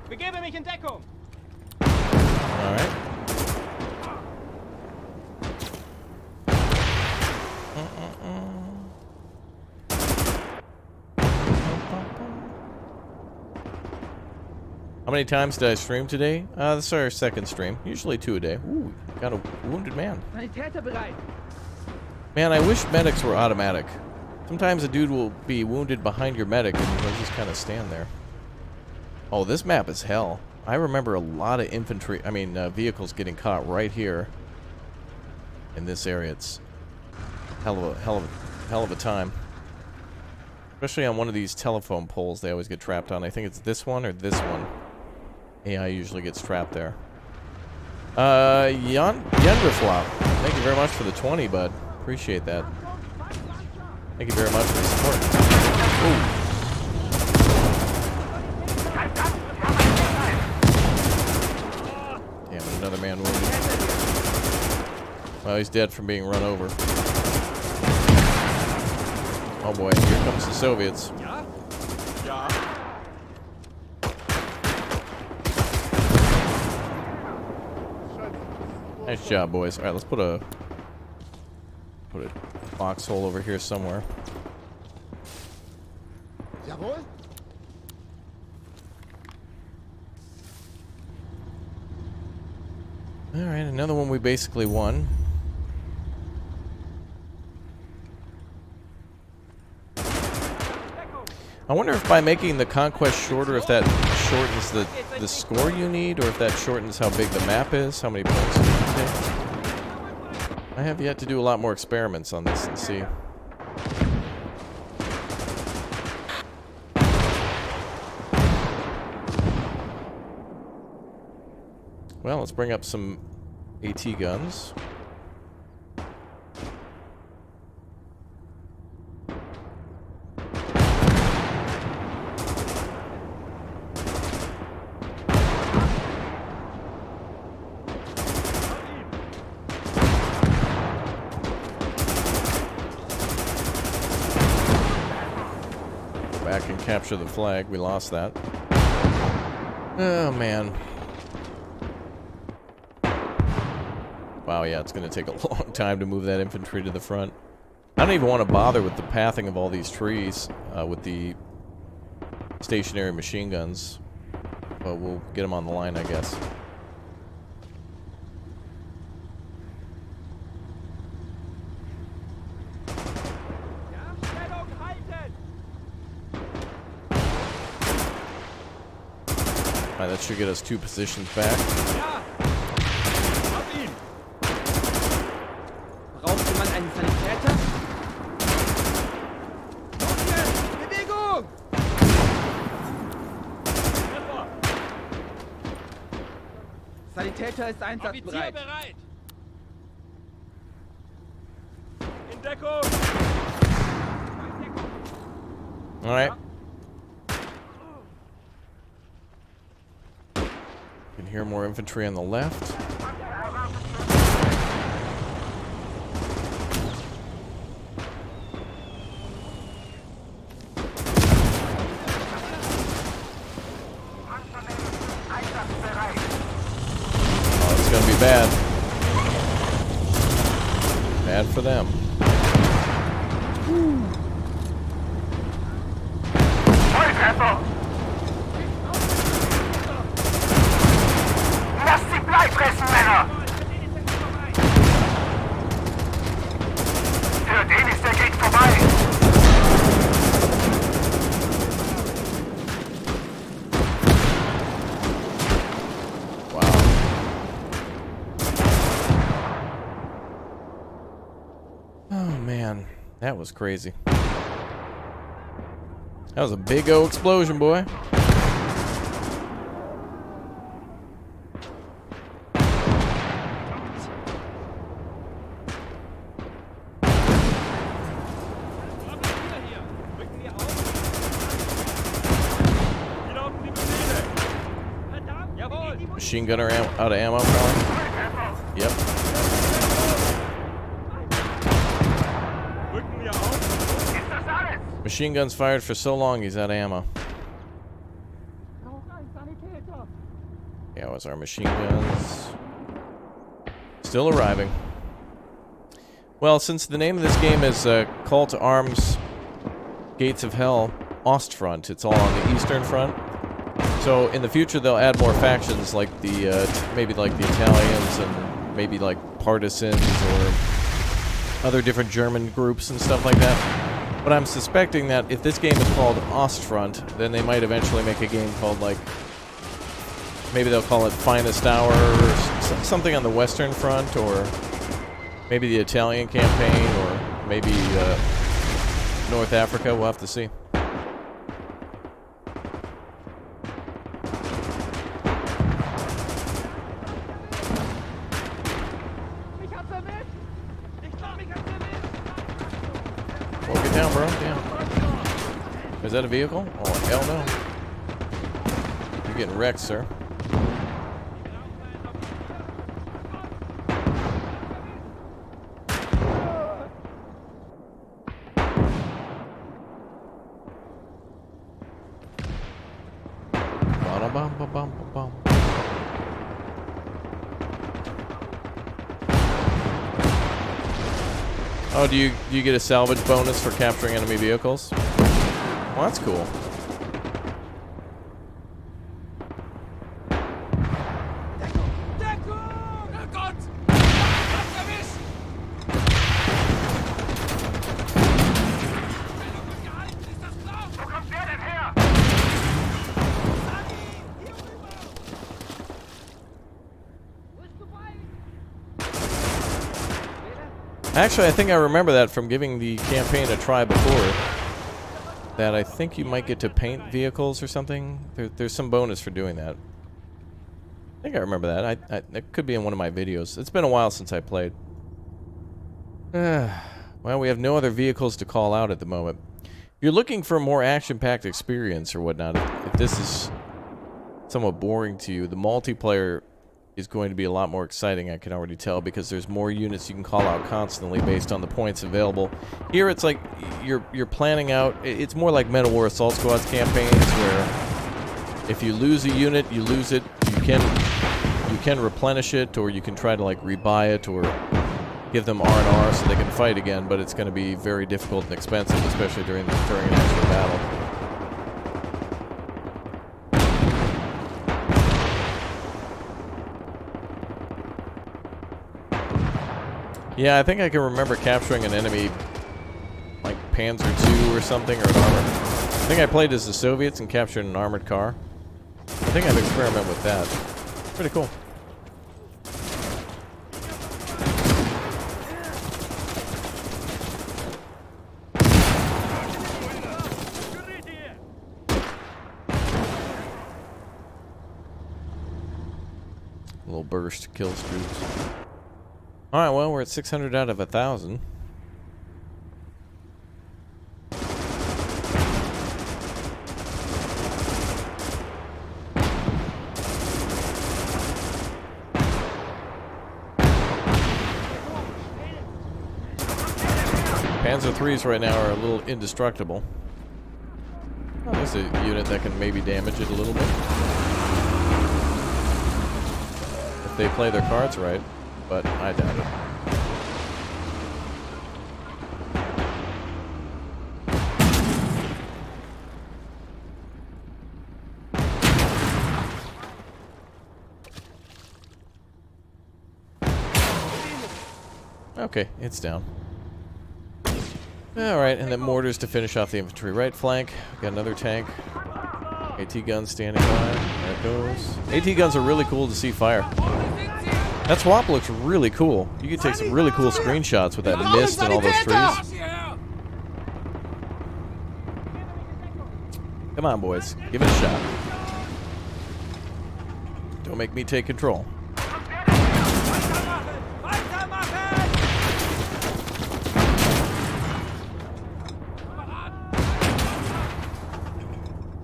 Begebe mich in Deckung! Alright. How many times did I stream today? This is our second stream. Usually 2 a day. Ooh, got a wounded man. Man, I wish medics were automatic. Sometimes a dude will be wounded behind your medic and he'll just kind of stand there. Oh, this map is hell. I remember a lot of vehicles getting caught right here in this area. It's hell of a time. Especially on one of these telephone poles they always get trapped on. I think it's this one or this one. AI usually gets trapped there. Yenderflop, thank you very much for the 20, bud. Appreciate that. Thank you very much for the support. Ooh. Damn, another man wounded. Well, he's dead from being run over. Oh boy, here comes the Soviets. Ja? Ja. Nice job, boys. All right, let's put a foxhole over here somewhere. Jawohl. All right, another one we basically won. I wonder if by making the conquest shorter, if that shortens the score you need, or if that shortens how big the map is, how many points you can take. I have yet to do a lot more experiments on this and see. Well, let's bring up some AT guns. Back and capture the flag. We lost that. Oh, man. Wow, yeah, it's going to take a long time to move that infantry to the front. I don't even want to bother with the pathing of all these trees with the stationary machine guns. But we'll get them on the line, I guess. Alright, that should get us 2 positions back. Braucht jemand einen Sanitäter? Bewegung! Sanitäter ist Offizier einsatzbereit. bereit. In Deckung. Alright. You can hear more infantry on the left. Oh, it's gonna be bad. Bad for them. Volltreffer! Lasst sie bleibressen, Männer! Für den ist der Krieg vorbei! Wow. Oh man, that was crazy. That was a big O explosion, boy. Machine gunner out of ammo, probably. Yep. Machine guns fired for so long, he's out of ammo. Yeah, it was our machine guns. Still arriving. Well, since the name of this game is Call to Arms, Gates of Hell, Ostfront, it's all on the Eastern Front. So in the future, they'll add more factions like the maybe like the Italians and maybe like partisans or other different German groups and stuff like that. But I'm suspecting that if this game is called Ostfront, then they might eventually make a game called like maybe they'll call it Finest Hour or something on the Western Front, or maybe the Italian campaign, or maybe North Africa. We'll have to see. Well, get down, bro. Damn. Is that a vehicle? Oh, hell no. You're getting wrecked, sir. Ba-da-bum-ba-bum-ba-bum. Oh, do you get a salvage bonus for capturing enemy vehicles? Well, that's cool. Actually, I think I remember that from giving the campaign a try before. That I think you might get to paint vehicles or something. There's some bonus for doing that. I think I remember that. That could be in one of my videos. It's been a while since I played. Well, we have no other vehicles to call out at the moment. If you're looking for a more action-packed experience or whatnot, if this is somewhat boring to you, the multiplayer is going to be a lot more exciting, I can already tell, because there's more units you can call out constantly based on the points available. Here it's like you're planning out, it's more like Metal War Assault Squad's campaigns, where if you lose a unit, you lose it. You can replenish it, or you can try to like rebuy it or give them R&R so they can fight again, but it's going to be very difficult and expensive, especially during an actual battle. Yeah, I think I can remember capturing an enemy, like Panzer II or something, or an armored. I think I played as the Soviets and captured an armored car. I think I've experimented with that. Pretty cool. A little burst kills troops. Alright, well, we're at 600 out of 1,000. Panzer IIIs right now are a little indestructible. Oh, there's a unit that can maybe damage it a little bit. If they play their cards right. But I doubt it. Okay, it's down. Alright, and then mortars to finish off the infantry. Right flank, got another tank. AT guns standing by. There it goes. AT guns are really cool to see fire. That swamp looks really cool. You can take some really cool screenshots with that mist and all those trees. Come on, boys. Give it a shot. Don't make me take control.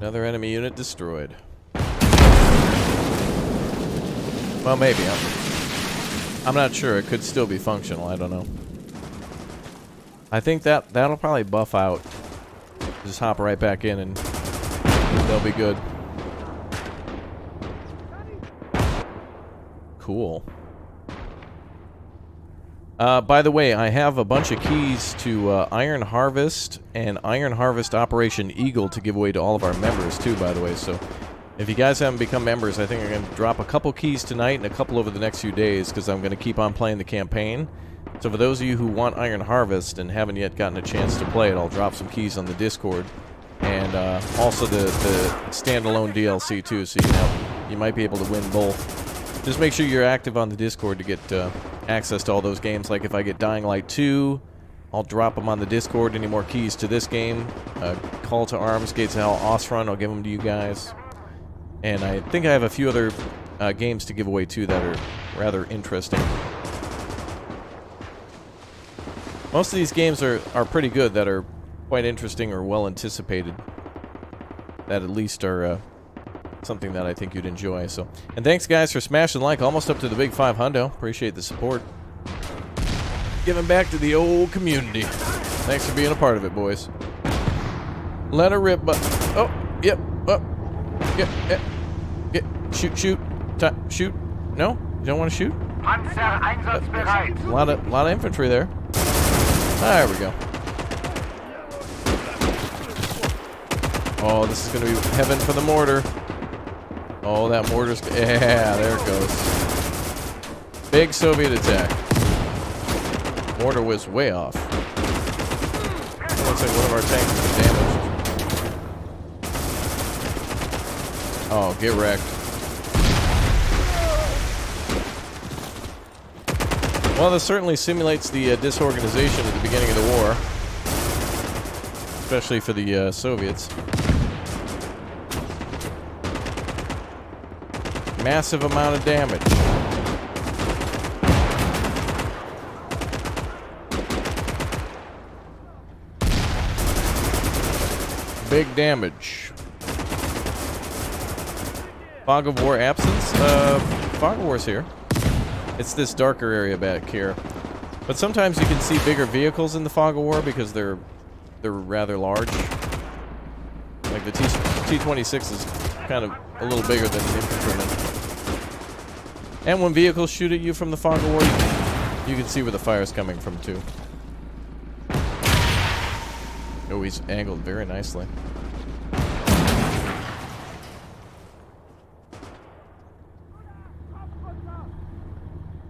Another enemy unit destroyed. Well, maybe. I'm not sure. It could still be functional. I don't know. I think that'll probably buff out. Just hop right back in and they'll be good. Cool. By the way, I have a bunch of keys to Iron Harvest and Iron Harvest Operation Eagle to give away to all of our members too, by the way. So if you guys haven't become members, I think I'm going to drop a couple keys tonight and a couple over the next few days, because I'm going to keep on playing the campaign. So for those of you who want Iron Harvest and haven't yet gotten a chance to play it, I'll drop some keys on the Discord. And also the standalone DLC too, so you can you might be able to win both. Just make sure you're active on the Discord to get access to all those games. Like if I get Dying Light 2, I'll drop them on the Discord. Any more keys to this game, Call to Arms, Gates of Hell, Osrun, I'll give them to you guys. And I think I have a few other games to give away too that are rather interesting. Most of these games are pretty good, that are quite interesting or well anticipated. That at least are something that I think you'd enjoy. So, and thanks guys for smashing like, almost up to the big 500. Appreciate the support. Giving back to the old community. Thanks for being a part of it, boys. Let her rip, but oh, yep, oh, shoot, shoot. No, you don't want to shoot. Panzer einsatzbereit. A lot of infantry there. There we go. Oh, this is going to be heaven for the mortar. Oh, that mortar's... Yeah, there it goes. Big Soviet attack. Mortar was way off. Looks like one of our tanks is damaged. Oh, get wrecked. Well, this certainly simulates the disorganization at the beginning of the war. Especially for the Soviets. Massive amount of damage. Big damage. Fog of War absence? Fog of War's here. It's this darker area back here. But sometimes you can see bigger vehicles in the Fog of War because they're rather large. Like the T-26 is kind of a little bigger than an infantryman. And when vehicles shoot at you from the Fog of War, you can see where the fire's coming from too. Oh, he's angled very nicely.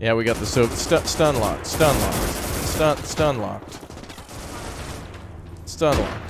Yeah, we got the stun locked. Stun locked. Stun locked.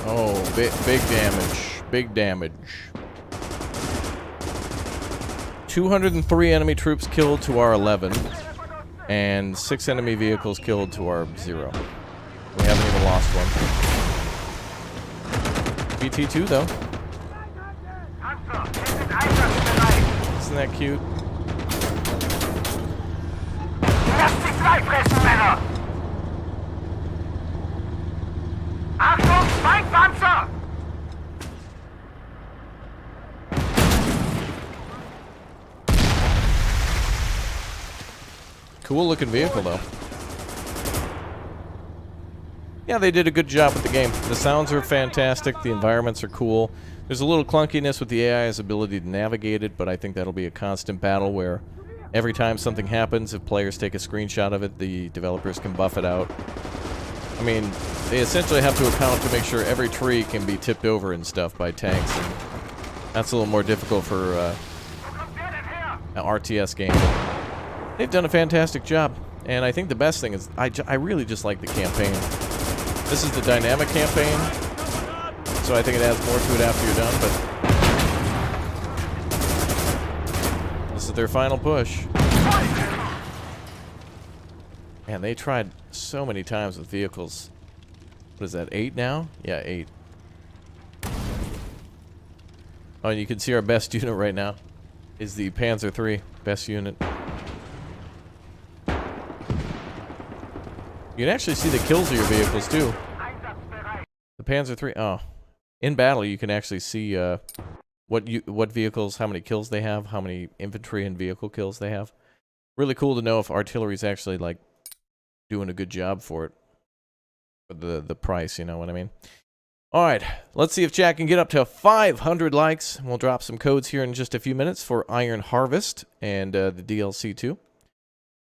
Oh, big damage. Big damage. 203 enemy troops killed to our 11. And 6 enemy vehicles killed to our 0. We haven't even lost one. BT2 though. Isn't that cute? Lasst sich freifressen, Männer! Achtung, Feindpanzer! Cool looking vehicle though. Yeah, they did a good job with the game. The sounds are fantastic, the environments are cool. There's a little clunkiness with the AI's ability to navigate it, but I think that'll be a constant battle where every time something happens, if players take a screenshot of it, the developers can buff it out. I mean, they essentially have to account to make sure every tree can be tipped over and stuff by tanks. And that's a little more difficult for an RTS game. But they've done a fantastic job. And I think the best thing is, I really just like the campaign. This is the dynamic campaign, so I think it adds more to it after you're done, but this is their final push. Man, they tried so many times with vehicles. What is that, 8 now? Yeah, 8. Oh, and you can see our best unit right now is the Panzer III, best unit. You can actually see the kills of your vehicles too. The Panzer III, oh. In battle you can actually see what vehicles, how many kills they have, how many infantry and vehicle kills they have. Really cool to know if artillery's actually like doing a good job for it. For the price, you know what I mean? All right, let's see if chat can get up to 500 likes. We'll drop some codes here in just a few minutes for Iron Harvest and the DLC too.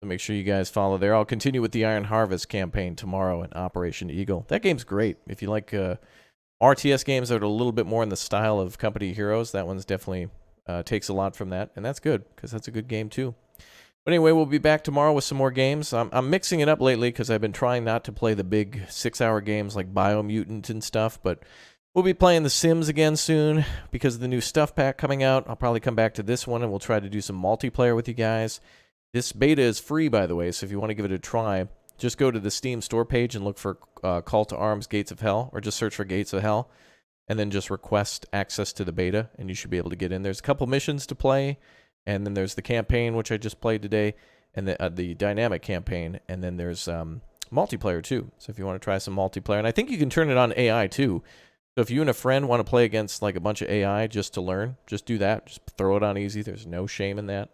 So make sure you guys follow there. I'll continue with the Iron Harvest campaign tomorrow in Operation Eagle. That game's great. If you like RTS games that are a little bit more in the style of Company Heroes, that one's definitely takes a lot from that, and that's good because that's a good game too. But anyway, we'll be back tomorrow with some more games. I'm mixing it up lately because I've been trying not to play the big 6-hour games like Biomutant and stuff, but we'll be playing The Sims again soon because of the new stuff pack coming out. I'll probably come back to this one and we'll try to do some multiplayer with you guys. This beta is free, by the way, so if you want to give it a try, just go to the Steam store page and look for Call to Arms Gates of Hell, or just search for Gates of Hell, and then just request access to the beta, and you should be able to get in. There's a couple missions to play, and then there's the campaign, which I just played today, and the dynamic campaign, and then there's multiplayer too. So if you want to try some multiplayer, and I think you can turn it on AI too. So if you and a friend want to play against like a bunch of AI just to learn, just do that. Just throw it on easy. There's no shame in that.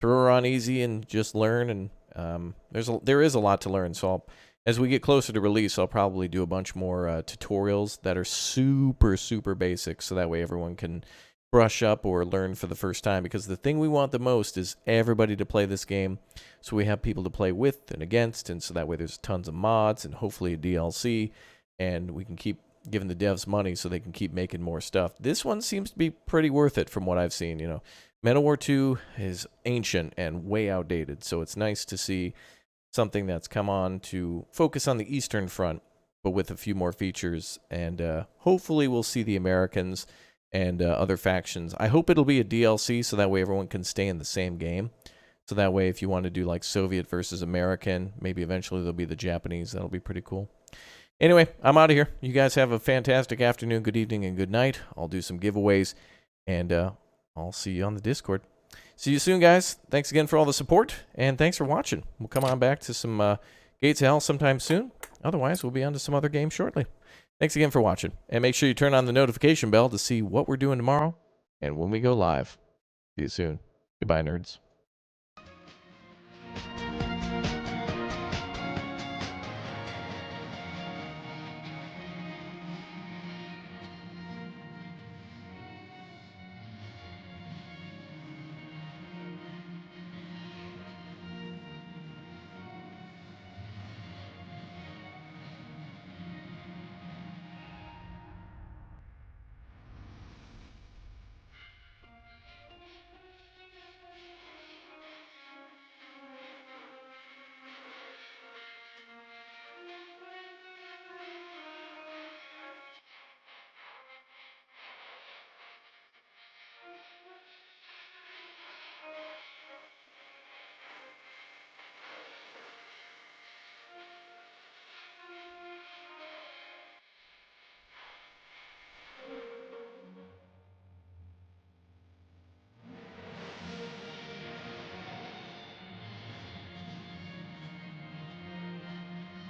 Throw her on easy and just learn. And there is a lot to learn. So as we get closer to release, I'll probably do a bunch more tutorials that are super, super basic, so that way everyone can brush up or learn for the first time, because the thing we want the most is everybody to play this game, so we have people to play with and against, and so that way there's tons of mods and hopefully a DLC, and we can keep giving the devs money so they can keep making more stuff. This one seems to be pretty worth it from what I've seen. You know, Metal War 2 is ancient and way outdated, so it's nice to see something that's come on to focus on the Eastern Front, but with a few more features, and hopefully we'll see the Americans and other factions. I hope it'll be a DLC, so that way everyone can stay in the same game. So that way if you want to do like Soviet versus American, maybe eventually there'll be the Japanese. That'll be pretty cool. Anyway, I'm out of here. You guys have a fantastic afternoon, good evening, and good night. I'll do some giveaways, and I'll see you on the Discord. See you soon, guys. Thanks again for all the support, and thanks for watching. We'll come on back to some Gates of Hell sometime soon. Otherwise, we'll be on to some other games shortly. Thanks again for watching, and make sure you turn on the notification bell to see what we're doing tomorrow and when we go live. See you soon. Goodbye, nerds.